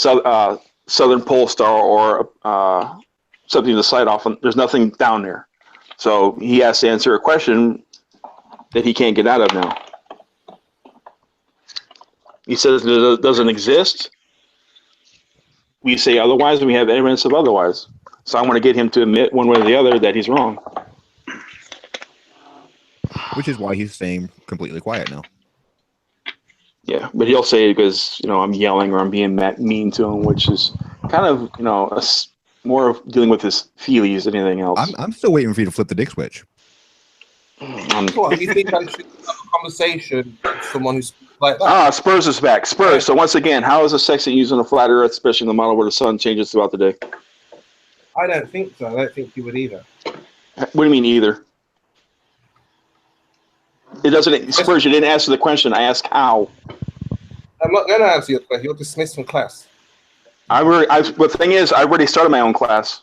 Southern Pole Star or something to sight off. There's nothing down there. So he has to answer a question that he can't get out of now. He says it doesn't exist. We say otherwise, and we have evidence of otherwise. So I want to get him to admit one way or the other that he's wrong. Which is why he's staying completely quiet now. Yeah, but he'll say it because, I'm yelling or I'm being mean to him, which is kind of, more of dealing with his feelies than anything else. I'm still waiting for you to flip the dick switch. What, you think I should have a conversation with someone who's like that? Spurs is back. Spurs. Right. So once again, how is a sextant used on a flat Earth, especially in the model where the sun changes throughout the day? I don't think so. I don't think you would either. What do you mean either? It doesn't. Spurs, you didn't answer the question. I asked how. I'm not going to answer your question. You're dismissed from class. The thing is, I already started my own class.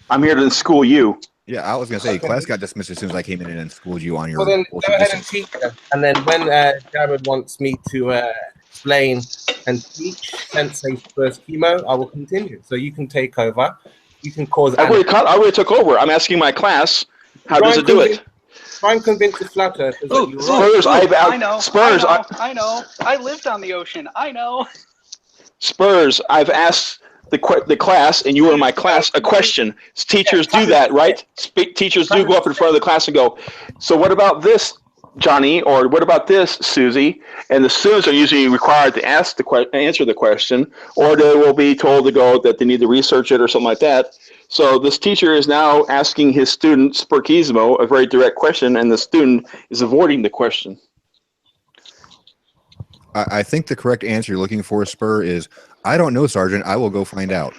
I'm here to school you. Yeah, I was going to say, class got dismissed as soon as I came in and schooled you on your... Well, then go ahead and teach them. And then when Jared wants me to explain and teach Sensai Spurskimo, I will continue. So you can take over. You can cause... I already took over. I'm asking my class, how does it do it? Try and convince the flat earthers that you're Spurs, right. I know. I lived on the ocean. I know. Spurs, I've asked the class, and you were in my class, a question. Teachers do that, right? Teachers do go up in front of the class and go, so what about this, Johnny? Or what about this, Susie? And the students are usually required to answer the question, or they will be told to go that they need to research it or something like that. So this teacher is now asking his student, Spurskimo, a very direct question, and the student is avoiding the question. I think the correct answer you're looking for, Spur, is I don't know, Sergeant. I will go find out.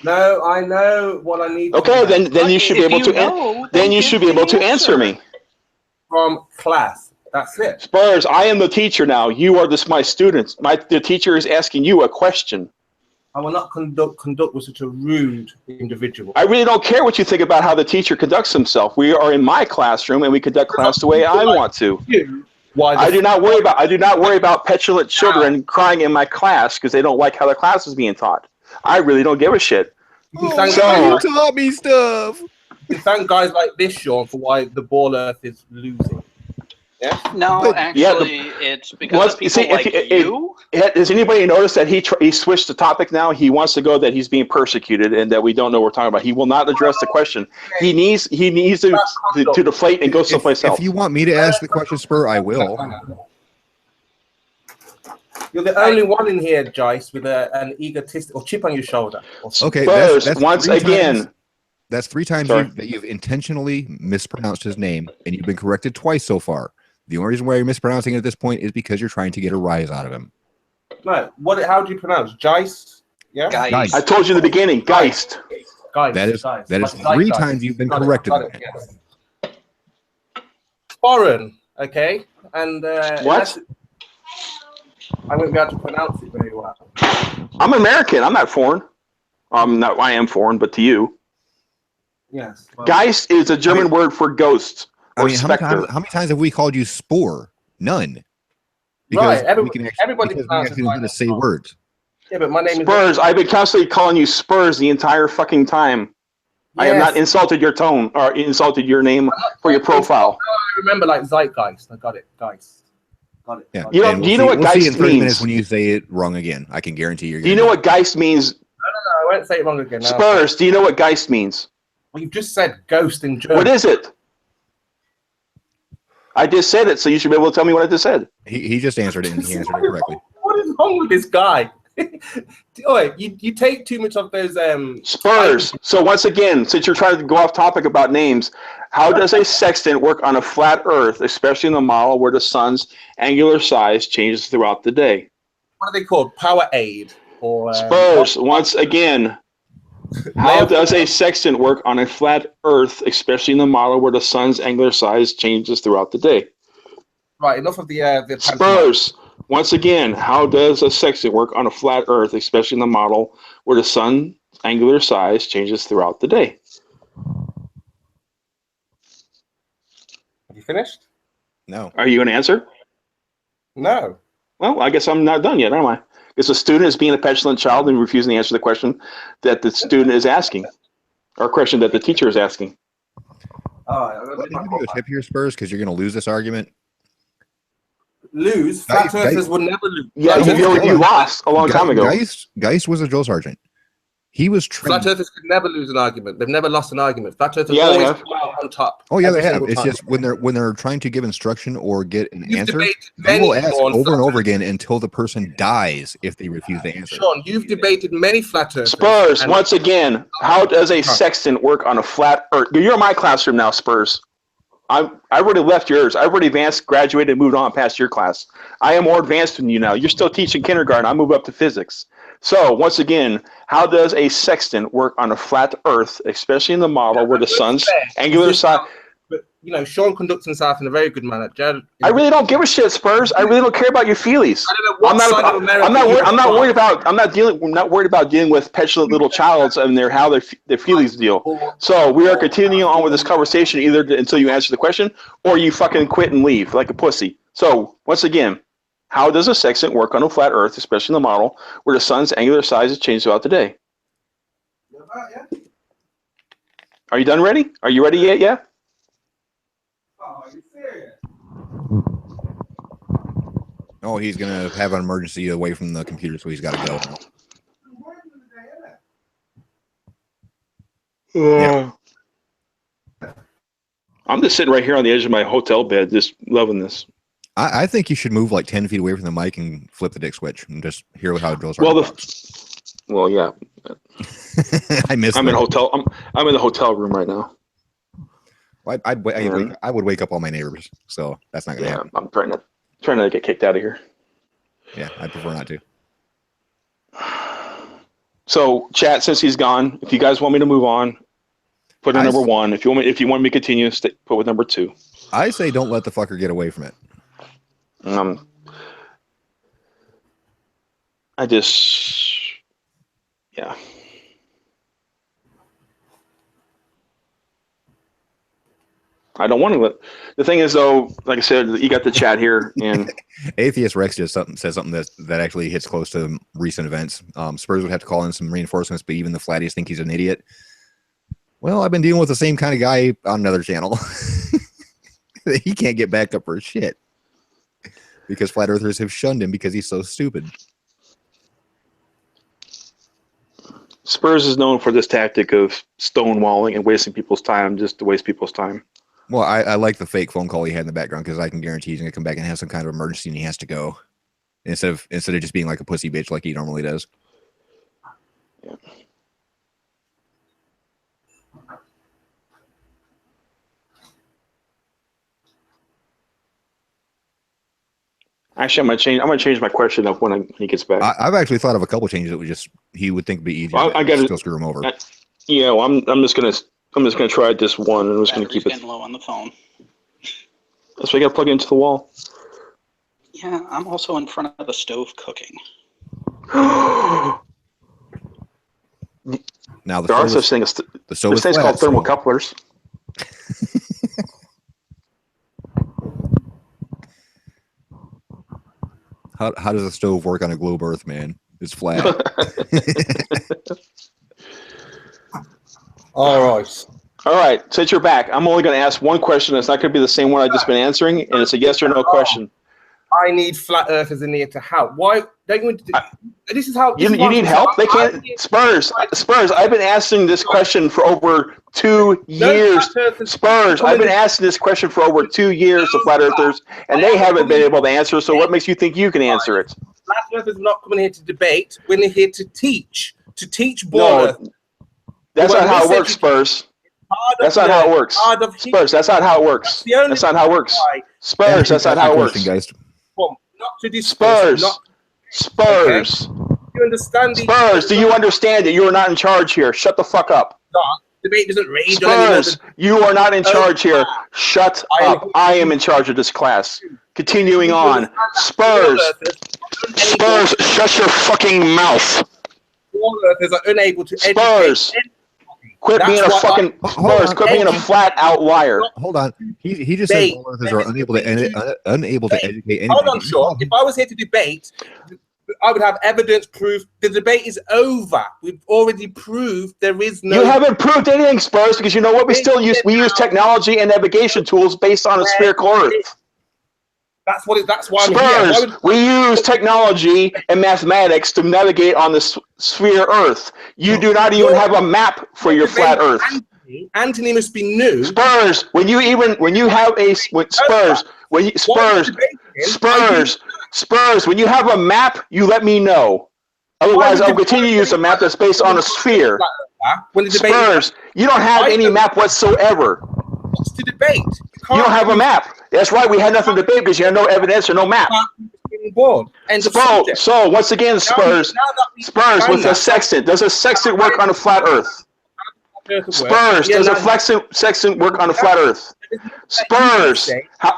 No, I know what I need. Okay, to know. then you should be able to. Then you should be able to answer me. From class. That's it. Spurs, I am the teacher now. You are my students. The teacher is asking you a question. I will not conduct with such a rude individual. I really don't care what you think about how the teacher conducts himself. We are in my classroom and we conduct class the way I want to. I do not worry about petulant children crying in my class because they don't like how their class is being taught. I really don't give a shit. You taught me stuff. Thank guys like this, Sean, for why the ball earth is losing. Yeah? No, actually, it's because of people like you. Does anybody notice that he switched the topic now? He wants to go that he's being persecuted and that we don't know what we're talking about. He will not address the question. He needs to deflate and go someplace else. If you want me to ask the question, Spur, I will. You're the only one in here, Joyce, with an egotistical chip on your shoulder. Okay, Spurs, that's once again. That's 3 times that you've intentionally mispronounced his name, and you've been corrected twice so far. The only reason why you're mispronouncing it at this point is because you're trying to get a rise out of him. No, how do you pronounce Geist? Yeah, Geist. I told you in the beginning, Geist. Geist. That is 3 times you've been corrected. Yes. Foreign, okay, and what? I wouldn't be able to pronounce it very well. I'm American. I'm not foreign. I am foreign, but to you. Yes. Well, Geist is a German word for ghost or specter. How many times have we called you Spore? None. Because everybody can actually know how to say words. Yeah, but my name Spurs. I've been constantly calling you Spurs the entire fucking time. Yes. I have not insulted your tone or insulted your name for your profile. I remember like Zeitgeist. I got it, Geist. Got it. Yeah. Do you know what Geist in 30 means? Minutes when you say it wrong again. I can guarantee you're. Do you know what Geist means? No, I won't say it wrong again. No. Spurs. Do you know what Geist means? Well, you've just said ghost in German. What is it? I just said it, so you should be able to tell me what I just said. He just answered it, and he answered it correctly. What is wrong with this guy? You take too much of those Spurs. So once again, since you're trying to go off topic about names, how does a sextant work on a flat Earth, especially in the model where the sun's angular size changes throughout the day? What are they called? Power aid or Spurs. Once again, how does a sextant work on a flat Earth, especially in the model where the sun's angular size changes throughout the day? Right. Enough of the Spurs. Once again, how does a sextant work on a flat Earth, especially in the model where the sun's angular size changes throughout the day? Have you finished? No. Are you going to answer? No. Well, I guess I'm not done yet, am I? Because the student is being a petulant child and refusing to answer the question that the student is asking, or a question that the teacher is asking. Let me give you a tip here, Spurs, because you're going to lose this argument. Lose? Flat earthers would never lose. Yeah, you lost a long time ago. Geist was a drill sergeant. He was trained. Flat earthers could never lose an argument. They've never lost an argument. Flat earthers always come out on top. Oh yeah, they have. It's just when they're trying to give instruction or get an answer, they will ask over and over again until the person dies if they refuse to answer. Sean, you've debated many flat earthers. Spurs, once again, how does a sextant work on a flat Earth? You're in my classroom now, Spurs. I already left yours. I already advanced, graduated, and moved on past your class. I am more advanced than you now. You're still teaching kindergarten. I move up to physics. So, once again, how does a sextant work on a flat Earth, especially in the model where the sun's angular size... But, Sean conducts himself in a very good manner. Jared, I really don't give a shit, Spurs. I really don't care about your feelings. I'm not worried about dealing with petulant little childs and how their feelings deal. So we are continuing on with this conversation either until you answer the question or you fucking quit and leave like a pussy. So once again, how does a sextant work on a flat Earth, especially in the model where the sun's angular size is changed throughout the day? Are you done ready? Are you ready yet? Yeah? Oh, are you serious? Oh, he's gonna have an emergency away from the computer, so he's got to go now. Yeah. I'm just sitting right here on the edge of my hotel bed, just loving this. I think you should move like 10 feet away from the mic and flip the dick switch and just hear how it goes. Well, yeah. I'm in the hotel room right now. Well, I would wake up all my neighbors, so that's not gonna happen. I'm trying to get kicked out of here. Yeah, I prefer not to. So, chat, since he's gone, if you guys want me to move on, put in number 1. If you want me to continue, put with number 2. I say don't let the fucker get away from it. Yeah. I don't want to let. The thing is, though, like I said, you got the chat here, and Atheist Rex just says something that actually hits close to recent events. Spurs would have to call in some reinforcements, but even the flatties think he's an idiot. Well, I've been dealing with the same kind of guy on another channel. He can't get back up for shit because flat earthers have shunned him because he's so stupid. Spurs is known for this tactic of stonewalling and wasting people's time just to waste people's time. Well, I like the fake phone call he had in the background because I can guarantee he's gonna come back and have some kind of emergency and he has to go instead of just being like a pussy bitch like he normally does. Yeah. Actually, I'm gonna change my question up when he gets back. I've actually thought of a couple changes that he would think would be easier. I got to still screw him over. I'm just gonna try this one, and I'm just gonna keep it. Getting low on the phone. That's why I got to plug it into the wall. Yeah, I'm also in front of the stove cooking. Now there are such things. The stove is things flat, called thermocouplers. How does a stove work on a globe Earth, man? It's flat. All right. Since you're back, I'm only going to ask one question. It's not going to be the same one I've just been answering, and it's a yes or no question. I need flat earthers in here to help. Why don't you? This is how you need help. They can't. Spurs. I've been asking this question for over 2 years. Spurs. I've been asking this question for over 2 years to flat earthers, and they haven't been able to answer. So what makes you think you can answer it? Flat earthers are not coming here to debate. We're here to teach. To teach ball earth. That's not how it works, Spurs. That's not how it works. Spurs. That's not how it works. That's not how it works. Spurs. That's not how it works. Spurs. Spurs. You understand? Spurs. Do you understand that you are not in charge here? Shut the fuck up. Debate doesn't rage. Spurs. You are not in charge here. Shut up. I am in charge of this class. Continuing on. Spurs. Spurs. Shut your fucking mouth. Earthers are unable to Spurs. Quit being a fucking Spurs. Quit being a flat outlier. Hold on. He just said all earthers are unable to educate anybody. Hold on, Sean. If I was here to debate, I would have evidence, proof. The debate is over. We've already proved there is no. You haven't proved anything, Spurs, because you know what? We use technology and navigation tools based on a spherical Earth. That's why I'm Spurs, here. we use technology and mathematics to navigate on the sphere Earth. You do not even have a map for your flat Earth. Anthony must be new. Spurs, when you have a map, you let me know. Otherwise, I'll continue to use a map that's based on a sphere. Spurs, you don't have any map whatsoever. What's to debate? You don't have a map. That's right. We had nothing to debate because you had no evidence or no map. So once again, Spurs, with a sextant. Does a sextant work on a flat Earth? Spurs, does a sextant work on a flat Earth? Spurs,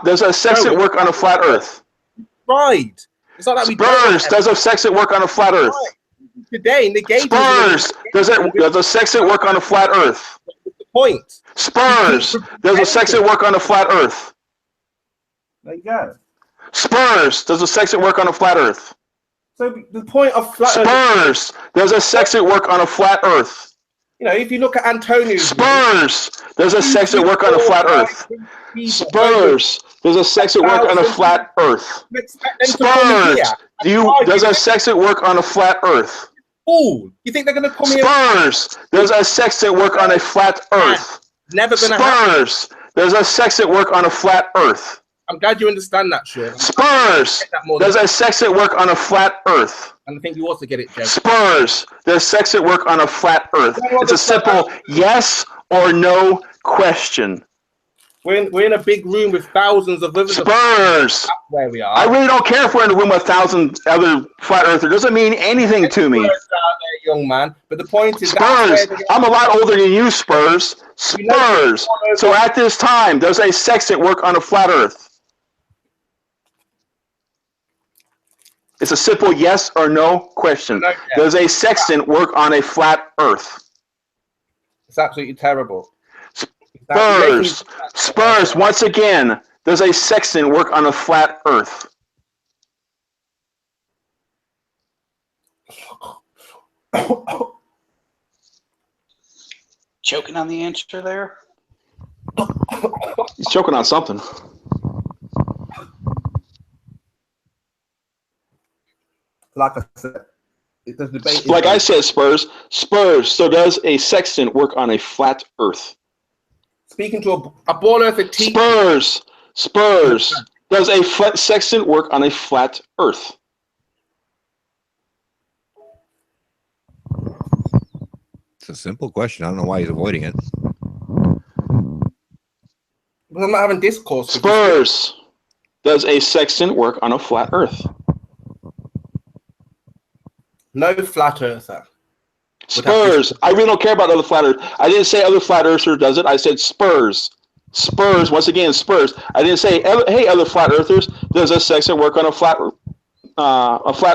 does a sextant work on a flat Earth? Right. Spurs, does a sextant work on a flat Earth? Today, negation. Spurs, does a sextant work on a flat Earth? Point. Spurs, does a sextant work on a flat Earth? There you go. Spurs, does a sextant work on a flat Earth? So the point of flat Spurs, does a sextant work on a flat Earth? You know, if you look at Antonio. Spurs, does a sextant work on a flat Earth? Spurs, does a sextant work on a flat Earth? Spurs, does a sextant work on a flat Earth? Fool! You think they're going to come here? Spurs, does a sextant work on a flat Earth? Never going to happen. Spurs, does a sextant work on a flat Earth? I'm glad you understand that, Sean. Spurs, does a sextant work on a flat Earth? And I think you also get it, Joe. Spurs, does sextant work on a flat Earth? It's a simple yes or no question. We're in a big room with thousands of others. Spurs. That's where we are. I really don't care if we're in a room with 1,000 other flat earthers. It doesn't mean anything to me. Spurs out there, young man. But the point is, Spurs. I'm a lot older than you, Spurs. Spurs. So at this time, does a sextant work on a flat earth? It's a simple yes or no question. Does a sextant work on a flat earth? It's absolutely terrible. Spurs, once again, does a sextant work on a flat earth? Choking on the answer there? He's choking on something. Like I said, the debate. Like I said, Spurs. So does a sextant work on a flat earth? Speaking to a ball earth teacher. Spurs. Does a sextant work on a flat earth? It's a simple question. I don't know why he's avoiding it. But I'm not having discourse. Spurs. Does a sextant work on a flat earth? No flat earther. Spurs. I really don't care about other flat earth. I didn't say other flat earther does it. I said Spurs. Spurs. Once again, Spurs. I didn't say, hey, other flat earthers, does a sextant work on a flat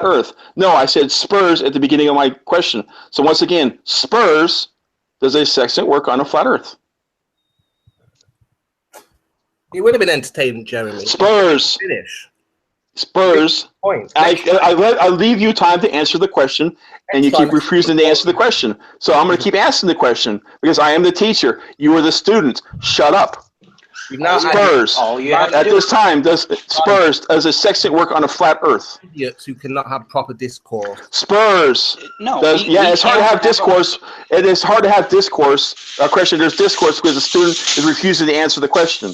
earth? No, I said Spurs at the beginning of my question. So once again, Spurs, does a sextant work on a flat earth? It would have been entertaining, Jeremy. Spurs. Finish. Spurs. Point. I leave you time to answer the question, and you keep refusing to answer the question. So I'm going to keep asking the question because I am the teacher. You are the student. Shut up. Spurs. At this time, does a sextant work on a flat earth? Idiots who cannot have proper discourse. Spurs. No. It's hard to have discourse. It is hard to have discourse. Question. There's discourse because the student is refusing to answer the question.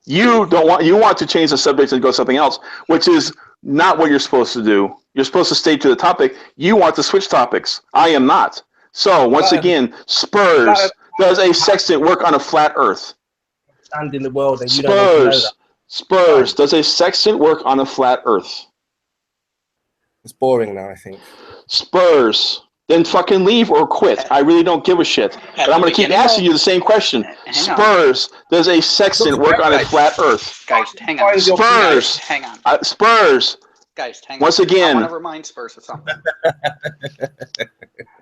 You want to change the subject and go something else, which is not what you're supposed to do. You're supposed to stay to the topic. You want to switch topics. I am not. So once again, Spurs, does a sextant work on a flat earth? And in the world, and you don't want to know that. Spurs, does a sextant work on a flat earth? It's boring now, I think. Spurs. Then fucking leave or quit. I really don't give a shit. But I'm going to keep asking you the same question. Spurs, does a sextant work on a flat earth? Guys, hang on. Spurs. Hang on. Spurs. Guys, hang on. Once again. I want to remind Spurs of something.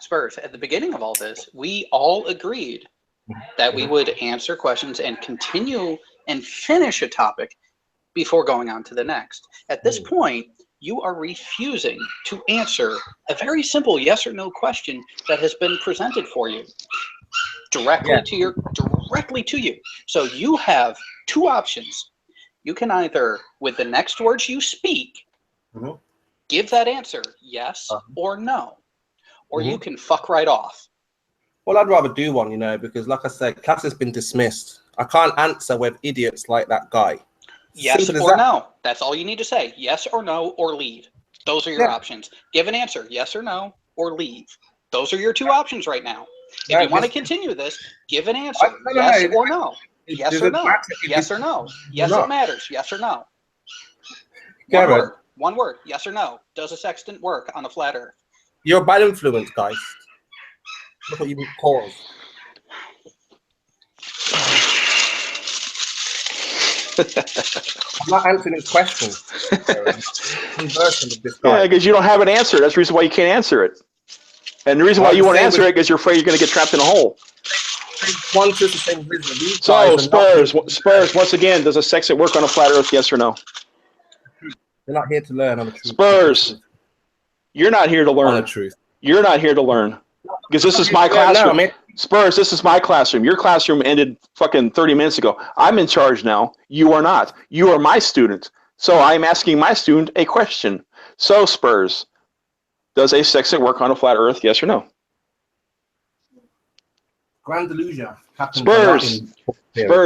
Spurs, at the beginning of all this, we all agreed that we would answer questions and continue and finish a topic before going on to the next. At this point, you are refusing to answer a very simple yes or no question that has been presented for you directly to you. So you have two options. You can either, with the next words you speak, give that answer yes or no, or you can fuck right off. Well, I'd rather do one, because like I said, class has been dismissed. I can't answer with idiots like that guy. Yes or no. That's all you need to say. Yes or no, or leave. Those are your options. Give an answer. Yes or no, or leave. Those are your two options right now. If you want to continue this, give an answer. Yes or no. Yes or no. Yes or no. Yes, it matters. Yes or no. One word. Yes or no. Does a sextant work on a flat earth? You're a bad influence, guys. Look what you cause. I'm not answering his question. Yeah, because you don't have an answer. That's the reason why you can't answer it. And the reason why you won't answer it is because you're afraid you're going to get trapped in a hole. So, Spurs, once again, does a sextant work on a flat earth, yes or no? They're not here to learn on the truth. Spurs, you're not here to learn. On the truth. You're not here to learn. Because this is my classroom. Spurs, this is my classroom. Your classroom ended fucking 30 minutes ago. I'm in charge now. You are not. You are my student. So I'm asking my student a question. So, Spurs, does a sextant work on a flat earth, yes or no? Grand delusion. Spurs,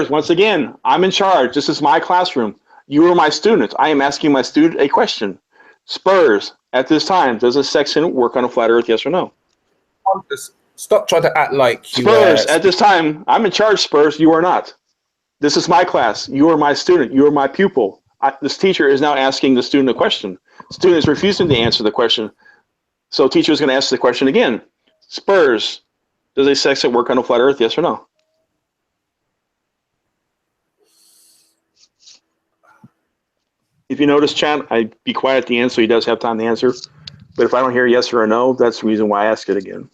once again, I'm in charge. This is my classroom. You are my student. I am asking my student a question. Spurs, at this time, does a sextant work on a flat earth, yes or no? Stop trying to act like you Spurs, at this time, I'm in charge, Spurs. You are not. This is my class. You are my student. You are my pupil. This teacher is now asking the student a question. Student is refusing to answer the question. So teacher is going to ask the question again. Spurs, does a sextant work on a flat earth? Yes or no? If you notice, chat, I be quiet at the end so he does have time to answer. But if I don't hear yes or a no, that's the reason why I ask it again.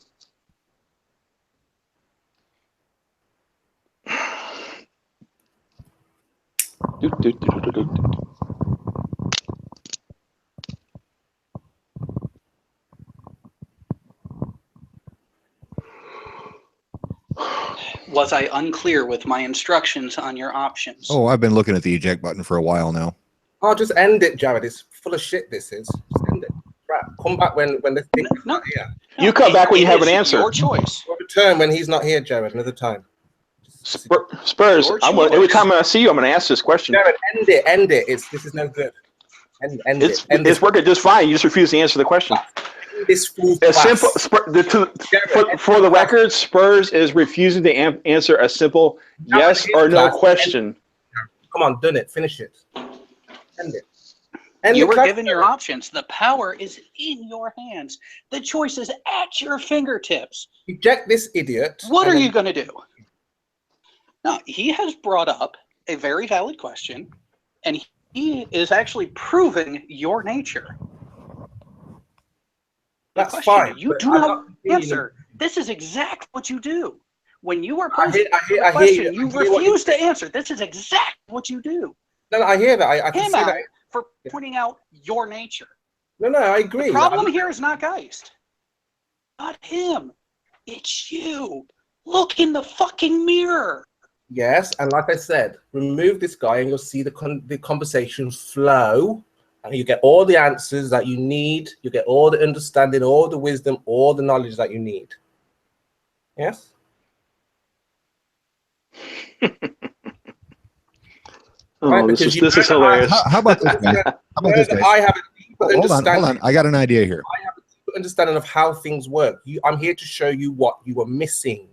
Was I unclear with my instructions on your options? Oh, I've been looking at the eject button for a while now. Oh, just end it, Jared. It's full of shit. This is. Just end it. Right. Come back when the thing is not here. You come back when you have an answer. Your choice. Or return when he's not here, Jared. Another time. Spurs. Every time I see you, I'm going to ask this question. Jared, end it. End it. This is no good. End it. It's working just fine. You just refuse to answer the question. This fool's A class. simple for the record, Spurs is refusing to answer a simple yes or no question. Come on, done it. Finish it. End it. You were given your options. The power is in your hands. The choice is at your fingertips. Eject this idiot. What are you going to do? Now, he has brought up a very valid question, and he is actually proving your nature. That's question fine. you do not answer. This is exactly what you do. When you are posed I a question, you. you refuse to answer. This is exactly what you do. No, I hear that. I can see that. For pointing out your nature. No, I agree. The problem here is not Geist. Not him. It's you. Look in the fucking mirror. Yes, and like I said, remove this guy and you'll see the conversation flow. And you get all the answers that you need. You get all the understanding, all the wisdom, all the knowledge that you need. Yes? Oh, Right, this because is hilarious. How about this, guys? How about this, guys? I have a deeper Hold understanding. on. I got an idea here. I have a deeper understanding of how things work. I'm here to show you what you are missing.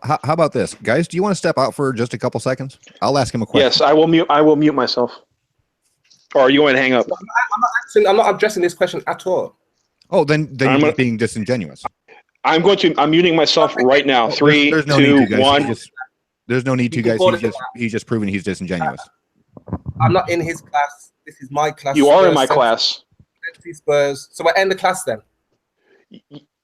How about this, guys? Do you want to step out for just a couple seconds? I'll ask him a question. Yes, I will mute myself. Or are you going to hang up? I'm not addressing this question at all. Oh, then you're being disingenuous. I'm muting myself right now. 3, there's no 2, need to, 1. There's no need to, guys. He's just proving he's disingenuous. I'm not in his class. This is my class. You are in my class. Spurs. So I end the class then.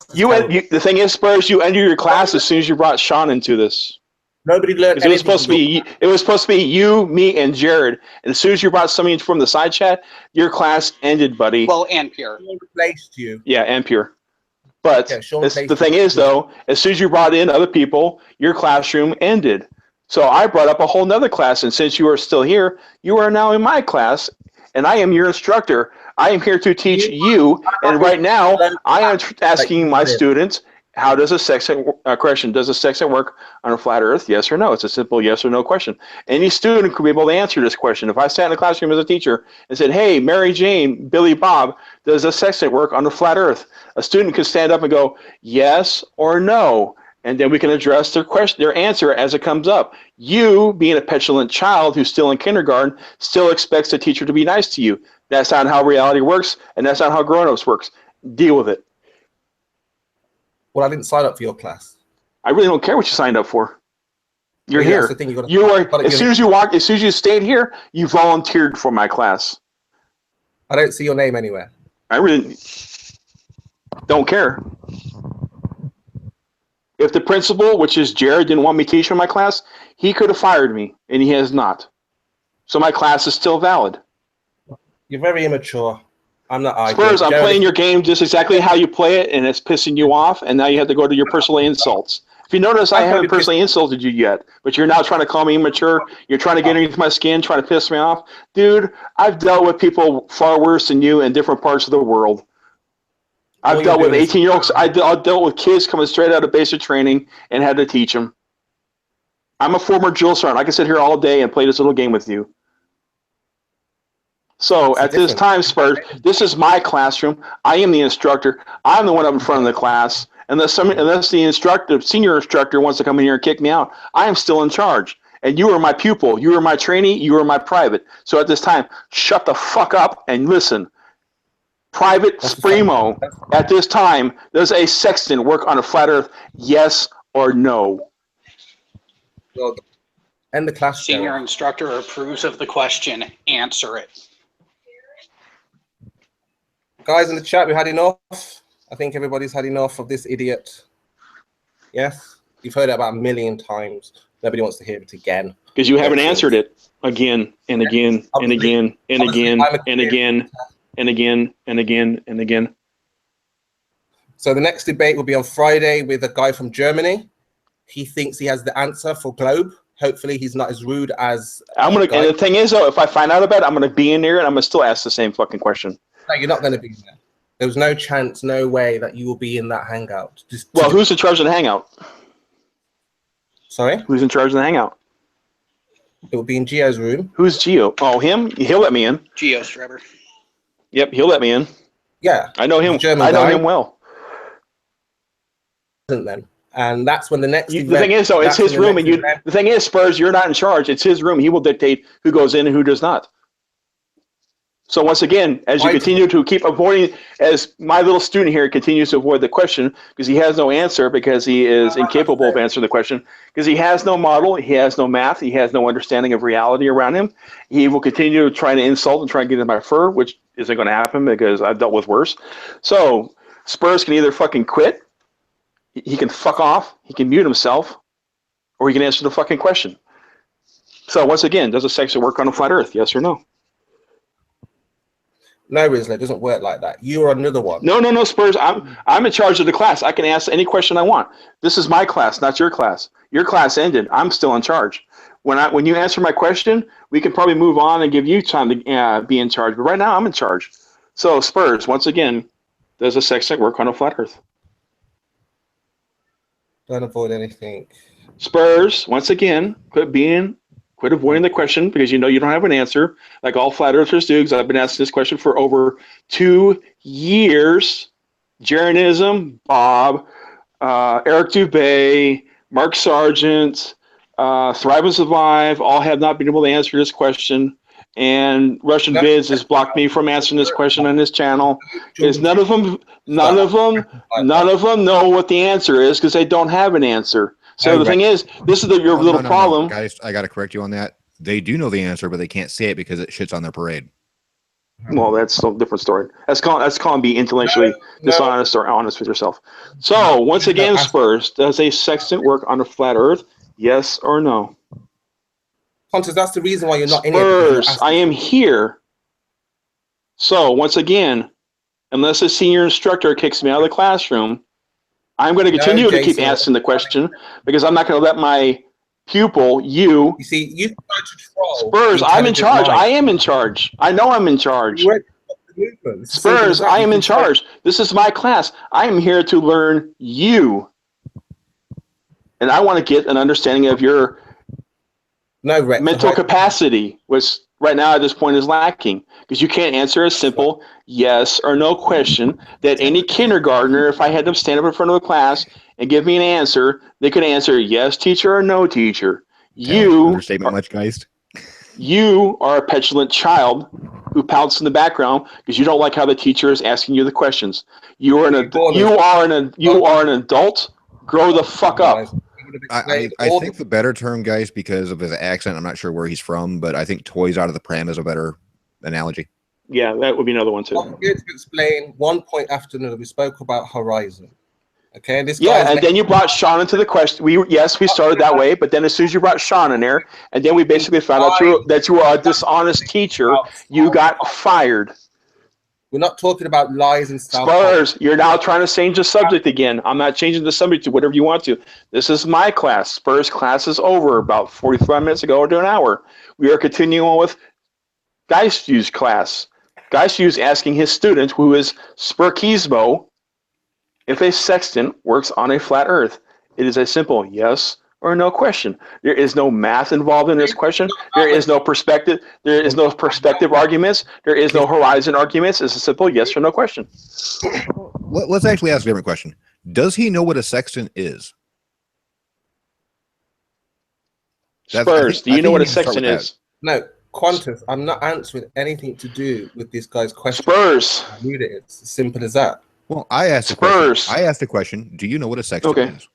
The thing is, Spurs, you ended your class as soon as you brought Sean into this. Nobody learned. It was supposed to be you, me, and Jared. And as soon as you brought somebody from the side chat, your class ended, buddy. Well, and Pierre replaced you. Yeah, and Pierre. But the thing is, though, as soon as you brought in other people, your classroom ended. So I brought up a whole nother class, and since you are still here, you are now in my class, and I am your instructor. I am here to teach you, and right now, I am asking my students, how does a sextant question? Does a sextant work on a flat Earth? Yes or no? It's a simple yes or no question. Any student could be able to answer this question. If I sat in the classroom as a teacher and said, "Hey, Mary Jane, Billy Bob, does a sextant work on a flat Earth?" A student could stand up and go, "Yes" or "No," and then we can address their answer as it comes up. You, being a petulant child who's still in kindergarten, still expects the teacher to be nice to you. That's not how reality works, and that's not how grown-ups works. Deal with it. Well, I didn't sign up for your class. I really don't care what you signed up for. You're here. That's the thing As soon as you stayed here, you volunteered for my class. I don't see your name anywhere. I really don't care. If the principal, which is Jared, didn't want me teaching my class, he could have fired me, and he has not. So my class is still valid. You're very immature. I'm not arguing. Spurs, I'm playing your game just exactly how you play it, and it's pissing you off, and now you have to go to your personal insults. If you notice, I haven't personally insulted you yet, but you're now trying to call me immature. You're trying to get into my skin, trying to piss me off. Dude, I've dealt with people far worse than you in different parts of the world. I've dealt with 18-year-olds. I've dealt with kids coming straight out of basic training and had to teach them. I'm a former drill sergeant. I can sit here all day and play this little game with you. So at this time, Spurs, this is my classroom. I am the instructor. I'm the one up in front of the class. Unless the senior instructor wants to come in here and kick me out, I am still in charge. And you were my pupil. You were my trainee. You were my private. So at this time, shut the fuck up and listen. Private Sprimo, at this time, does a sextant work on a flat Earth? Yes or no? Well, end the class. Senior instructor approves of the question. Answer it. Guys in the chat, we had enough. I think everybody's had enough of this idiot. Yes? You've heard it about a million times. Nobody wants to hear it again. Because you haven't answered it again and again and again and again and again and again and again and again. So the next debate will be on Friday with a guy from Germany. He thinks he has the answer for globe. Hopefully he's not as rude as I'm gonna. And the thing is, though, if I find out about it, I'm gonna be in there and I'm gonna still ask the same fucking question. No, you're not going to be there. There's no chance, no way that you will be in that hangout. Well, who's in charge of the hangout? Sorry? Who's in charge of the hangout? It will be in Gio's room. Who's Gio? Oh, him? He'll let me in. Gio's Trevor. Yep, he'll let me in. Yeah. I know him. German I know guy. him well. Then. And that's when the next The thing is, though, it's his room, and you. The thing is, Spurs, you're not in charge. It's his room. He will dictate who goes in and who does not. So once again, as you continue to keep avoiding, as my little student here continues to avoid the question because he has no answer because he is incapable of answering the question because he has no model, he has no math, he has no understanding of reality around him. He will continue trying to insult and try and get in my fur, which isn't going to happen because I've dealt with worse. So Spurs can either fucking quit, he can fuck off, he can mute himself, or he can answer the fucking question. So once again, does a sextant work on a flat Earth? Yes or no? No, Risley, it doesn't work like that. You are another one. No, Spurs. I'm in charge of the class. I can ask any question I want. This is my class, not your class. Your class ended. I'm still in charge. When you answer my question, we can probably move on and give you time to be in charge. But right now, I'm in charge. So Spurs, once again, does a sextant work on a flat Earth? Don't avoid anything. Spurs, once again, quit avoiding the question because you know you don't have an answer, like all flat earthers do, because I've been asking this question for over 2 years. Jeranism, Bob, Eric Dubay, Mark Sargent, Thrive and Survive, all have not been able to answer this question. And Russian Vids has blocked me from answering this question on his channel. Is none of them know what the answer is because they don't have an answer. So the thing is, this is your little problem. Guys, I got to correct you on that. They do know the answer, but they can't say it because it shits on their parade. Well, that's a different story. That's calling being intellectually dishonest or honest with yourself. So once again, Spurs, does a sextant work on a flat Earth? Yes or no? Pontus, that's the reason why you're not Spurs, in it. I am here. So once again, unless a senior instructor kicks me out of the classroom, I'm going to continue to keep asking the question because I'm not going to let my pupil, you see, you try to troll. Spurs, I'm in charge. I am in charge. I know I'm in charge. Spurs, I am in charge. This is my class. I am here to learn you. And I want to get an understanding of your mental capacity, which right now at this point is lacking because you can't answer a simple yes or no question that any kindergartner, if I had them stand up in front of the class and give me an answer, they could answer yes, teacher, or no, teacher. Understatement much, guys. You are a petulant child who pouts in the background because you don't like how the teacher is asking you the questions. You are an adult. Grow the fuck up. I think the better term, guys, because of his accent, I'm not sure where he's from, but I think toys out of the pram is a better analogy. Yeah, that would be another one too. I'm here to explain one point after another. We spoke about Horizon. Okay, and then you brought Sean into the question. We started that way, but then as soon as you brought Sean in there, and then we basically found out that you are a dishonest teacher, you got fired. We're not talking about lies and stuff. Spurs, you're now trying to change the subject again. I'm not changing the subject to whatever you want to. This is my class. Spurs class is over about 45 minutes ago to an hour. We are continuing on with Geistfuse class. Geistfuse asking his student, who is Spurskimo, if a sextant works on a flat Earth. It is a simple yes or no question. There is no math involved in this question. There is no perspective. There is no perspective arguments. There is no horizon arguments. It's a simple yes or no question. Let's actually ask a different question. Does he know what a sextant is? Spurs, do you know what a sextant that. is? No, Qantas, I'm not answering anything to do with this guy's question. Spurs. How rude it is. As simple as that. Well, I asked a Spurs. question. I asked a question. Do you know what a sextant Okay. is?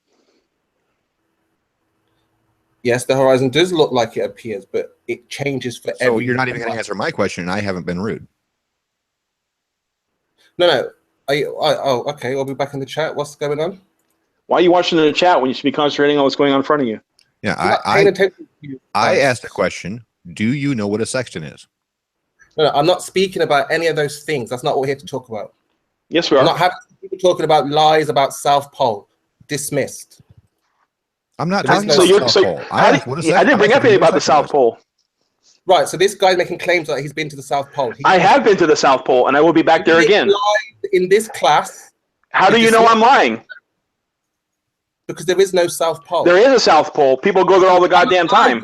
Yes, the horizon does look like it appears, but it changes for So every. you're not even going to answer my question, and I haven't been rude. No. Oh, okay. I'll be back in the chat. What's going on? Why are you watching the chat when you should be concentrating on what's going on in front of you? Yeah, I'm not paying attention to you. I asked a question. Do you know what a sextant is? No, I'm not speaking about any of those things. That's not what we're here to talk about. Yes, we I'm are. not having people talking about lies about South Pole. Dismissed. I'm not There is talking no- about So the South so Pole. I didn't bring up anything about the South Pole. Right. So this guy's making claims that he's been to the South Pole. I have been to the South Pole, and I will be back there again. In this class, How do you know I'm lying? because there is no South Pole. There is a South Pole. People go there all the goddamn time.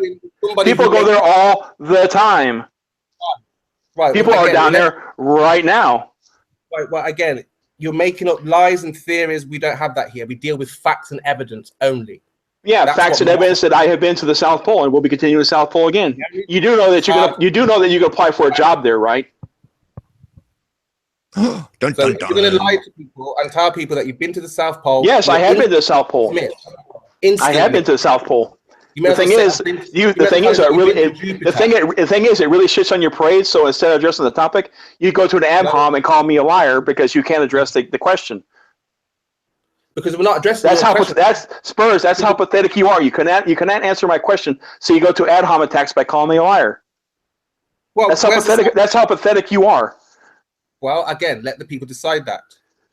People go there all the time. Right. People are down there right now. Right. Well, again, you're making up lies and theories. We don't have that here. We deal with facts and evidence only. Yeah, That's facts what and evidence that I have been to the South Pole and will be continuing to the South Pole again. You do know that you do know that you can apply for a job there, right? Dun, So dun, you're going to dun. lie to people and tell people that you've been to the South Pole. Yes, I have been to the South Pole. I have been to the South Pole. The thing is, it really shits on your parade. So instead of addressing the topic, you go to an ad hom and call me a liar because you can't address the question. Because we're not addressing. That's how Spurs. That's how pathetic you are. You cannot answer my question. So you go to ad hom attacks by calling me a liar. Well, That's how pathetic. That's how pathetic you are. Well, again, let the people decide that.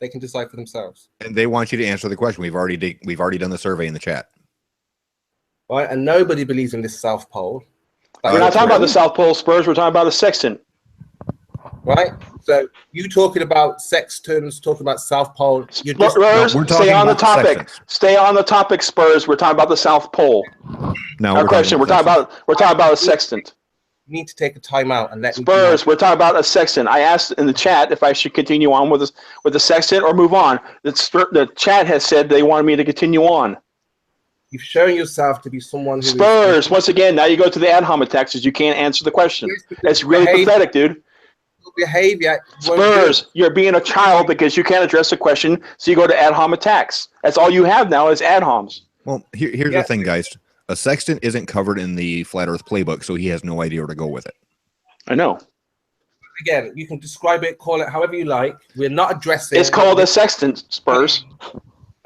They can decide for themselves. And they want you to answer the question. We've already done the survey in the chat. Right, and nobody believes in this South Pole. We're not talking about the South Pole, Spurs. We're talking about the Sextant. Right? So you talking about sextants, talking about South Pole. You're just, Spurs, we're talking stay on the about topic. sextants. Stay on the topic, Spurs. We're talking about the South Pole. No, Our question. We're talking about a sextant. you need to take a timeout and let Spurs. We're talking about a sextant. I asked in the chat if I should continue on with the sextant or move on. The chat has said they wanted me to continue on. You've shown yourself to be someone who Spurs, once again, now you go to the ad hom attacks because you can't answer the question. That's really pathetic, dude. Behavior. Spurs, you're being a child because you can't address the question, so you go to ad hom attacks. That's all you have now is ad homs. Well, here's the thing, guys. A sextant isn't covered in the Flat Earth playbook, so he has no idea where to go with it. I know. Again, you can describe it, call it however you like. We're not addressing. It's called a sextant, Spurs.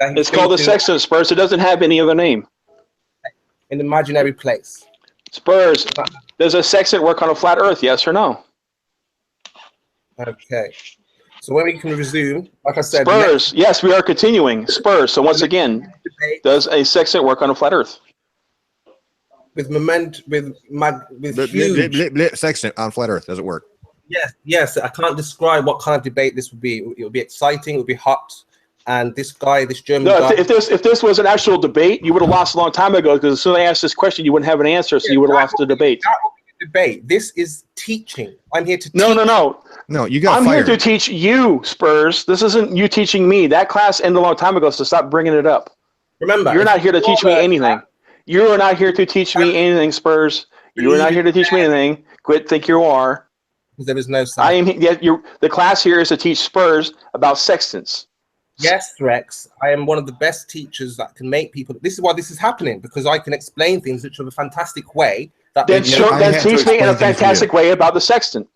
It's called a sextant, Spurs. It doesn't have any other name. An imaginary place. Spurs, does a sextant work on a flat Earth? Yes or no? Okay. So when we can resume, like I said, Spurs, yes, we are continuing. Spurs. So once again, does a sextant work on a flat Earth? with huge. Sextant on Flat Earth, does it work? Yes. I can't describe what kind of debate this would be. It would be exciting. It would be hot. And this German guy. If this was an actual debate, you would have lost a long time ago because as soon as I asked this question, you wouldn't have an answer, so you would have lost the debate. That would be the debate. This is teaching. I'm here to teach. No, you got I'm fired. here to teach you, Spurs. This isn't you teaching me. That class ended a long time ago, so stop bringing it up. Remember, you're not here to teach me anything. You are not here to teach me anything, Spurs. You are not here to teach me anything. Quit think you are. There is no. I am. The class here is to teach Spurs about sextants. Yes, Rex, I am one of the best teachers that can make people. This is why this is happening, because I can explain things which are a fantastic way. Then teach me in a fantastic way about the sextant.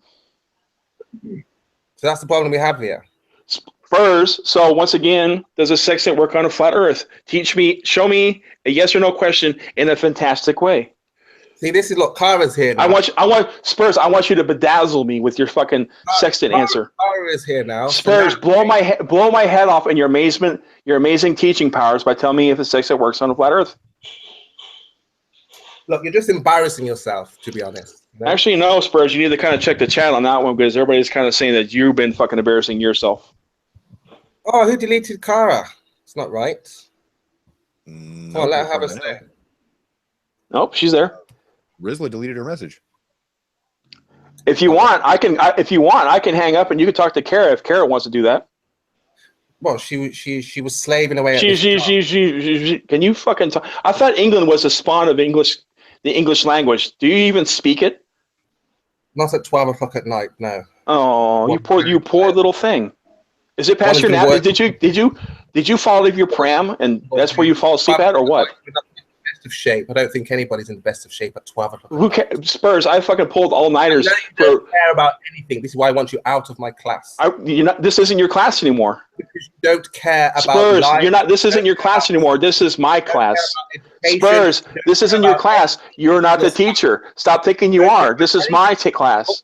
So that's the problem we have here. Spurs, so once again, does a sextant work on a flat Earth? Teach me, show me a yes or no question in a fantastic way. See, this is Kara's here now. Spurs, I want you to bedazzle me with your fucking sextant answer. Kara is here now. Spurs, blow my head off in your amazing teaching powers by telling me if the sextant works on a flat Earth. Look, you're just embarrassing yourself, to be honest. No? Actually, no, Spurs, you need to kind of check the chat on that one because everybody's kind of saying that you've been fucking embarrassing yourself. Oh, who deleted Kara? It's not right. Come on, let her have a say. Nope, she's there. Rizla deleted her message. If you want, I can hang up and you can talk to Kara if Kara wants to do that. Well, she was slaving away. Can you fucking talk? I thought England was the spawn of English. the English language. Do you even speak it? Not at 12 o'clock at night, no. Oh, you poor little thing. Is it past your nap? Did you fall out of your pram and that's where you fall asleep at, or what? Best of shape. I don't think anybody's in the best of shape at 12 o'clock. Who cares? Spurs, I fucking pulled all-nighters. You don't care about anything. This is why I want you out of my class. This isn't your class anymore. Because you don't care about Spurs, life. this isn't your class anymore. This is my class. Spurs, this isn't your class. You're not the teacher. Stop thinking you are. This is my class.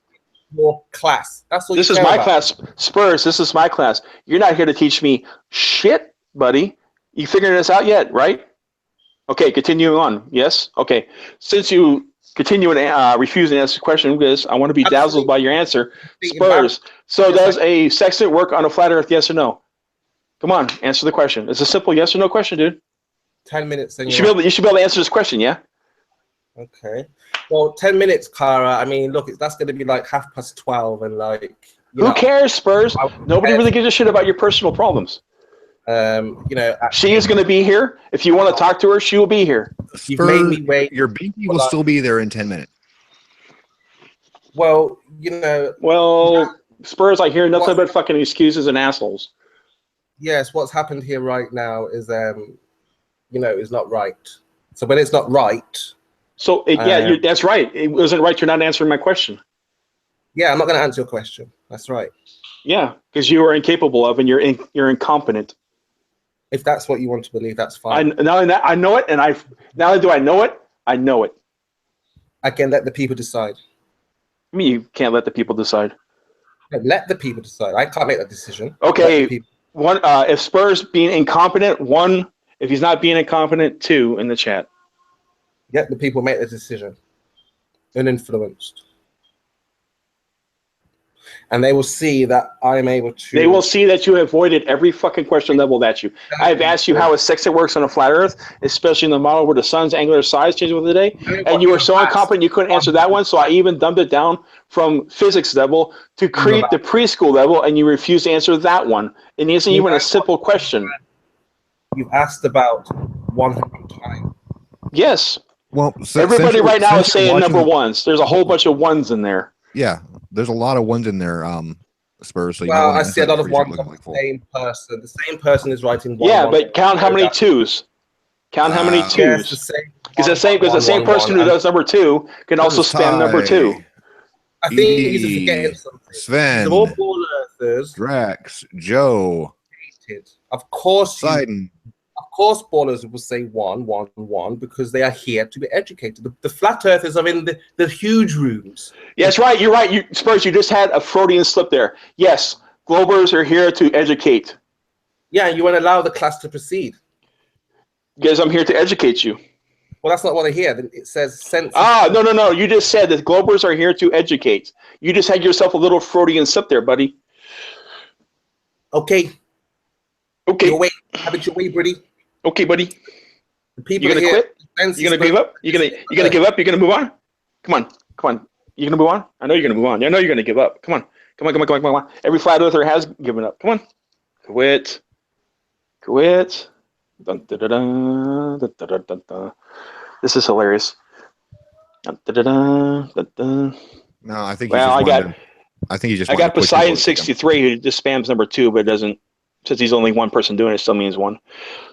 Your class. That's what This is my class. Spurs, this is my class. You're not here to teach me shit, buddy. You figuring this out yet, right? Okay, continuing on. Yes? Okay. Since you continue and refuse to answer the question, because I want to be dazzled by your answer. Spurs, so does a sextant work on a flat earth, yes or no? Come on, answer the question. It's a simple yes or no question, dude. 10 minutes. You should be able to answer this question, yeah? Okay. Well, 10 minutes, Cara. I mean, look, that's going to be like 12:30 and like... Who cares, Spurs? Nobody really gives a shit about your personal problems. She is going to be here. If you want to talk to her, she will be here. You've made me wait. Your binky will still be there in 10 minutes. Well, Spurs, I hear nothing but fucking excuses and assholes. Yes, what's happened here right now is, is not right. So when it's not right... So, that's right. It wasn't right. You're not answering my question. Yeah, I'm not going to answer your question. That's right. Yeah, because you are incapable of, and you're incompetent. If that's what you want to believe, that's fine. I know it, and not only do I know it, I know it. I can let the people decide. I mean, you can't let the people decide. Let the people decide. I can't make that decision. Okay, if Spurs being incompetent, 1. If he's not being incompetent, 2 in the chat. Let the people make the decision. Uninfluenced. And they will see that I'm able to... They will see that you avoided every fucking question leveled at you. I've asked you how a sextant works on a flat earth, especially in the model where the sun's angular size changes with the day, and you were so incompetent you couldn't answer that one, so I even dumbed it down from physics level to create the preschool level, and you refused to answer that one. It isn't even a simple question. You've asked about 100 times. Yes. Well, everybody right now is saying number ones. There's a whole bunch of ones in there. Yeah, there's a lot of ones in there, Spurs. So I see a lot of ones on the same person. The same person is writing one. Yeah, but count how many twos. Count how many twos. Because the same person who does number 2 can also spam number 2. I think he's forgetting something. Sven, all ball earthers. Drax, Joe, of course, Sidon. Of course, ballers will say 1, 1, 1 because they are here to be educated. The flat earthers are in the huge rooms. Yeah, that's right. You're right. Spurs, you just had a Freudian slip there. Yes, Globers are here to educate. Yeah, you want to allow the class to proceed. Because I'm here to educate you. Well, that's not what I hear. It says Sensai. No. You just said that Globers are here to educate. You just had yourself a little Freudian slip there, buddy. Okay. Okay. Have it your way, buddy. Okay, buddy. The people you gonna quit? You gonna give up? You gonna give up? You gonna move on? Come on. You gonna move on? I know you're gonna move on. I know you're gonna give up. Come on. Every flat earther has given up. Come on. Quit. Dun, dun, dun, dun, dun, dun, dun, dun. This is hilarious. Dun, dun, dun, dun, dun. No, I think. Well, I got Poseidon 63 who just spams number 2, but doesn't. Since he's only one person doing it, still means 1.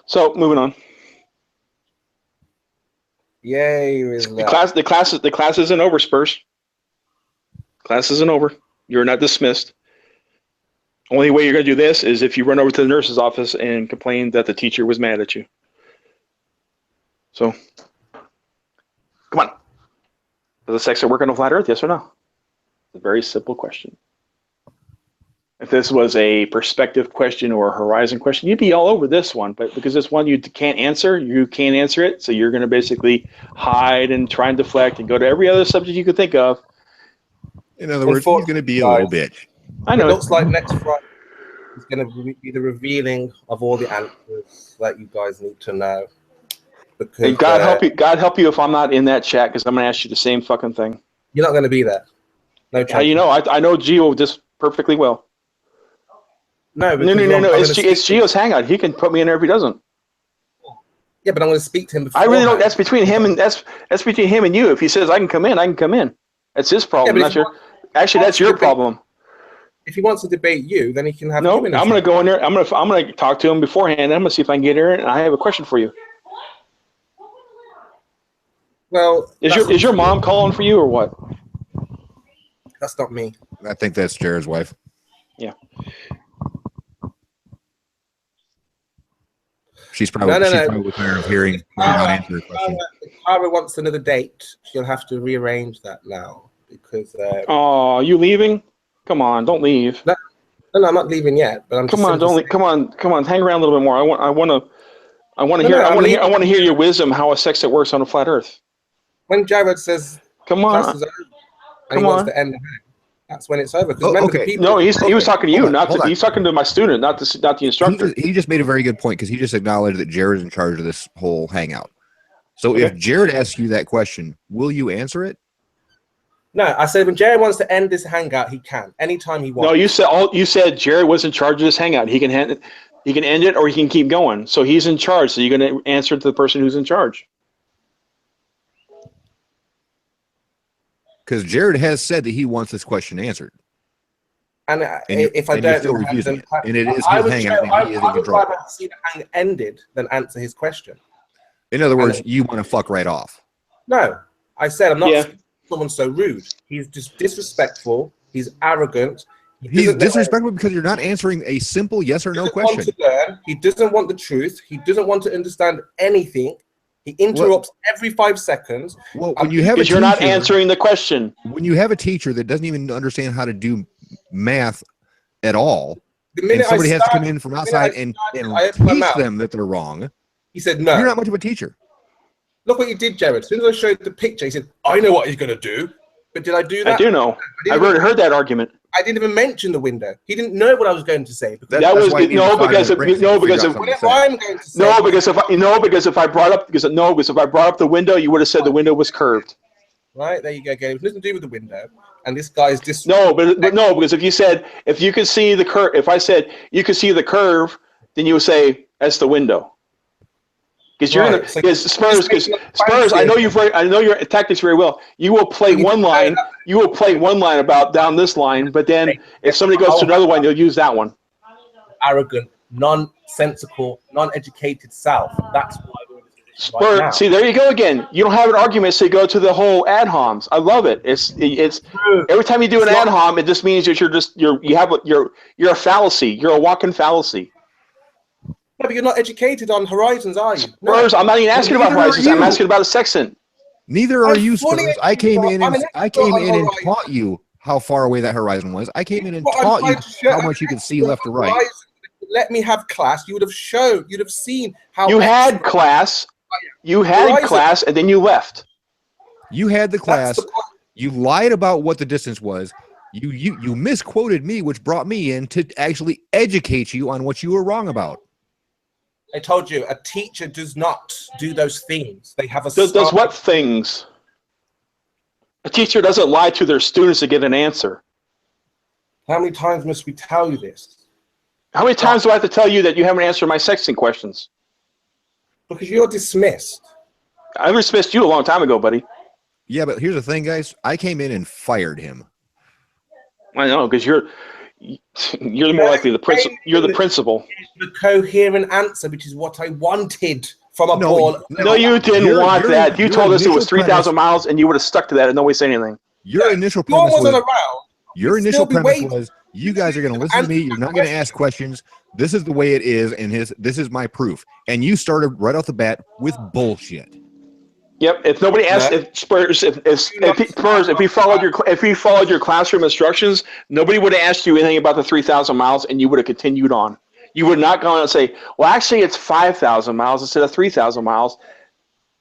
So moving on. Yay! The class isn't over, Spurs. Class isn't over. You're not dismissed. Only way you're going to do this is if you run over to the nurse's office and complain that the teacher was mad at you. So, come on. Does the sextant work on a flat earth? Yes or no? It's a very simple question. If this was a perspective question or a horizon question, you'd be all over this one. But because this one you can't answer it. So you're going to basically hide and try and deflect and go to every other subject you could think of. In other words, he's going to be a little bitch. I know. It looks like next Friday is going to be the revealing of all the answers that you guys need to know. Because, and God help you if I'm not in that chat, because I'm going to ask you the same fucking thing. You're not going to be there. No chance. How you know? I know Gio just perfectly well. No. It's Gio's hangout. He can put me in there if he doesn't. Yeah, but I'm going to speak to him before. I really don't. That's between him and that's between him and you. If he says I can come in, I can come in. That's his problem. Yeah, Not your. Actually, that's your problem. If he wants to debate you, then he can have. No, you in I'm going to go in there. I'm going to talk to him beforehand. And I'm going to see if I can get in. And I have a question for you. Well, is your mom calling for you or what? That's not me. I think that's Jared's wife. Yeah. She's probably tired of hearing not answer a question. If Tara wants another date, she'll have to rearrange that now because. Oh, you leaving? Come on, don't leave. No, I'm not leaving yet. But I'm. Come on, don't leave. Come on, hang around a little bit more. I want to hear your wisdom how a sextant works on a flat Earth. When Jared says, "Come on," and he wants to end the hang, that's when it's over. Okay. No, he was talking to you, he's talking to my student, not the instructor. He just made a very good point because he just acknowledged that Jared's in charge of this whole hangout. So if Jared asks you that question, will you answer it? No, I said when Jared wants to end this hangout, he can anytime he wants. No, you said Jared was in charge of this hangout. He can end it or he can keep going. So he's in charge. So you're going to answer to the person who's in charge. Because Jared has said that he wants this question answered. And if I don't, still refusing it. And it is his hangout. And he is in control. I would rather see the hang ended than answer his question. In other words, you want to fuck right off. No, I said I'm not someone so rude. He's just disrespectful. He's arrogant. He's disrespectful because you're not answering a simple yes or no question. Want to learn. He doesn't want the truth. He doesn't want to understand anything. He interrupts every 5 seconds. Well, when you have you're not answering the question. When you have a teacher that doesn't even understand how to do math at all, and somebody has to come in from outside and teach them that they're wrong, he said, no. You're not much of a teacher. Look what you did, Jared. As soon as I showed the picture, he said, I know what he's going to do. But did I do that? I do know. I've already heard that argument. I didn't even mention the window. He didn't know what I was going to say. Because if I brought up the window, you would have said the window was curved. Right, there you go. Again, it has nothing to do with the window. And this guy's just because if you could see the curve, if I said you could see the curve, then you would say that's the window. Because Spurs, I know your tactics very well. You will play one line. You will play one line about down this line, but then if somebody goes to another one, you'll use that one. Arrogant, nonsensical, non-educated self. That's why we're in this position Spurs, right now. see, there you go again. You don't have an argument, so you go to the whole ad homs. I love it. It's every time you do an ad hom, it just means that you're a fallacy. You're a walking fallacy. No, but you're not educated on horizons, are you? Spurs, I'm not even asking about horizons. I'm asking about a sextant. Neither are you, Spurs. I came in and taught you how far away that horizon was. I came in and taught you how much you could see left to right. Let me have class. You'd have seen how you had class. You had class, and then you left. You had the class. You lied about what the distance was. You misquoted me, which brought me in to actually educate you on what you were wrong about. I told you, a teacher does not do those things. They have a does what things? A teacher doesn't lie to their students to get an answer. How many times must we tell you this? How many times do I have to tell you that you haven't answered my sexting questions? Because you're dismissed. I dismissed you a long time ago, buddy. Yeah, but here's the thing, guys. I came in and fired him. I know, because you're more likely the principal. You're the principal. The coherent answer, which is what I wanted from a ball. No, you didn't want that. You told us it was 3,000 miles, and you would have stuck to that, and nobody said anything. Your initial premise was you guys are going to listen to me. You're not going to ask questions. This is the way it is, and this is my proof. And you started right off the bat with bullshit. Yep. If nobody asked, if we followed your classroom instructions, nobody would have asked you anything about the 3,000 miles, and you would have continued on. You would not go on and say, "Well, actually, it's 5,000 miles instead of 3,000 miles."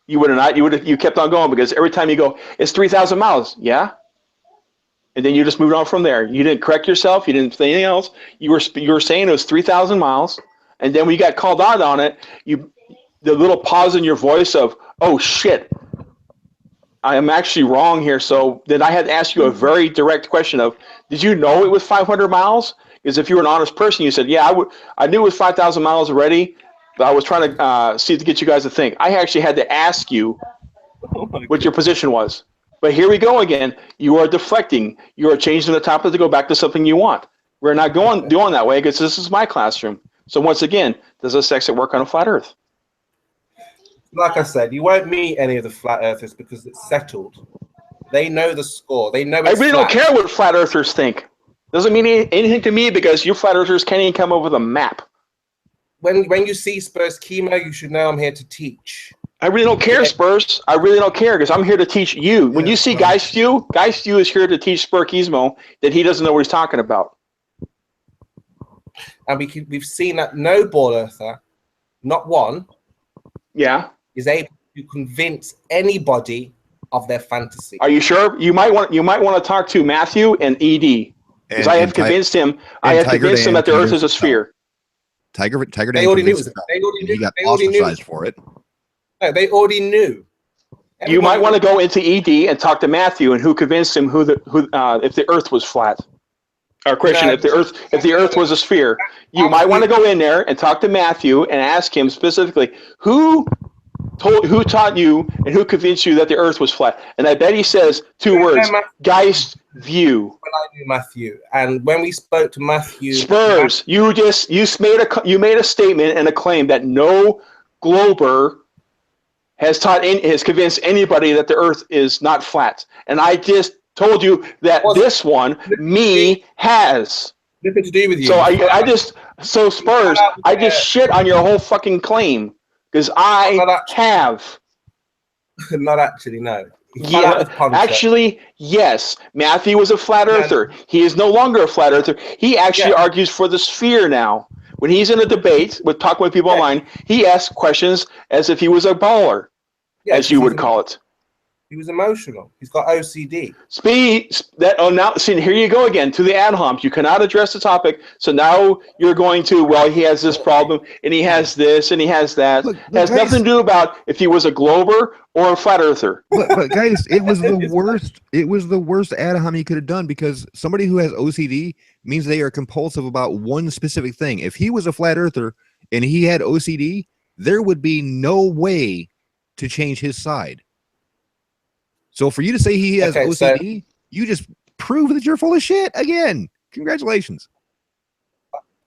You would have not. You kept on going because every time you go, "It's 3,000 miles," yeah, and then you just moved on from there. You didn't correct yourself. You didn't say anything else. You were saying it was 3,000 miles, and then when you got called out on it, the little pause in your voice of, "Oh shit, I am actually wrong here." So then I had to ask you a very direct question of, "Did you know it was 500 miles?" Because if you were an honest person, you said, "Yeah, I knew it was 5,000 miles already, But I was trying to see to get you guys to think. I actually had to ask you what your position was. But here we go again. You are deflecting. You are changing the topic to go back to something you want. We're not doing that way because this is my classroom. So once again, does a sextant work on a flat Earth? Like I said, you won't meet any of the flat earthers because it's settled. They know the score. They know it's I really flat. don't care what flat earthers think. Doesn't mean anything to me because you flat earthers can't even come up with a map. When you see Spurskimo, you should know I'm here to teach. I really don't care, Spurs. I really don't care because I'm here to teach you. When you see Guy Stew is here to teach Spurskimo that he doesn't know what he's talking about. And we've seen that no ball earther, not one, is able to convince anybody of their fantasy. Are you sure? You might want to talk to Matthew and ED because I have convinced him. I have convinced him that the Earth is a sphere. Tiger They already knew. He got ostracized for it. No, they already knew. You might want to go into ED and talk to Matthew and who convinced him if the Earth was flat. Or Christian, if the Earth was a sphere, you might want to go in there and talk to Matthew and ask him specifically who taught you and who convinced you that the Earth was flat. And I bet he says two words: Geist view. When I knew Matthew, and when we spoke to Matthew, Spurs, you made a statement and a claim that no glober has convinced anybody that the Earth is not flat, and I just told you that this one, me, has. Nothing to do with you. So Spurs, I just shit on your whole fucking claim because I have. Not actually, no. Yeah, actually, yes. Matthew was a flat earther. He is no longer a flat earther. He actually argues for the sphere now. When he's in a debate with talking with people online, he asks questions as if he was a baller, as you would call it. He was emotional. He's got OCD. Now see, here you go again to the ad homs. You cannot address the topic, so now you're going to, well, he has this problem, and he has this, and he has that. It has nothing to do about if he was a glober or a flat earther. But guys, it was the worst. It was the worst ad hom he could have done because somebody who has OCD means they are compulsive about one specific thing. If he was a flat earther and he had OCD, there would be no way to change his side. So for you to say he has OCD, you just prove that you're full of shit again. Congratulations.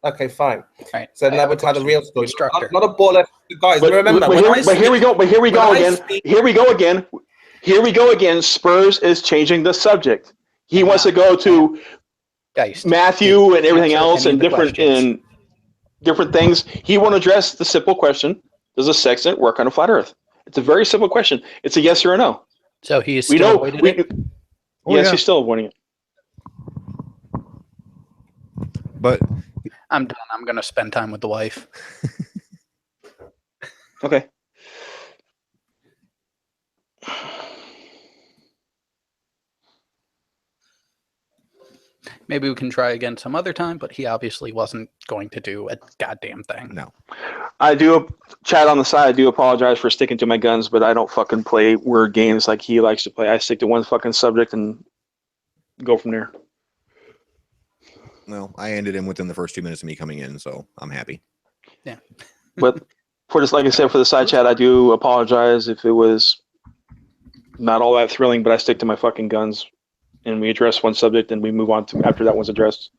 Okay, fine. Right. So now we'll tell the real story. Structure. Not a baller, guys. Remember, here we go again. Here we go again. Spurs is changing the subject. He wants to go to Matthew and everything else and different things. He won't address the simple question: does a sextant work on a flat Earth? It's a very simple question. It's a yes or a no. So he is still avoiding it? Yes, he's still avoiding it. But I'm done. I'm going to spend time with the wife. Okay. Maybe we can try again some other time, but he obviously wasn't going to do a goddamn thing. No. I do, chat on the side, I do apologize for sticking to my guns, but I don't fucking play word games like he likes to play. I stick to one fucking subject and go from there. Well, I ended him within the first 2 minutes of me coming in, so I'm happy. Yeah. But for this, like I said, for the side chat, I do apologize if it was not all that thrilling, but I stick to my fucking guns and we address one subject and we move on to after that one's addressed.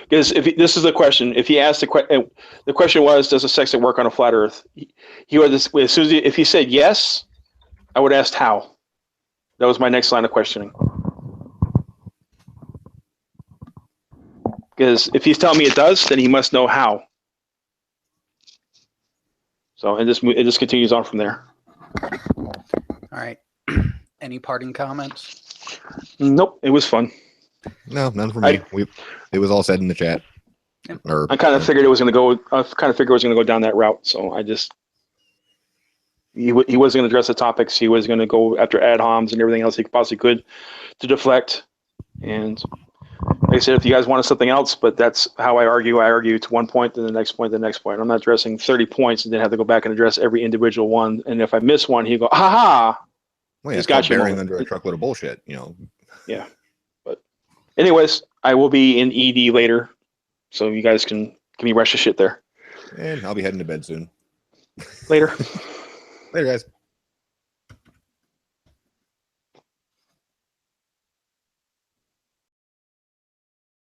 Because this is the question. If he asked the question was, does a sextant work on a flat Earth? He would, as soon as if he said yes, I would ask how. That was my next line of questioning. Because if he's telling me it does, then he must know how. So it just continues on from there. All right. Any parting comments? Nope. It was fun. No, none for me. It was all said in the chat. Yep. I kind of figured it was going to go. I kind of figured it was going to go down that route. So I just he wasn't going to address the topics. He was going to go after ad homs and everything else he possibly could to deflect. And like I said, if you guys wanted something else, but that's how I argue. I argue to one point, then the next point, the next point. I'm not addressing 30 points and then have to go back and address every individual one. And if I miss one, he'd go, ha ha. Well, yeah, it's got bearing under a truckload of bullshit, you know. Yeah. But anyways, I will be in ED later, so you guys can give me rest of shit there. And I'll be heading to bed soon. Later. Later, guys.